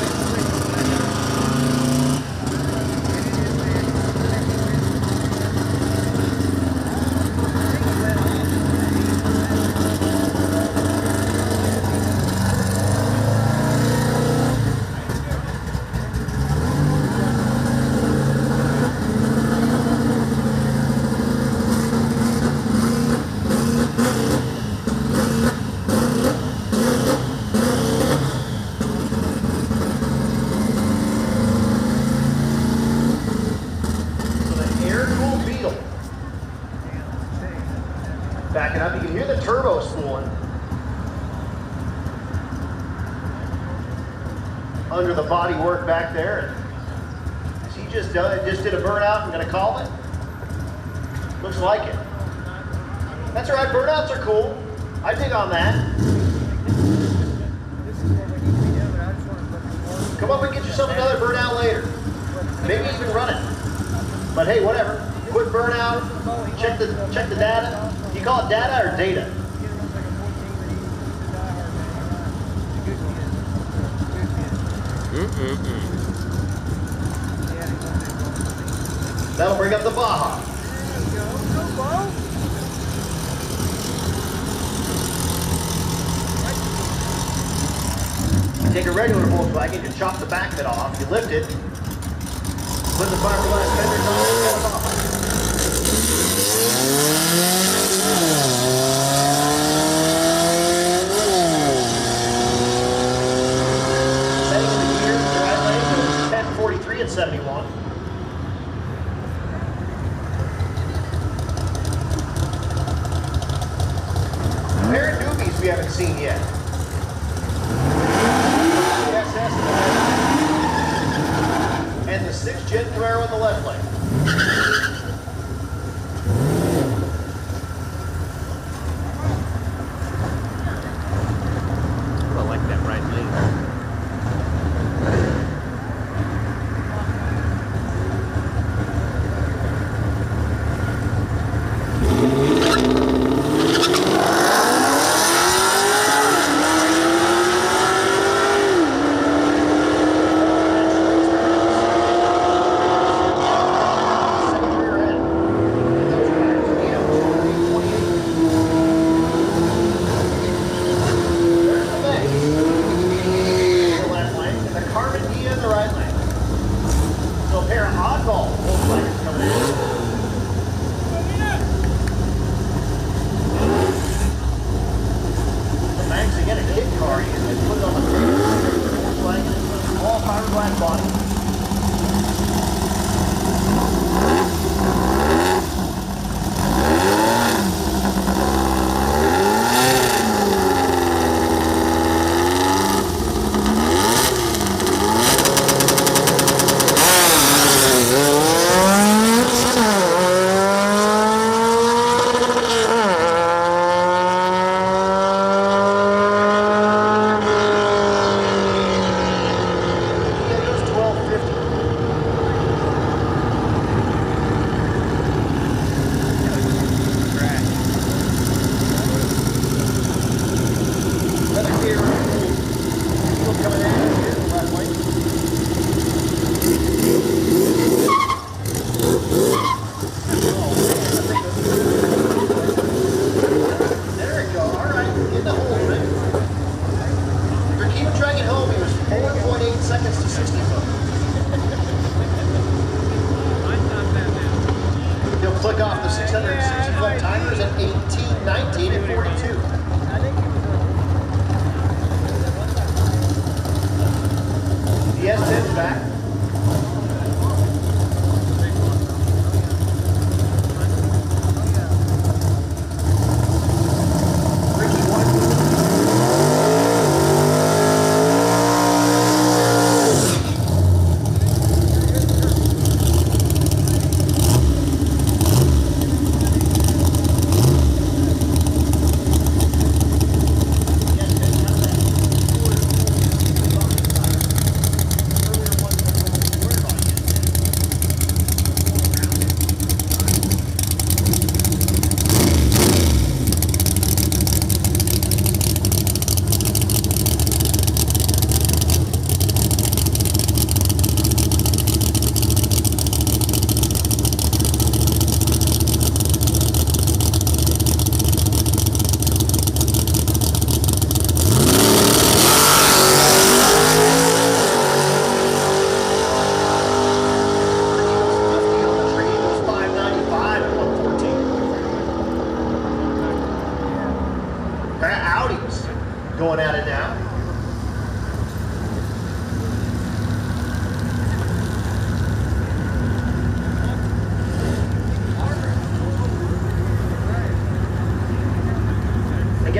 Backing up, you can hear the turbo spooling under the body work back there. Is he just did a burnout and gonna call it? Looks like it. That's all right, burnouts are cool. I dig on that. Come up and get yourself another burnout later. Maybe even run it. But hey, whatever. Quick burnout, check the data. You call it data or data? That'll bring up the Baja. You take a regular Volkswagen, you chop the back of it off, you lift it, put the fiberglass fenders on, and set it off. Setting the gears, the right lane goes 1043 and 71. A pair of newbies we haven't seen yet. And the 6 Jet Camaro in the left lane. I like that right lane. Click off the 660 foot timers at 18, 19, and 42. The S10's back.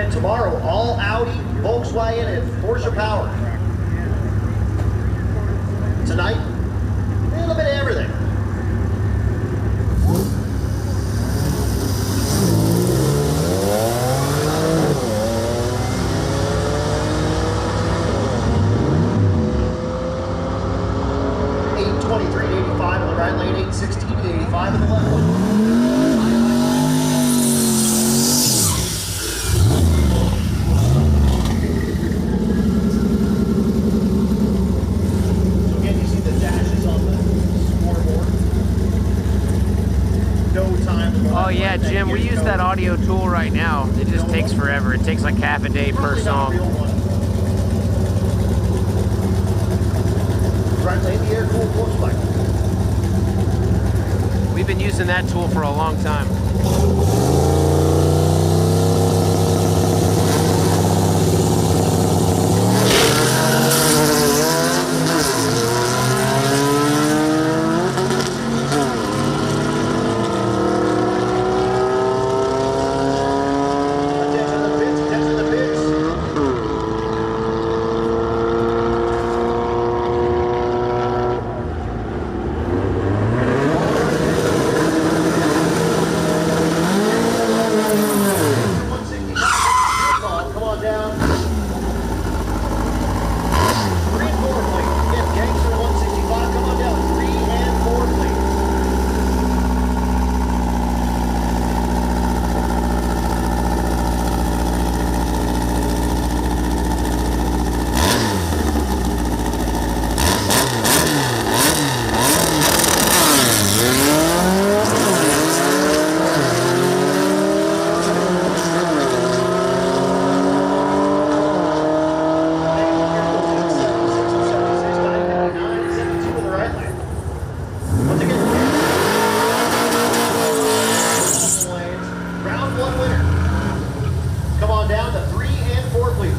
And tomorrow, all Audi, Volkswagen, and Porsche power. Tonight, a little bit of everything. On the right lane, 816 to 85 in the left lane. So again, you see the dashes on the scoreboard. No time. Oh yeah, Jim, we use that audio tool right now. It just takes forever. It takes like half a day per song. Right lane, the air-cooled Volkswagen. We've been using that tool for a long time.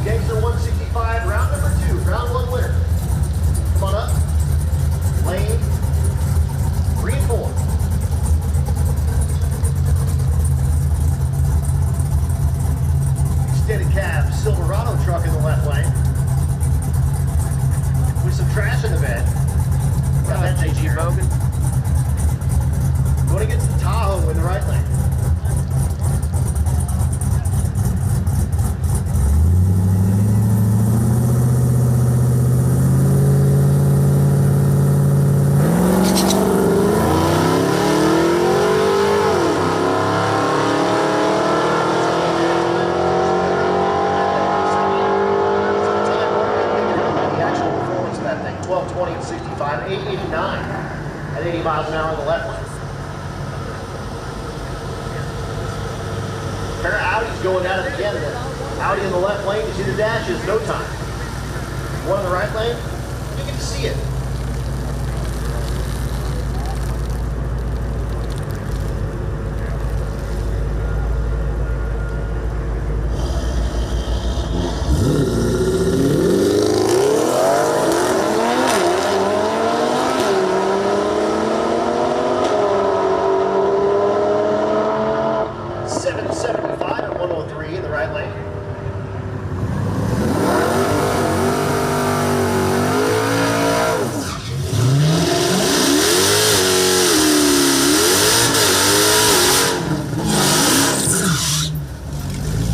Gangster 165, round number 2, round 1 winner. Come on up. Lane 3 and 4. Extended cab Silverado truck in the left lane. With some trash in the bed. Got that GG Bogan. Going against the Tahoe in the right lane. The actual performance of that thing, 12:20 and 65, 889 at 80 miles an hour in the left lane. Pair of Audis going at it again. The Audi in the left lane, you see the dashes, no time. One in the right lane, you can see it. In the right lane.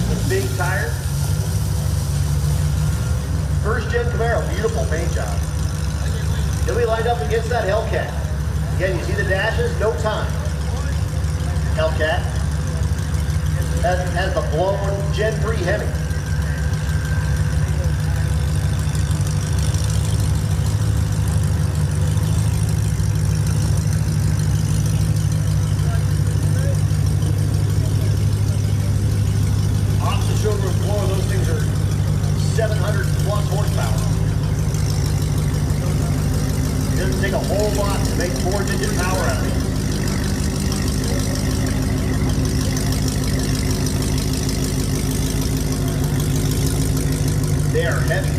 The big tire. First gen Camaro, beautiful paint job. He'll be lined up against that Hellcat. Again, you see the dashes, no time. Hellcat. Has the blown Gen 3 Hemi. Off the showroom floor, those things are 700 plus horsepower. It doesn't take a whole lot to make 4-digit power out of these. They are heavy.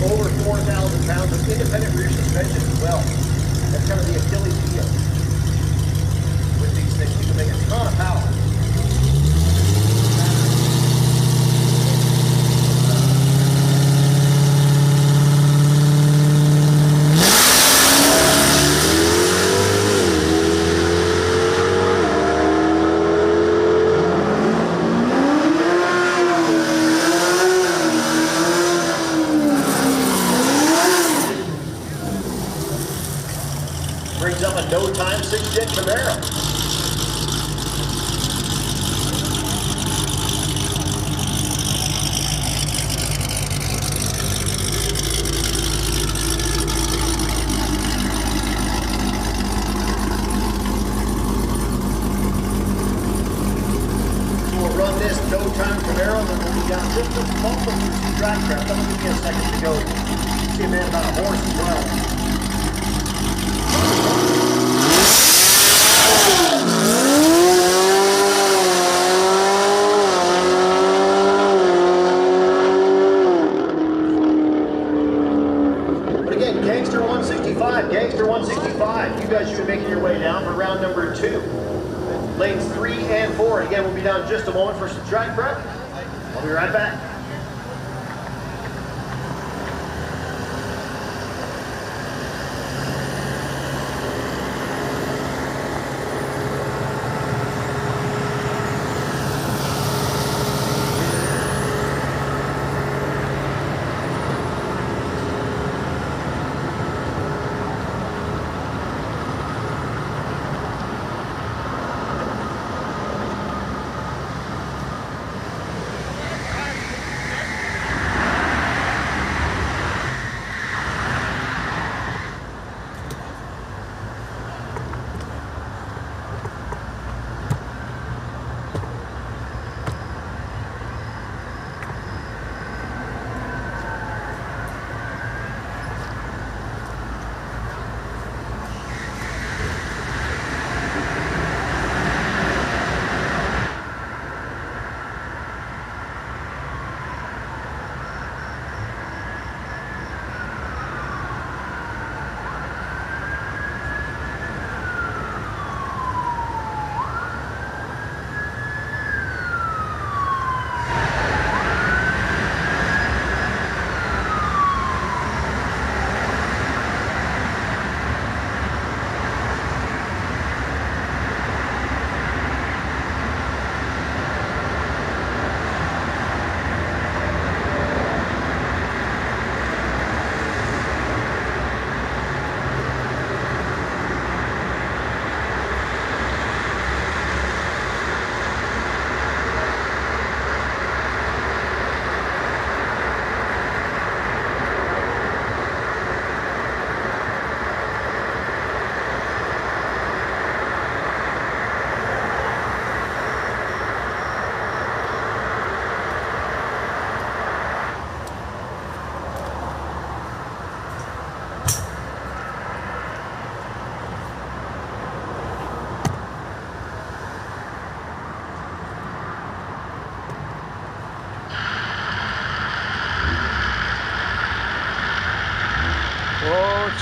Over 4,000 pounds of independent rear suspension as well. That's kind of the Achilles heel with these things. You can make a ton of power. brings up a no-time 6-jet Camaro. Run this no-time Camaro, and then we'll be down just a bump from the drag track. That'll give me a second to go see a man about a horse as well. But again, Gangster 165, Gangster 165. You guys should be making your way down for round number 2. Lanes 3 and 4. Again, we'll be down in just a moment for some track prep. I'll be right back.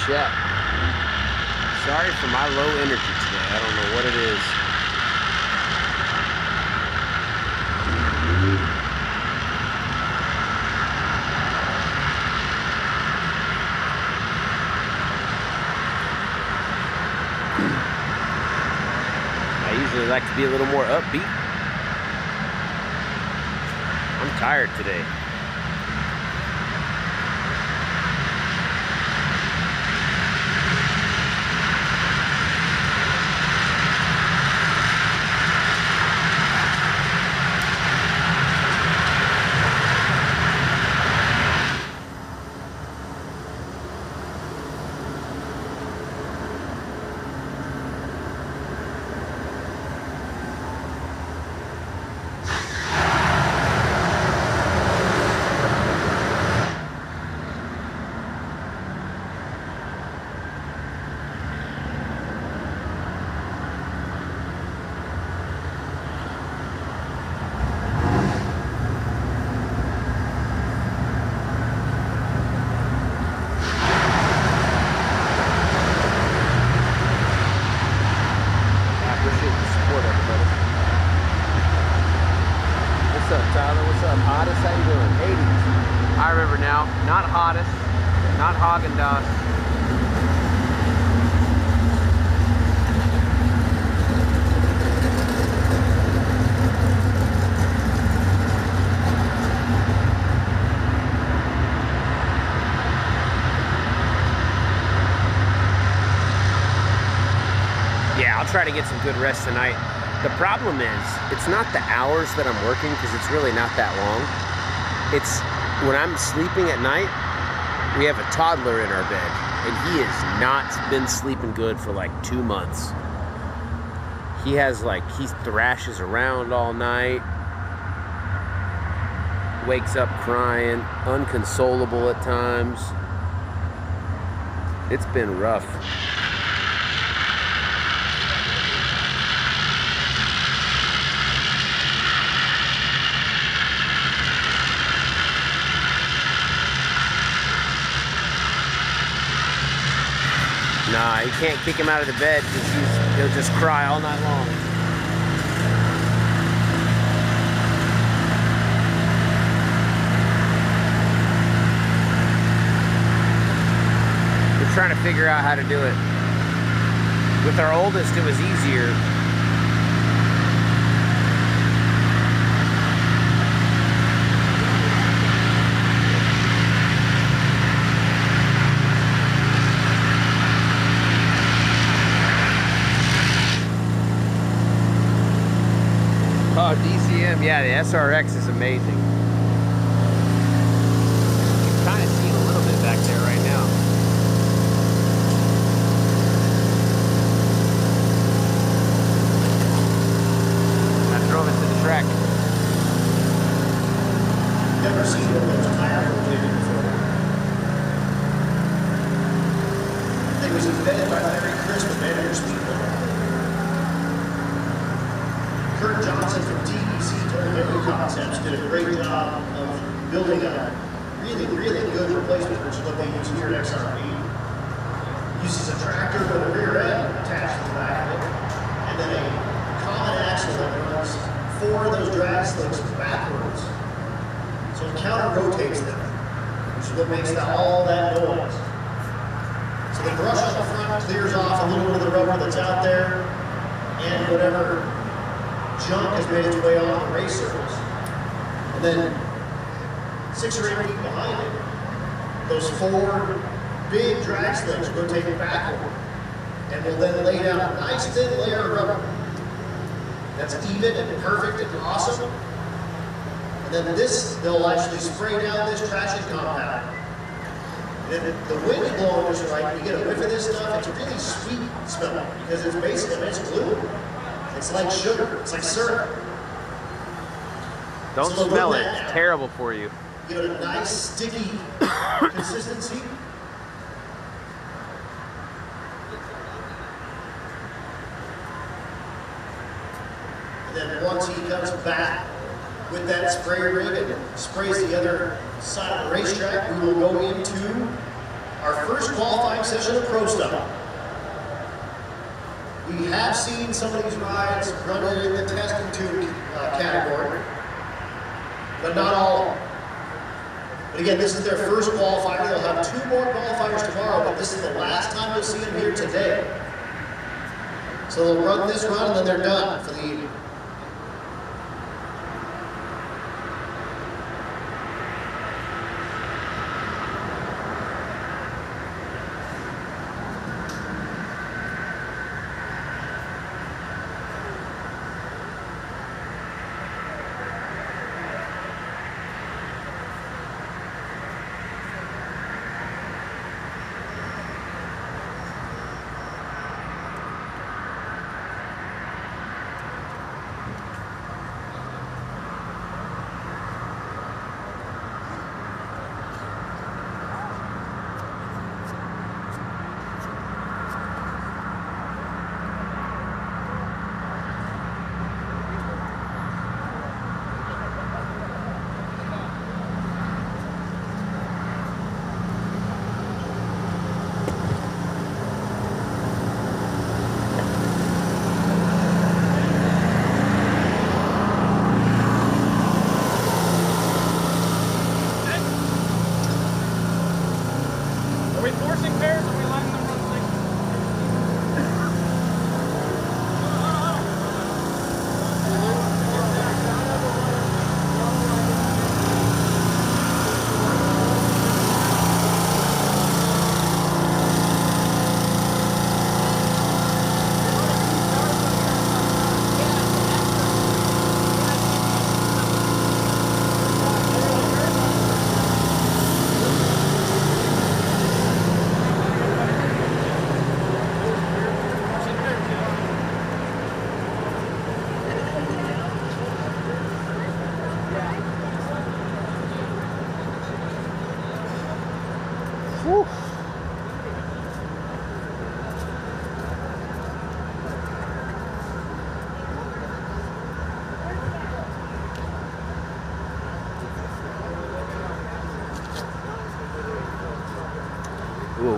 Check. Sorry for my low energy today. I don't know what it is. I usually like to be a little more upbeat. I'm tired today. Hottest, how you doing? 80s. I remember now. Not hottest, not Haagen-Dazs. I'll try to get some good rest tonight. The problem is, it's not the hours that I'm working, because it's really not that long. It's when I'm sleeping at night, we have a toddler in our bed, and he has not been sleeping good for like 2 months. He thrashes around all night, wakes up crying, unconsolable at times. It's been rough. Nah, you can't kick him out of the bed because he'll just cry all night long. We're trying to figure out how to do it. With our oldest, it was easier. Oh, DCM, yeah, the SRX is amazing. You can kind of see it a little bit back there right now. I drove it to the track. Never seen one of those tire rotating before. I think it was invented by Larry Crisp and Manager Speedball. Kurt Johnson from TEC Total Concepts did a great job of building a really, really good replacement, which is what they use here at XRP. Uses a tractor with a rear end attached to the back of it, and then a common axle that runs 4 of those drag slicks backwards. So it counter-rotates them, which is what makes all that noise. So the brush on the front clears off a little bit of the rubber that's out there, and whatever junk has made its way off the race surface. And then 6 or 8 feet behind it, those 4 big drag slicks rotate backward and will then lay down a nice thin layer of rubber that's even and perfect and awesome. And then they'll actually spray down this traction compound. And if the wind is blowing just right, you get a whiff of this stuff, it's really sweet smelling because it's basically, it's glue. It's like sugar. It's like syrup. Don't smell it. It's terrible for you. Give it a nice, sticky consistency. And then once he comes back with that spray rig and sprays the other side of the racetrack, we will go into our first qualifying session of Pro Stuff. We have seen some of these rides running in the test and tune category, but not all of them. But again, this is their first qualifier. They'll have 2 more qualifiers tomorrow, but this is the last time you'll see them here today. So they'll run this run and then they're done for the evening.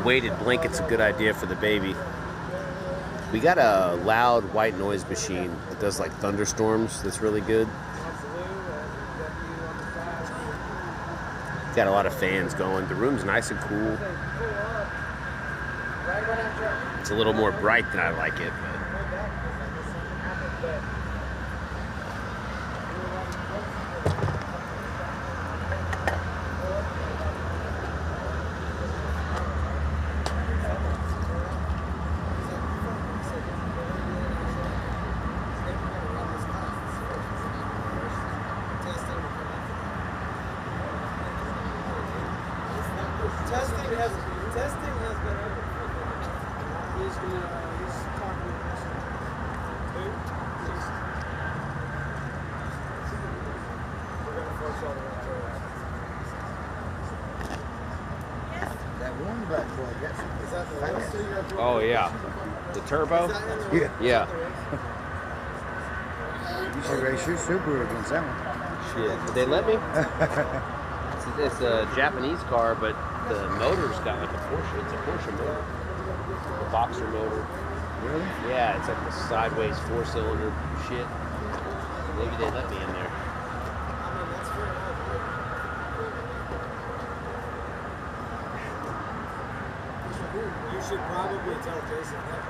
weighted blanket's a good idea for the baby. We got a loud white noise machine that does like thunderstorms that's really good. Got a lot of fans going. The room's nice and cool. It's a little more bright than I like it, but Testing has been over. He's talking to us. Who? We're going to force all the way through. That one back boy, Is that the race? oh yeah, the turbo. Yeah. You should race your Subaru against that one. Shit, did they let me? It's a Japanese car, but the motor's got like a Porsche. It's a Porsche motor, a boxer motor. Really? Yeah, it's like the sideways 4-cylinder shit. Maybe they let me in there. You should probably tell Jason that.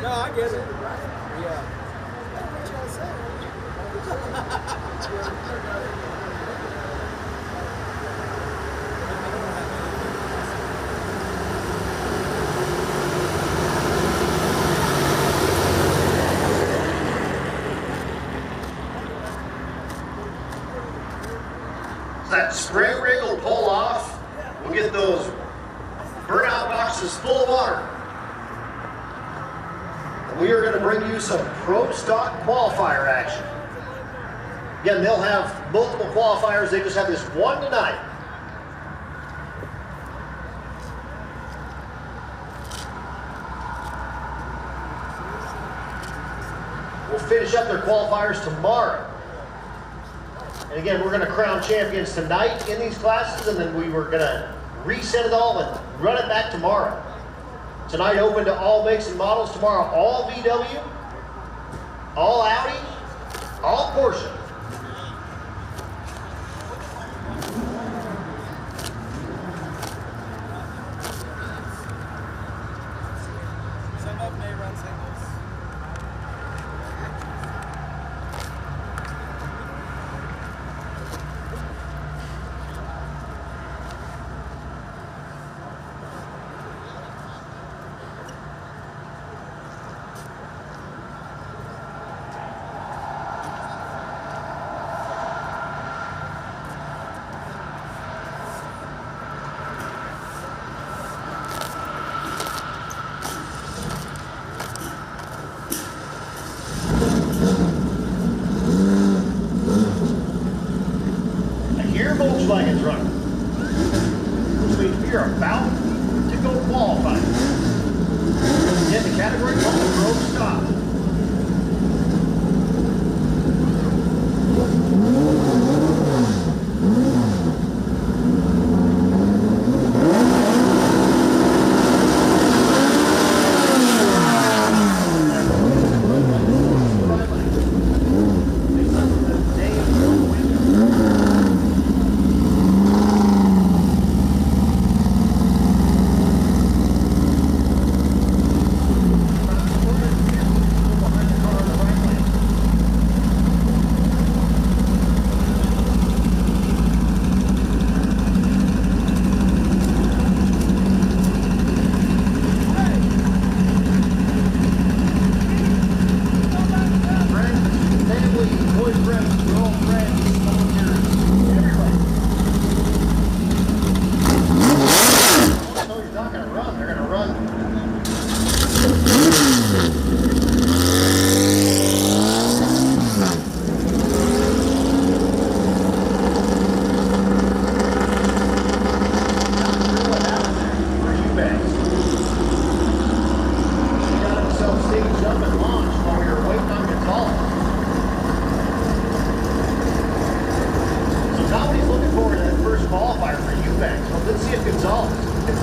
No, I get it. Yeah. That spray rig will pull off. We'll get those burnout boxes full of water. And we are going to bring you some pro stock qualifier action. Again, they'll have multiple qualifiers. They just have this one tonight. We'll finish up their qualifiers tomorrow. And again, we're going to crown champions tonight in these classes, and then we were going to reset it all and run it back tomorrow. Tonight open to all makes and models. Tomorrow all VW, all Audi, all Porsche. Some of them may run singles. Volkswagen's running, which means we are about to go qualify. In the category called road stop.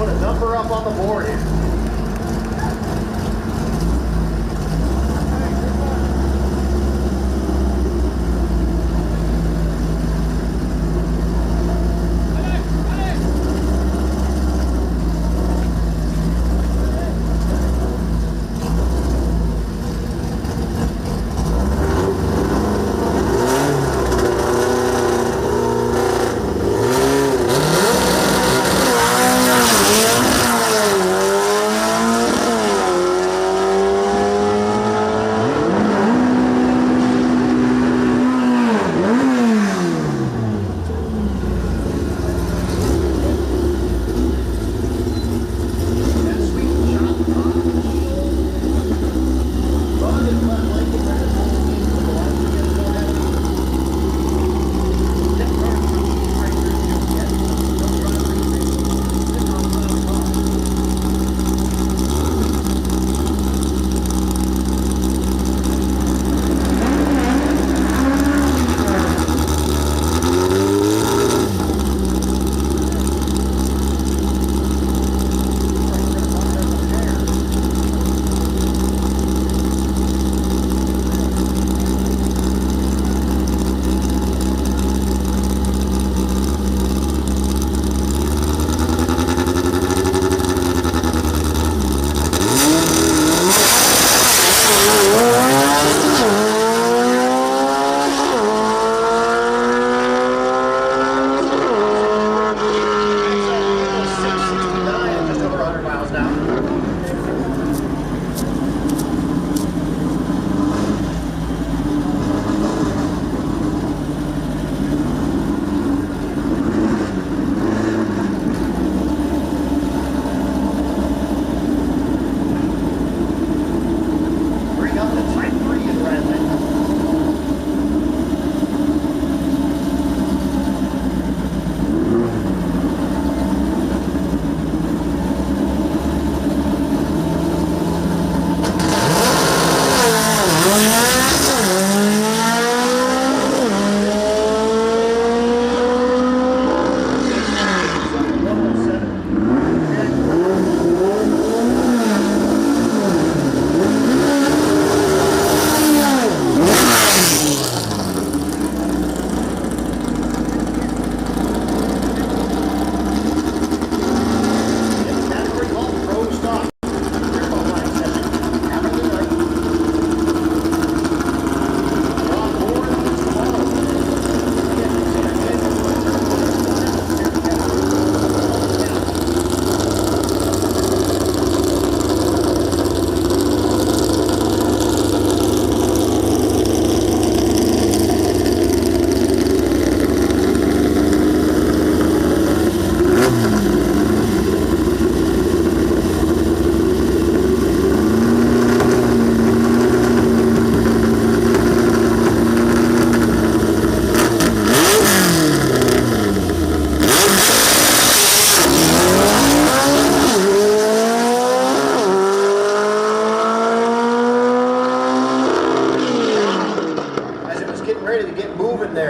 put a number up on the board here.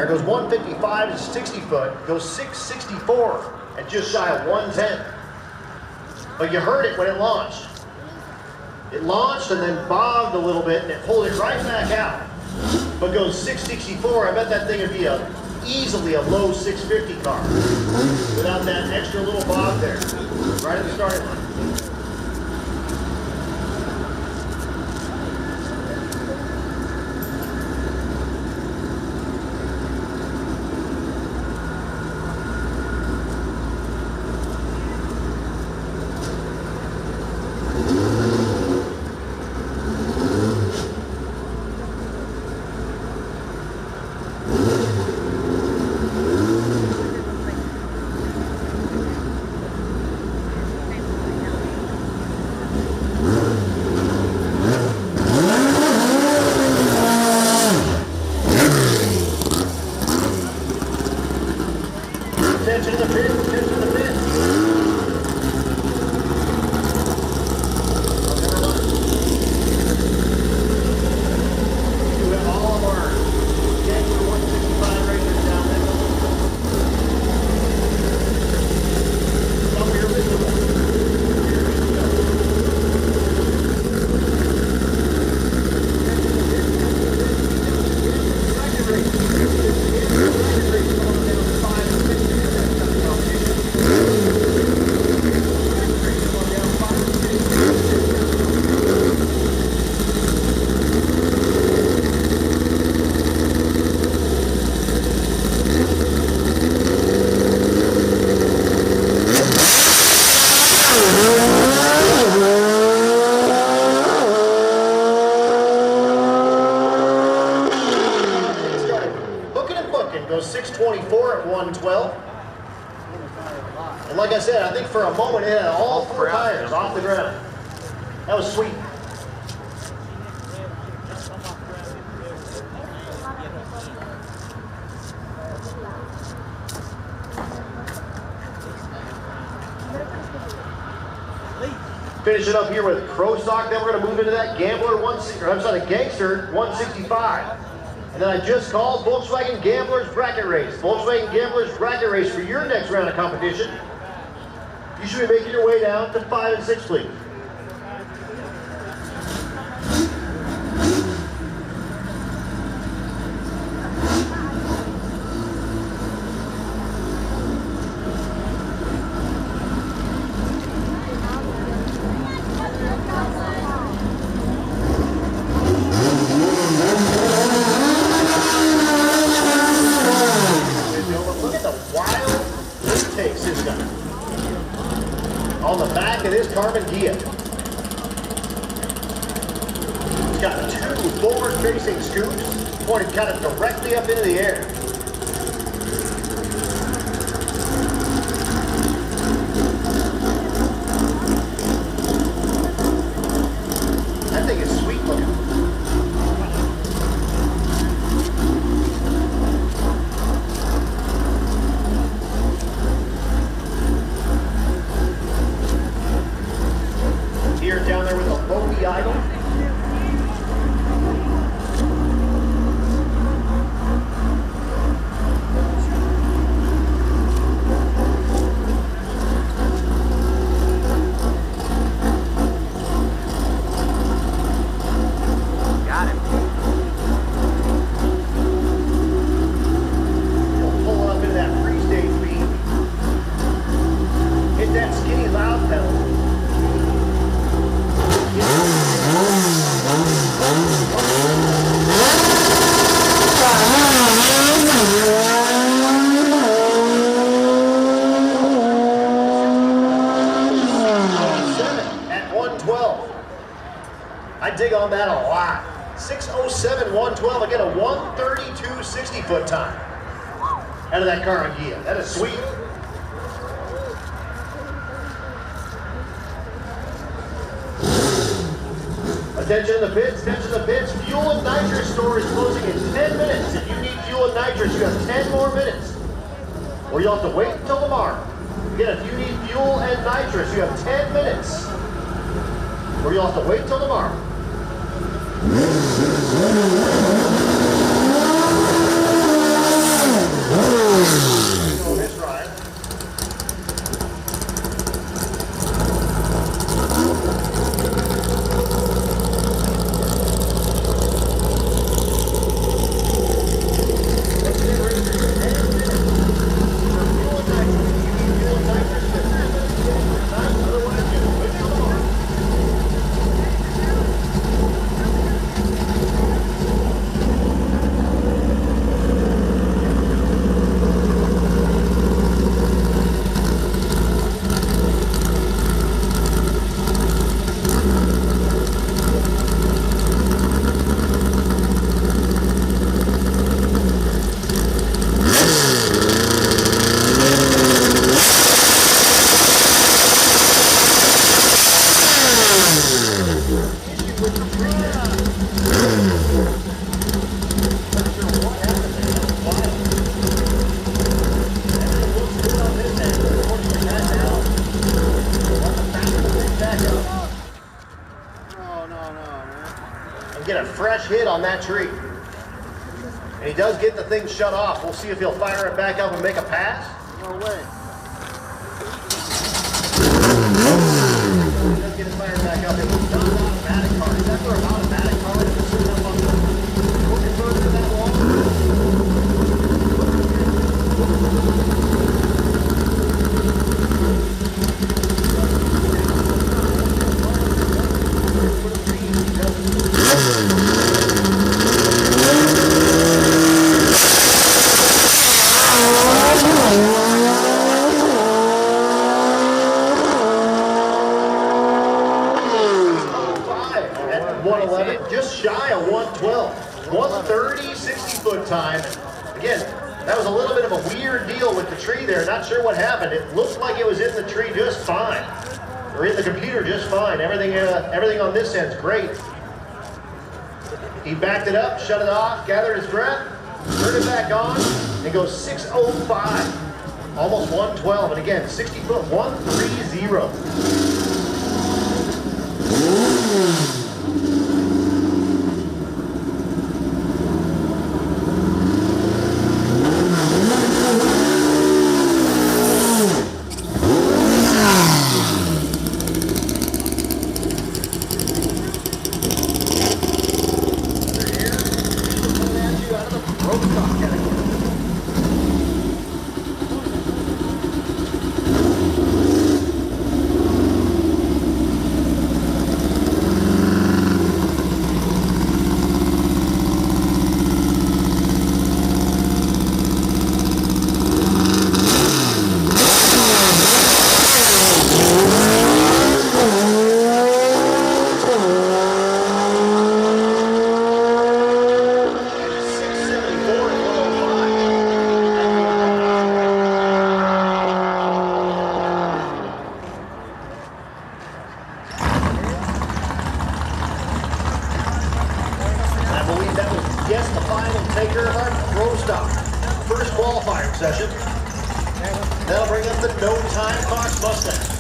Goes 155 to 60 foot, goes 664 at just shy of 110. But you heard it when it launched. It launched and then bobbed a little bit and it pulled it right back out. But goes 664, I bet that thing would be easily a low 650 car without that extra little bob there, right at the starting line. goes 624 at 112. And like I said, I think for a moment it had all 4 tires off the ground. That was sweet. Finish it up here with Crow Stock, then we're going to move into that Gambler Gangster 165. And then I just called Volkswagen Gamblers Bracket Race. Volkswagen Gamblers Bracket Race for your next round of competition. You should be making your way down to 5 and 6, please. On the back of this carbon Gia. It's got 2 forward-facing scoops pointed kind of directly up into the air. That thing is sweet looking. Down there with a Loki idol. Got him. We'll pull up into that free-stage beat. Hit that skinny loud pedal. 112. I dig on that a lot. 6:07, 112. I get a 1:32 60-foot time out of that car on Gia. That is sweet. Attention in the pits, attention in the pits. Fuel and nitrous store is closing in 10 minutes. If you need fuel and nitrous, you have 10 more minutes. Or you'll have to wait until tomorrow. Again, if you need fuel and nitrous, you have 10 minutes. Or you'll have to wait till tomorrow. On this ride. Get a fresh hit on that tree. And he does get the thing shut off. We'll see if he'll fire it back up and make a pass. No way. He does get it fired back up. It was not an automatic car. Is that for an automatic car that was sitting up on the converter for that long? At 111, just shy of 112. 130 60-foot time. Again, That was a little bit of a weird deal with the tree there. Not sure what happened. It looked like it was in the tree just fine. Or in the computer just fine. Everything on this end's great. He backed it up, shut it off, gathered his breath, turned it back on, and goes 605. Almost 112. And again, 60 foot, 130. First qualifying session. That'll bring up the no time Fox Mustang.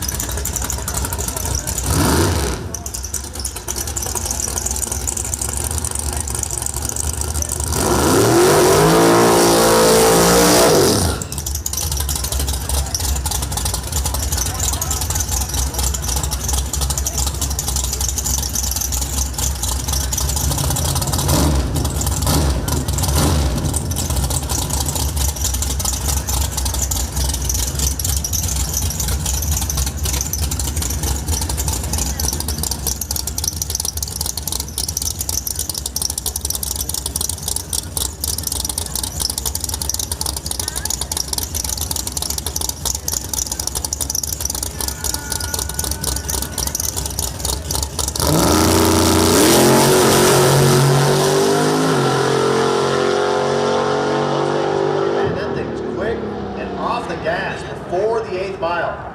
Gas before the 8th mile.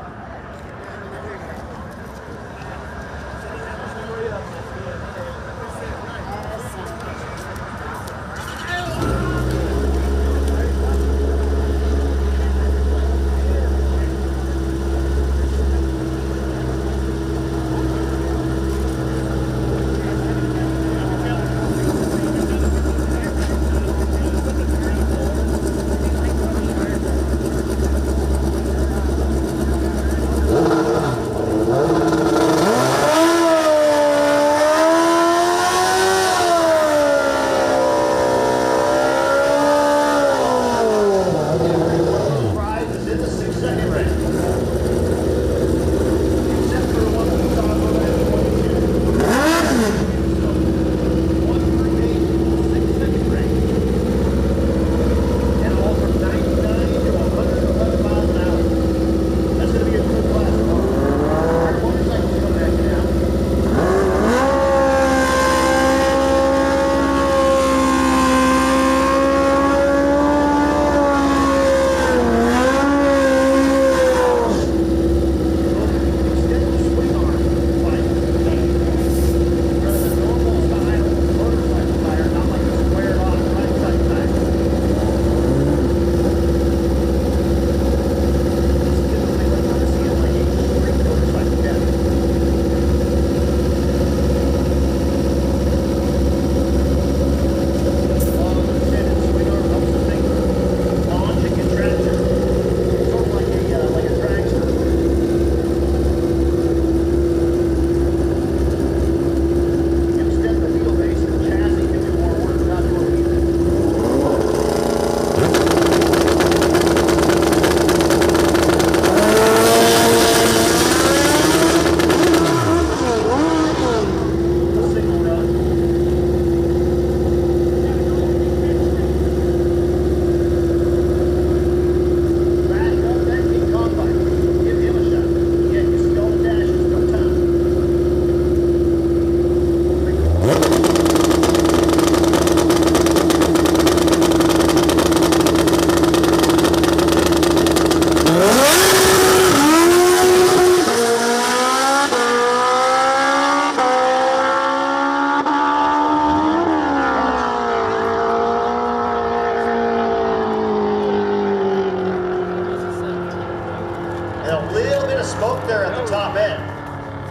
smoke there at the top end.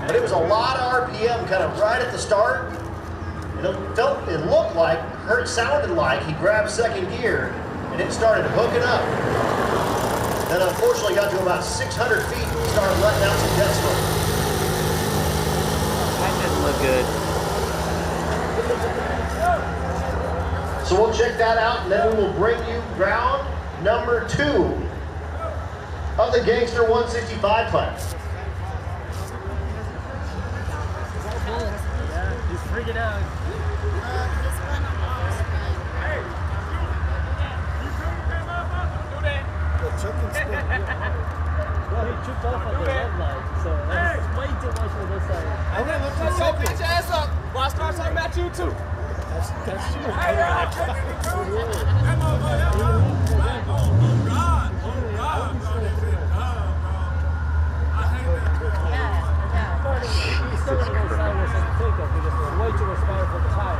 But it was a lot of RPM kind of right at the start. And it looked like, it sounded like he grabbed second gear and it started hooking up. Then unfortunately got to about 600 feet and started letting out some death smoke. That didn't look good. So we'll check that out and then we will bring you round number 2 of the Gangster 165 class. Yeah, he's freaking out. Well, he tripped off at the red light, so that's way too much for this side. I went up to the get your ass up. Well, I start talking about you too. That's true.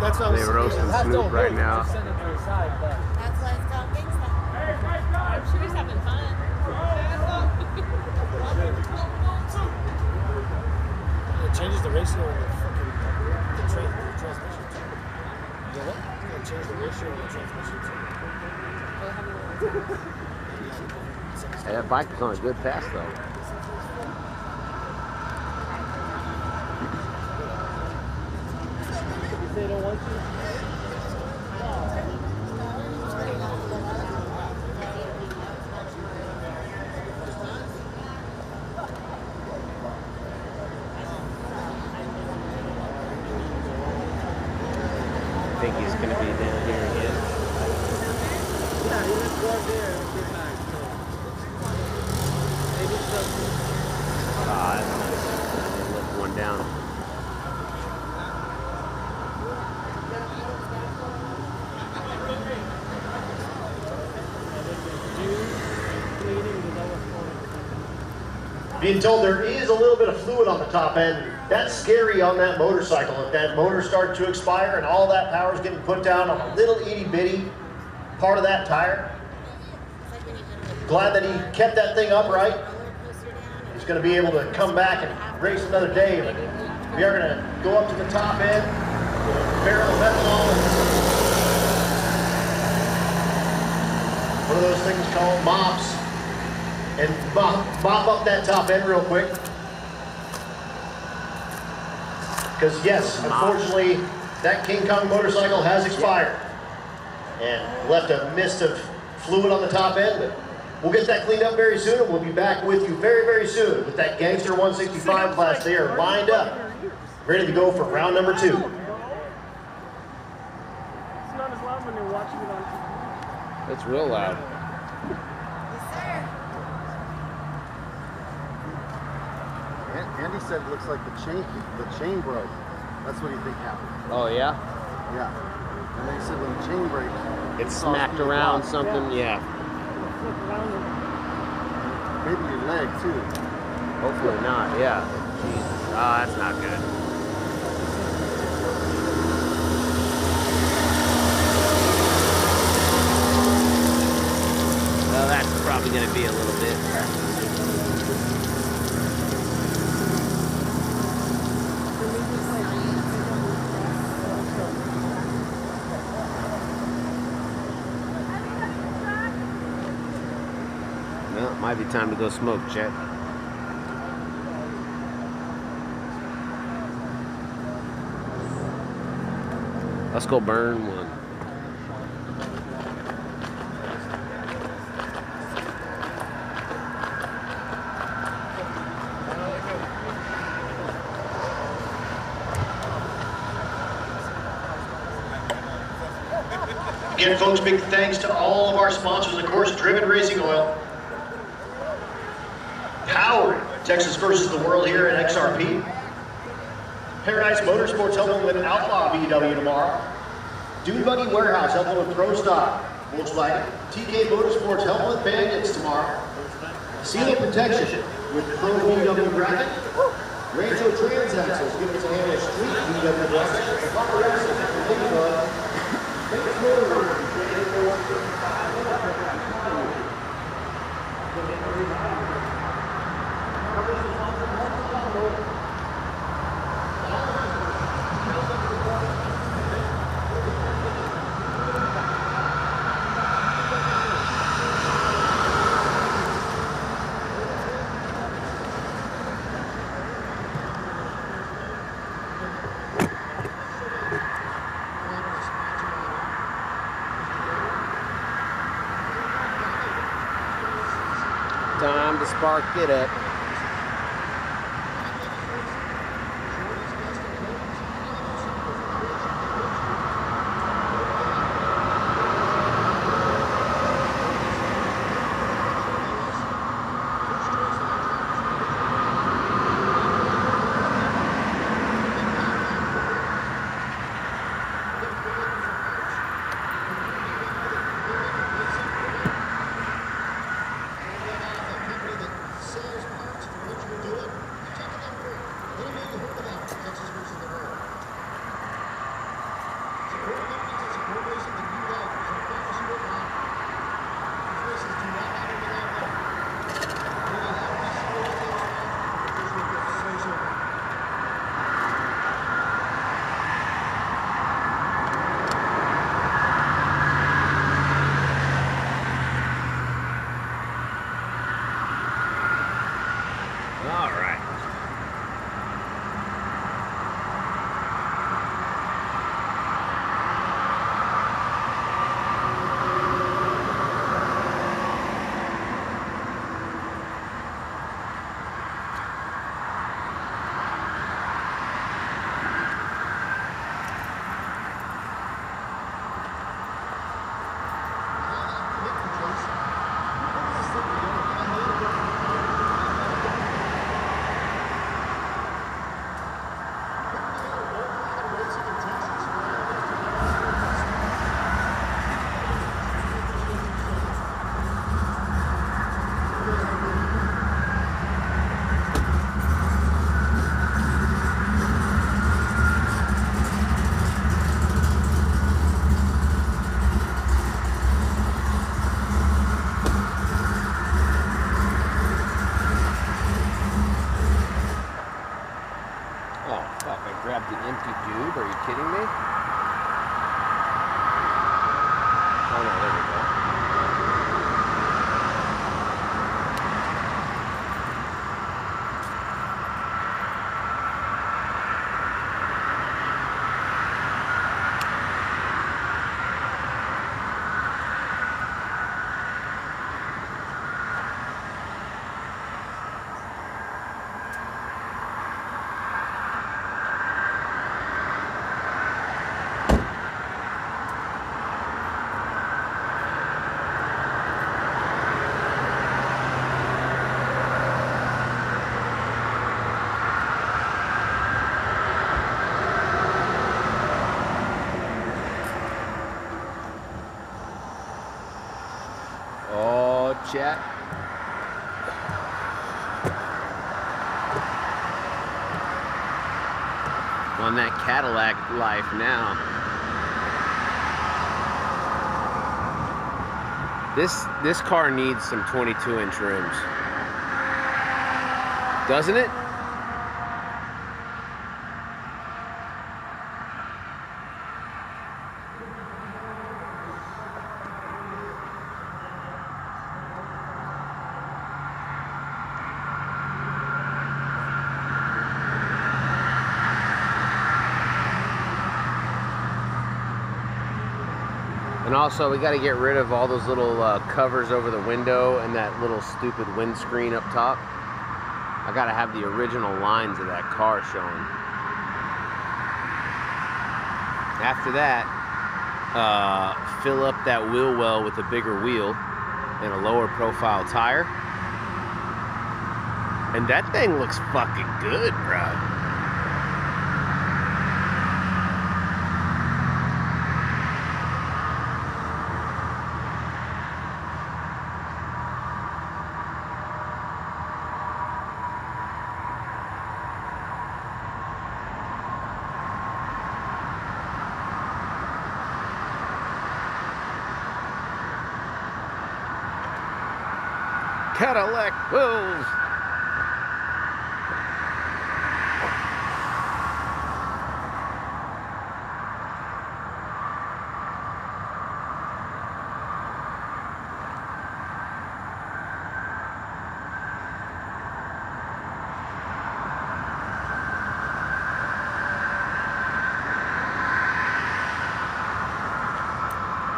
That's what They roasting Snoop right now. That's why it's called Gangster. I'm sure he's having fun. It changes the ratio of the fucking transmission. You know what? It's gonna change the ratio of the transmission. Hey, that bike was on a good pass though. You say you don't want to? I think he's gonna be down here again. Yeah, he left right there and came back. So maybe it's That's nice. They left one down. Being told there is a little bit of fluid on the top end. That's scary on that motorcycle. If that motor starts to expire and all that power is getting put down on a little itty bitty part of that tire. Glad that he kept that thing upright. He's going to be able to come back and race another day. But we are going to go up to the top end, barrel of ethanol. One of those things called mops. And mop up that top end real quick. Because yes, unfortunately, that King Kong motorcycle has expired and left a mist of fluid on the top end. But we'll get that cleaned up very soon, and we'll be back with you very, very soon with that Gangster 165 class. They are lined up, ready to go for round number 2. It's not as loud when you're watching it on TV. It's real loud. Andy said it looks like the chain broke. That's what he think happened. Oh yeah? Yeah. And then he said when the chain breaks, It smacked around something, yeah. maybe your leg too. Hopefully not, yeah. Jesus. Ah, that's not good. Well, that's probably going to be a little bit. Well, it might be time to go smoke, Chet. Let's go burn one. Again, folks, big thanks to all of our sponsors, of course, Driven Racing Oil, Howard, Texas versus the World here at XRP, Paradise Motorsports helping with Outlaw VW tomorrow, Dune Buggy Warehouse helping with Pro Stock, Volkswagen, TK Motorsports helping with Bandits tomorrow, Seal Protection with Pro VW Graphic, Rancho Transaxles giving us a hand with Street VW Graphic, Paparazzi with Ladybug, Thanks for Time to spark it up. All right. Grab the empty tube. Are you kidding me? Oh no, there we go. Chat. On that Cadillac life now. This car needs some 22-inch rims. Doesn't it? And also, we got to get rid of all those little covers over the window and that little stupid windscreen up top. I got to have the original lines of that car showing. After that, fill up that wheel well with a bigger wheel and a lower profile tire. And that thing looks fucking good, bro. Cadillac wheels.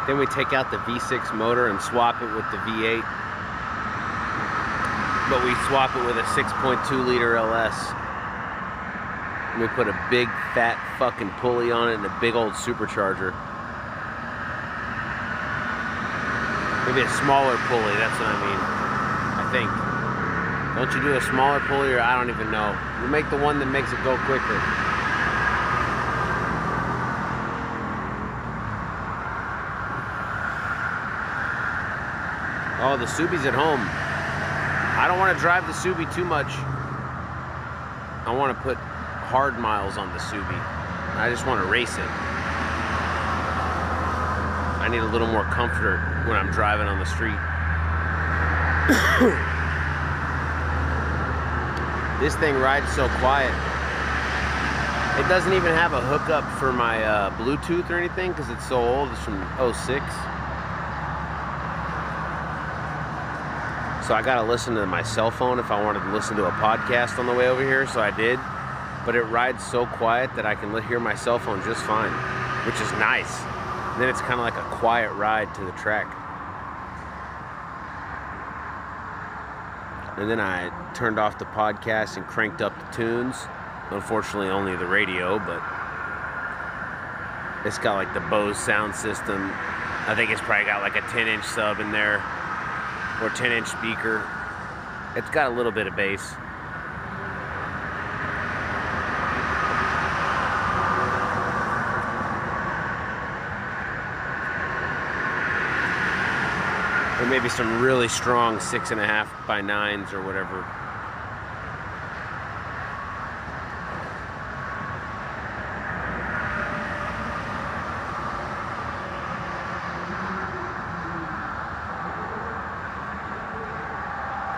Then we take out the V6 motor and swap it with the V8. but we swap it with a 6.2 liter LS. And we put a big fat fucking pulley on it and a big old supercharger. Maybe a smaller pulley, that's what I mean. I think. Don't you do a smaller pulley, or I don't even know. You make the one that makes it go quicker. Oh, the Subi's at home. I don't want to drive the Subi too much. I want to put hard miles on the Subi. I just want to race it. I need a little more comfort when I'm driving on the street. This thing rides so quiet. It doesn't even have a hookup for my Bluetooth or anything because it's so old. It's from '06. So I gotta listen to my cell phone if I wanted to listen to a podcast on the way over here, so I did. But it rides so quiet that I can hear my cell phone just fine, which is nice. And then it's kind of like a quiet ride to the track. And then I turned off the podcast and cranked up the tunes. Unfortunately, only the radio, but it's got like the Bose sound system. I think it's probably got like a 10-inch sub in there, or 10-inch speaker. It's got a little bit of bass. Or maybe some really strong 6.5 by 9s or whatever.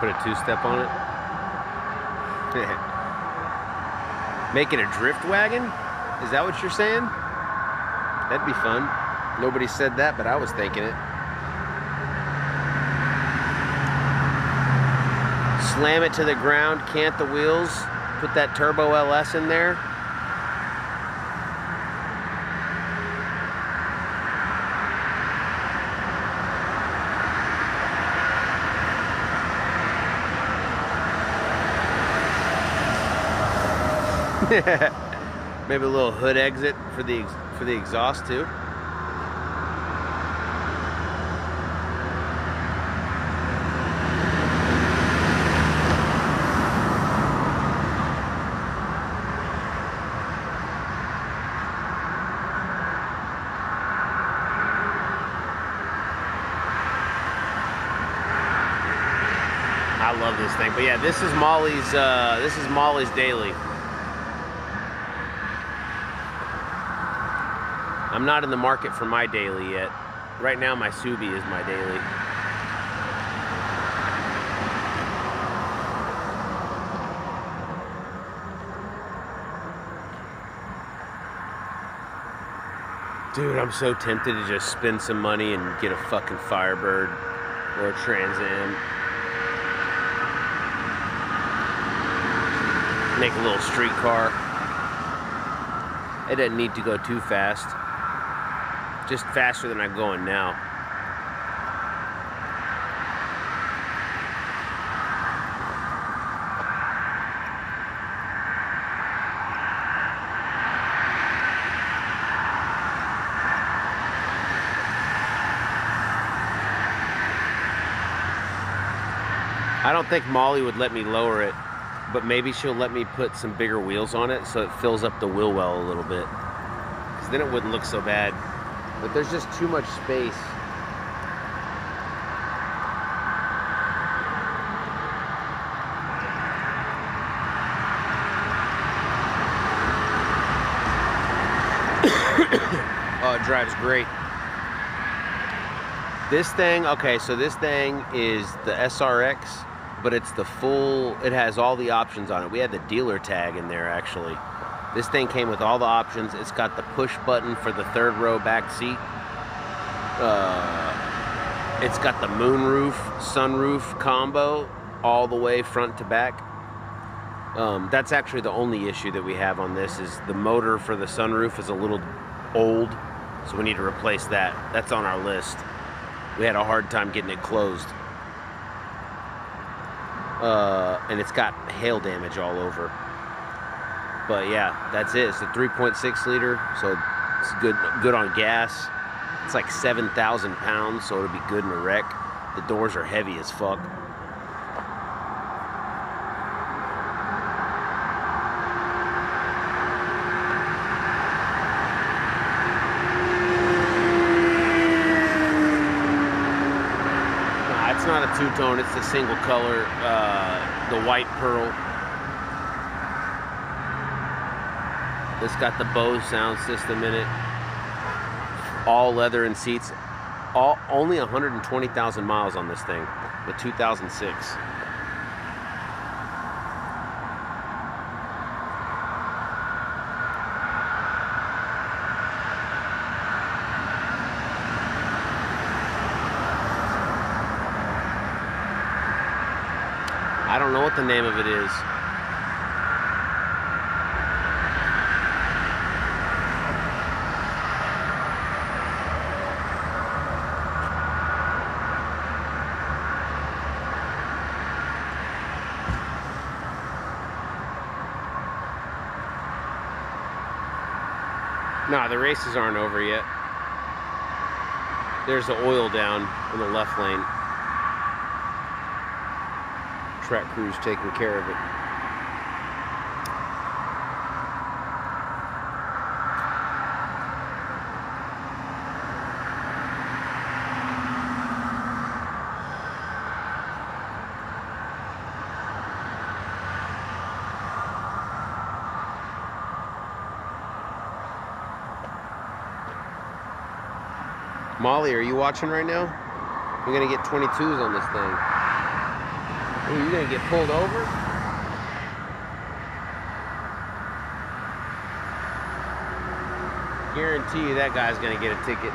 Put a two-step on it. Make it a drift wagon? Is that what you're saying? That'd be fun. Nobody said that, but I was thinking it. Slam it to the ground, cant the wheels, put that turbo LS in there. Maybe a little hood exit for the exhaust too. I love this thing, but yeah, this is Molly's daily. I'm not in the market for my daily yet. Right now, my Subi is my daily. Dude, I'm so tempted to just spend some money and get a fucking Firebird or a Trans Am. Make a little street car. It doesn't need to go too fast. Just faster than I'm going now. I don't think Molly would let me lower it, but maybe she'll let me put some bigger wheels on it so it fills up the wheel well a little bit. Because then it wouldn't look so bad. But there's just too much space. Oh, it drives great. This thing, okay, so this thing is the SRX, but it's the full, it has all the options on it. We had the dealer tag in there, actually. This thing came with all the options. It's got the push button for the third row back seat. It's got the moonroof, sunroof combo all the way front to back. That's actually the only issue that we have on this is the motor for the sunroof is a little old, so we need to replace that. That's on our list. We had a hard time getting it closed. and it's got hail damage all over. But yeah, that's it. It's a 3.6 liter, so it's good on gas. It's like 7,000 pounds, so it'll be good in a wreck. The doors are heavy as fuck. Nah, it's not a two-tone, it's a single color, the white pearl. It's got the Bose sound system in it. All leather and seats. Only 120,000 miles on this thing. The 2006. I don't know what the name of it is. Nah, the races aren't over yet. There's the oil down in the left lane. Track crew's taking care of it. Molly, are you watching right now? We're gonna get 22s on this thing. Are you gonna get pulled over? Guarantee you that guy's gonna get a ticket.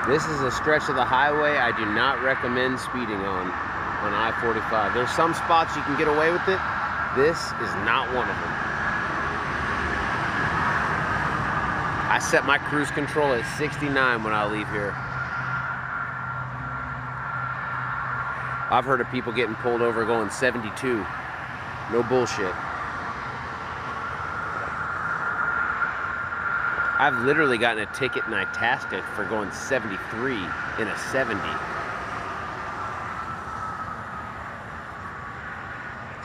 This is a stretch of the highway I do not recommend speeding on I-45. There's some spots you can get away with it. This is not one of them. I set my cruise control at 69 when I leave here. I've heard of people getting pulled over going 72. No bullshit. I've literally gotten a ticket in Itasca for going 73 in a 70.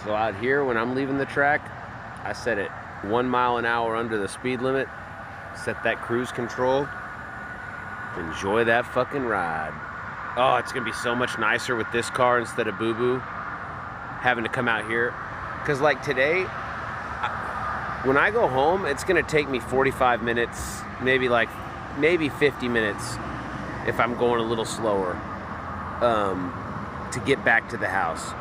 So out here, when I'm leaving the track, I set it 1 mile an hour under the speed limit, set that cruise control, enjoy that fucking ride. Oh, it's gonna be so much nicer with this car instead of Boo Boo having to come out here. Cause like today, when I go home, it's gonna take me 45 minutes, maybe 50 minutes if I'm going a little slower, to get back to the house.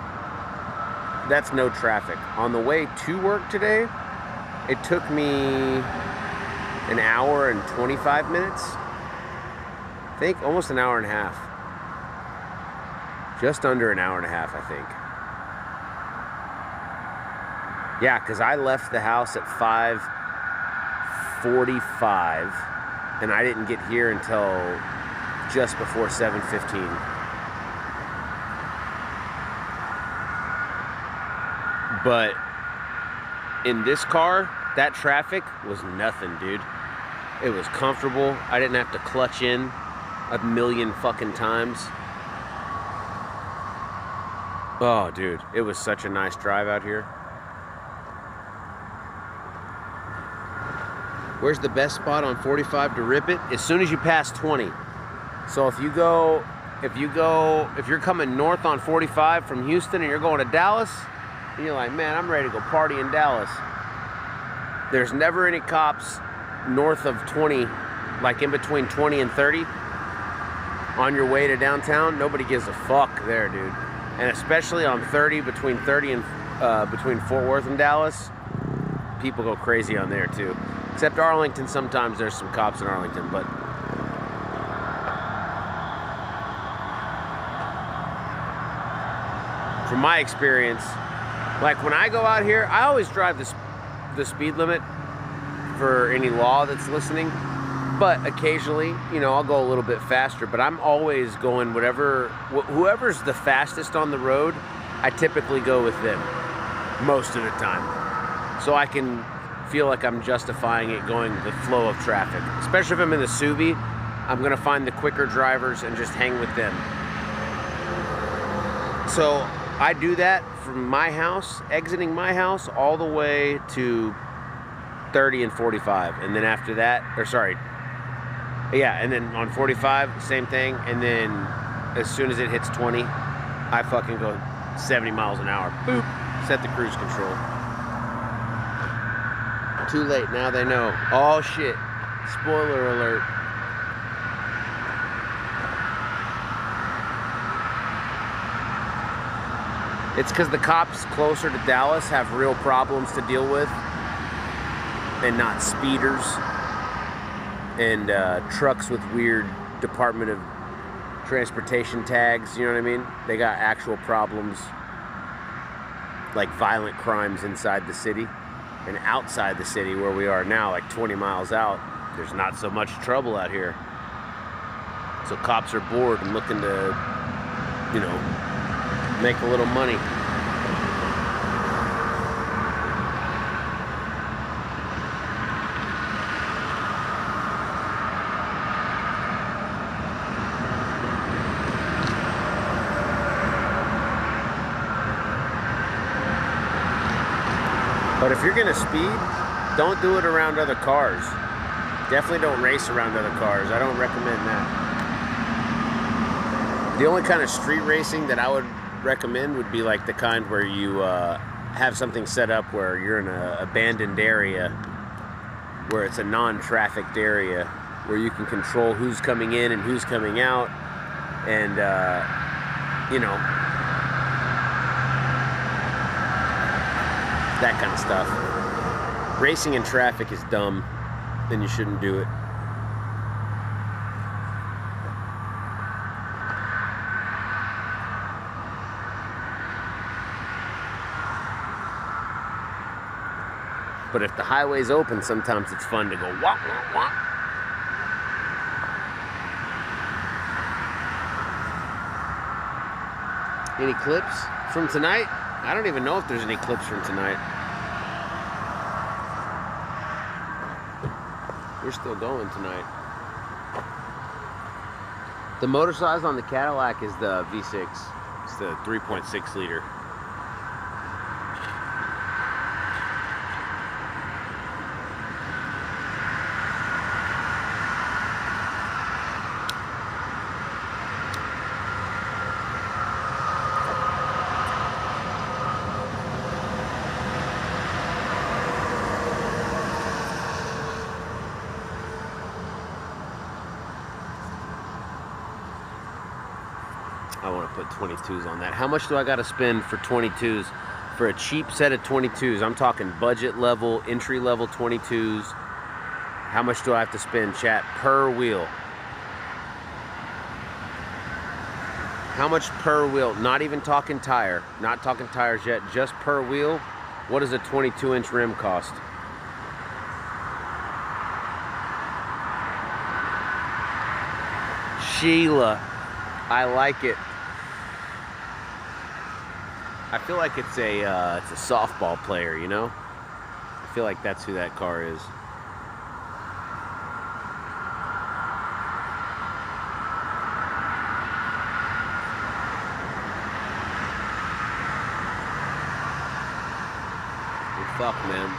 That's no traffic. On the way to work today, it took me an hour and 25 minutes. I think almost an hour and a half. Just under an hour and a half, I think. Yeah, because I left the house at 5:45 and I didn't get here until just before 7:15. But in this car, that traffic was nothing, dude. It was comfortable. I didn't have to clutch in a million fucking times. Oh, dude, it was such a nice drive out here. Where's the best spot on 45 to rip it? As soon as you pass 20. So if you're coming north on 45 from Houston and you're going to Dallas, and you're like, man, I'm ready to go party in Dallas. There's never any cops north of 20, like in between 20 and 30 on your way to downtown. Nobody gives a fuck there, dude. And especially on 30, between 30 and between Fort Worth and Dallas, people go crazy on there too. Except Arlington, sometimes there's some cops in Arlington, but from my experience, like when I go out here, I always drive the speed limit for any law that's listening. But occasionally, you know, I'll go a little bit faster, but I'm always going whoever's the fastest on the road, I typically go with them most of the time. So I can feel like I'm justifying it going the flow of traffic. Especially if I'm in the Subi, I'm gonna find the quicker drivers and just hang with them. So I do that from my house, exiting my house, all the way to 30 and 45. And then after that, and then on 45, same thing. And then as soon as it hits 20, I fucking go 70 miles an hour. Boop, set the cruise control. Too late, now they know. Oh shit, spoiler alert. It's because the cops closer to Dallas have real problems to deal with, and not speeders and trucks with weird Department of Transportation tags, you know what I mean? They got actual problems, like violent crimes inside the city. And outside the city where we are now, like 20 miles out, there's not so much trouble out here. So cops are bored and looking to, you know, make a little money. But if you're gonna speed, don't do it around other cars. Definitely don't race around other cars. I don't recommend that. The only kind of street racing that I would recommend would be like the kind where you have something set up where you're in an abandoned area, where it's a non-trafficked area, where you can control who's coming in and who's coming out, and you know, that kind of stuff. Racing in traffic is dumb, then you shouldn't do it. But if the highway's open, sometimes it's fun to go wah, wah, wah. Any clips from tonight? I don't even know if there's any clips from tonight. We're still going tonight. The motor size on the Cadillac is the V6. It's the 3.6 liter. I want to put 22s on that. How much do I got to spend for 22s? For a cheap set of 22s, I'm talking budget level, entry level 22s. How much do I have to spend, chat, per wheel? How much per wheel? Not even talking tire. Not talking tires yet, just per wheel. What does a 22-inch rim cost? Sheila, I like it. I feel like it's a softball player, you know? I feel like that's who that car is. Well, fuck, man.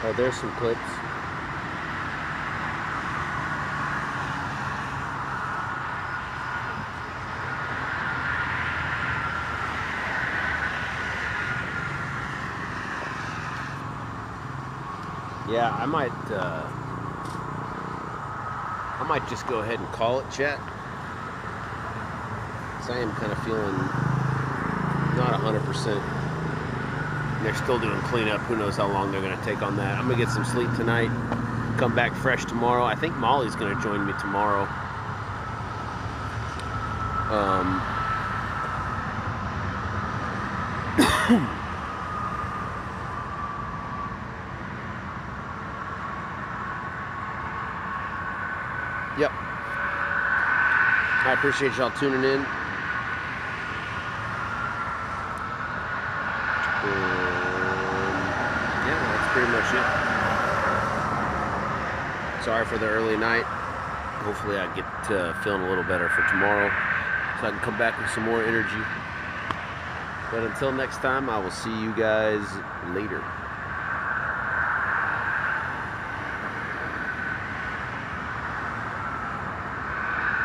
Oh, there's some clips. Yeah, I might just go ahead and call it, chat. So I am kind of feeling not 100%. They're still doing cleanup. Who knows how long they're going to take on that. I'm going to get some sleep tonight. Come back fresh tomorrow. I think Molly's going to join me tomorrow. Yep. I appreciate y'all tuning in. Yeah, that's pretty much it. Sorry for the early night. Hopefully I get feeling a little better for tomorrow so I can come back with some more energy. But until next time, I will see you guys later.